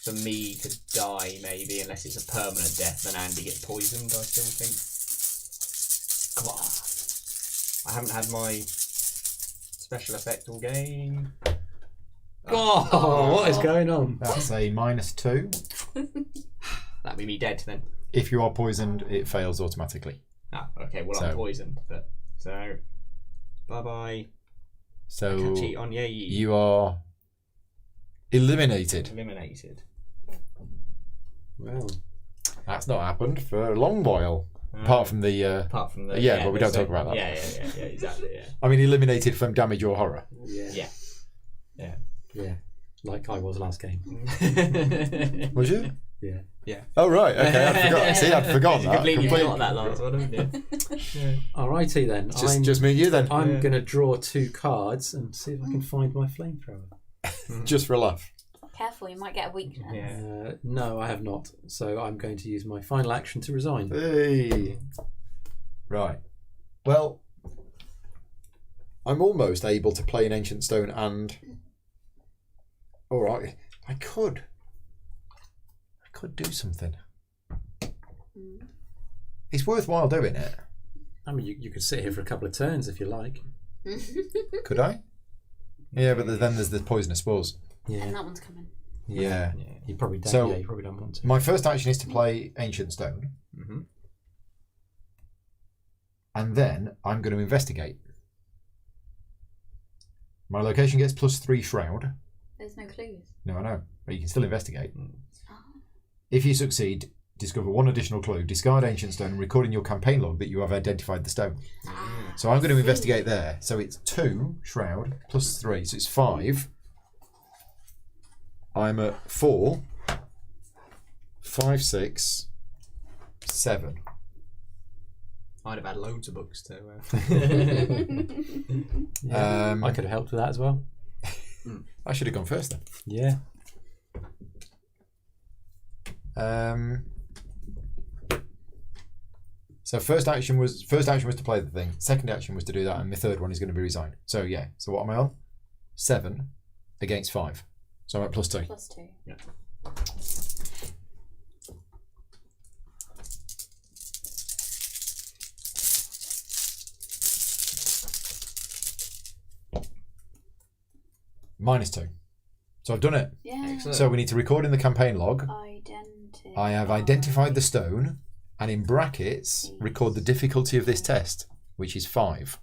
for me to die, maybe, unless it's a permanent death, than Andy get poisoned. I still think. Come on. I haven't had my special effect all game. Oh, what is going on? That's a -2. That'd be me dead then. If you are poisoned, it fails automatically. Ah, okay. Well, So- I'm poisoned, but so. Bye bye. So Catch it on ye. you are. Eliminated. Well, That's not happened for a long while. Apart from the yeah, but we don't talk about that. Yeah, exactly. Yeah. I mean, eliminated from damage or horror. yeah. Yeah. Like I was last game. Was you? Yeah. Oh right, okay. I'd forgotten. See, I'd forgotten that. Completely forgot that last one, haven't you? Alrighty then. Just me and you then. I'm going to draw 2 cards and see if I can find my flamethrower. Just for a laugh. Careful, you might get a weakness. Yeah. No, I have not. So I'm going to use my final action to resign. Hey. Right. Well, I'm almost able to play an Ancient Stone and... All right. I could do something. It's worthwhile doing it. I mean, you could sit here for a couple of turns if you like. Could I? Yeah, but then there's the poisonous spores. Yeah. And that one's coming. Yeah. You probably don't. So- You probably don't want to. My first action is to play Ancient Stone. Mm-hmm. And then I'm going to investigate. My location gets +3 Shroud. There's no clues. No, I know. But you can still investigate. Oh. If you succeed, discover 1 additional clue. Discard Ancient Stone and record in your campaign log that you have identified the stone. So I'm going to investigate there. So it's 2 Shroud +3. So it's 5. I'm at 4, 5, 6, 7. I'd have had loads of books to. Yeah, I could have helped with that as well. I should have gone first then. Yeah. So first action was to play the thing. Second action was to do that, and my third one is going to be resign. So yeah. So what am I on? 7 against 5. So I'm at +2. +2. Yeah. -2. So I've done it. Yeah. Excellent. So we need to record in the campaign log. I have identified the stone, and in brackets record the difficulty of this test, which is 5.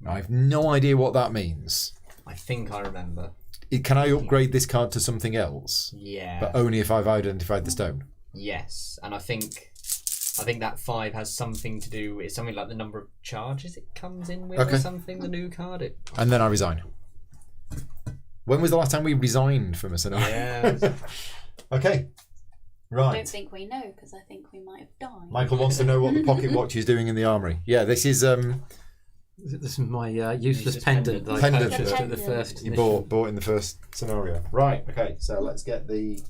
Now, I have no idea what that means. I think I remember. Can I upgrade this card to something else? Yeah. But only if I've identified the stone. Yes, and I think that 5 has something to do with something like the number of charges it comes in with, Okay. or something. The new card. And then I resign. When was the last time we resigned from a scenario? Yeah. Okay. I Right. don't think we know because I think we might have died. Michael wants to know what the pocket watch is doing in the armory. Yeah, this is This is my useless pendant that I Pendant. purchased at the first. you mission. bought in the first scenario. Right. Okay. So let's get the.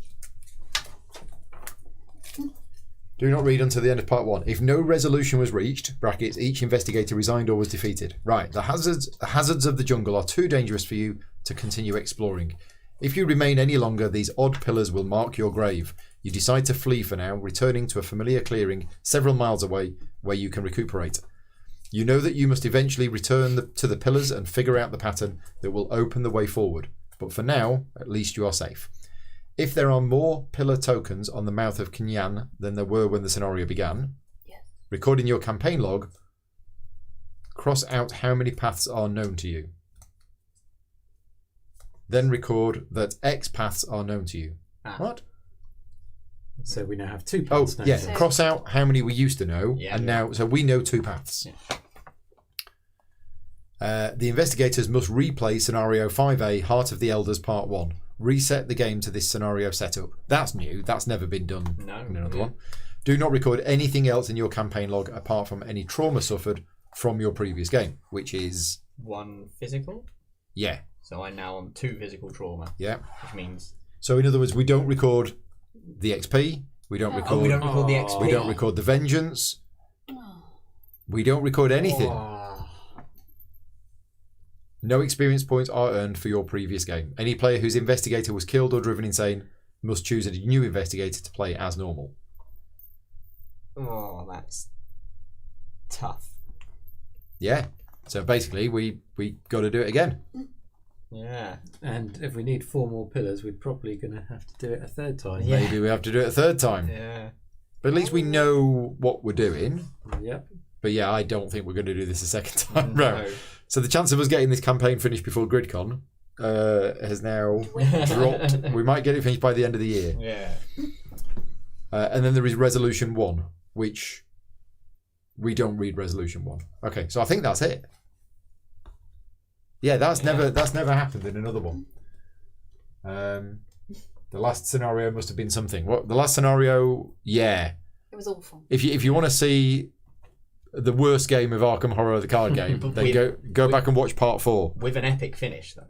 Do not read until the end of part 1. If no resolution was reached (brackets each investigator resigned or was defeated). Right. The hazards of the jungle are too dangerous for you to continue exploring. If you remain any longer, these odd pillars will mark your grave. You decide to flee for now, returning to a familiar clearing several miles away where you can recuperate. You know that you must eventually return to the pillars and figure out the pattern that will open the way forward. But for now, at least you are safe. If there are more pillar tokens on the mouth of Kinyan than there were when the scenario began, Yes. record in your campaign log, cross out how many paths are known to you. Then record that X paths are known to you. Ah. What? So we now have 2 Oh, paths now. yeah. So- Cross out how many we used to know, Yeah. and now, so we know 2 paths. The investigators must replay scenario 5A, Heart of the Elders, part 1. Reset the game to this scenario setup. That's new. That's never been done No, in another yeah. one. Do not record anything else in your campaign log apart from any trauma suffered from your previous game, which is 1 physical. yeah. So I'm now on 2 physical trauma, Yeah. which means So in other words, we don't record the XP. We don't record. we don't record the XP. we don't record the vengeance. Oh. We don't record anything. Oh. No experience points are earned for your previous game. Any player whose investigator was killed or driven insane must choose a new investigator to play as normal. Oh, that's tough. Yeah. So basically, we got to do it again. Yeah. And if we need 4 more pillars, we're probably going to have to do it a 3rd time. Yeah. Maybe we have to do it a 3rd time. Yeah. But at least we know what we're doing. Yep. But yeah, I don't think we're going to do this a 2nd time No. round. So the chance of us getting this campaign finished before GridCon has now dropped. We might get it finished by the end of the year. Yeah. And then there is Resolution 1, which we don't read Resolution 1. Okay, so I think that's it. Yeah, that's never happened in another one. The last scenario must have been something. What the last scenario? Yeah, It was awful. if you want to see the worst game of Arkham Horror, the card game, then go back and watch Part 4 With an epic finish, though.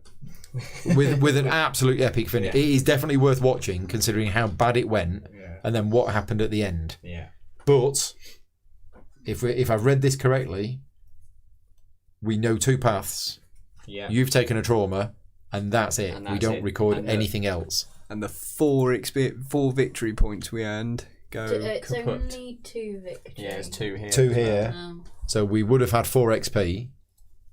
with an absolute epic finish. Yeah. It is definitely worth watching, considering how bad it went Yeah. and then what happened at the end. Yeah. But if I've read this correctly, we know 2 paths. Yeah. You've taken a trauma, and that's it. And we that's don't it. record And anything else. And the 4 victory points we earned go It's kaput. only 2 victories. Yeah, there's 2 here. 2 as well. here. Oh. So we would have had 4 XP.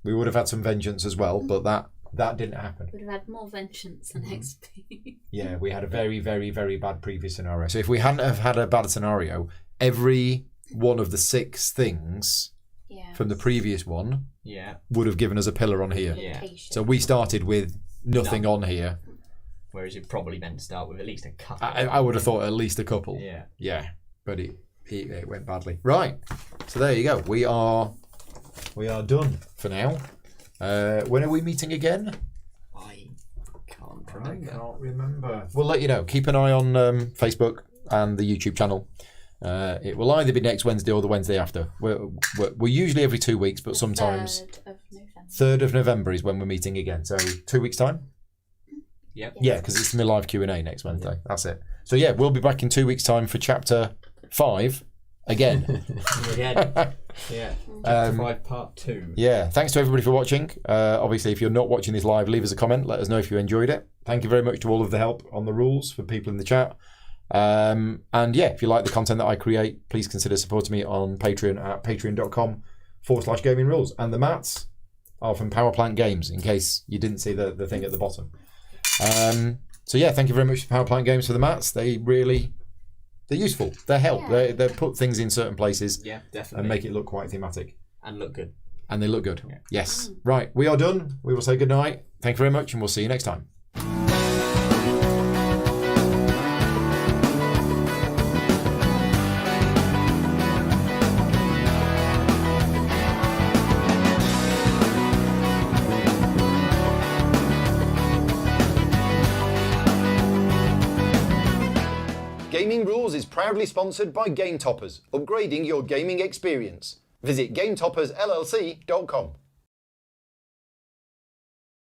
We would have had some vengeance as well, but that didn't happen. Would have had more vengeance than XP. Yeah, we had a very, very, very bad previous scenario. So if we hadn't have had a bad scenario, every one of the 6 things Yeah. from the previous one Yeah. would have given us a pillar on here. Yeah. Limitation. So we started with nothing on here. Whereas you're probably meant to start with at least a couple. I would have thought at least a couple. Yeah. Yeah, but it went badly. Right. So there you go. We are done for now. When are we meeting again? I can't I remember. can't remember. We'll let you know. Keep an eye on Facebook and the YouTube channel. It will either be next Wednesday or the Wednesday after. We're usually every 2 weeks, but sometimes 3rd of November. 3rd of November is when we're meeting again. So 2 weeks' time? Yep. Yeah, because it's my live Q&A next Wednesday. That's it. So yeah, we'll be back in 2 weeks' time for Chapter 5 again. Again. Yeah. Chapter 5, Part 2. Yeah, thanks to everybody for watching. Obviously, if you're not watching this live, leave us a comment. Let us know if you enjoyed it. Thank you very much to all of the help on the rules for people in the chat. And yeah, if you like the content that I create, please consider supporting me on Patreon at patreon.com/gaming rules. And the mats are from Powerplant Games, in case you didn't see the thing at the bottom. So yeah, thank you very much to Powerplant Games for the mats. They're useful. They help. Yeah. They put things in certain places Yeah, definitely. and make it look quite thematic. And look good. And they look good. Yeah. Yes. Right, we are done. We will say good night. Thank you very much, and we'll see you next time. Gaming Rules is proudly sponsored by Game Toppers, upgrading your gaming experience. Visit GameToppersLLC.com.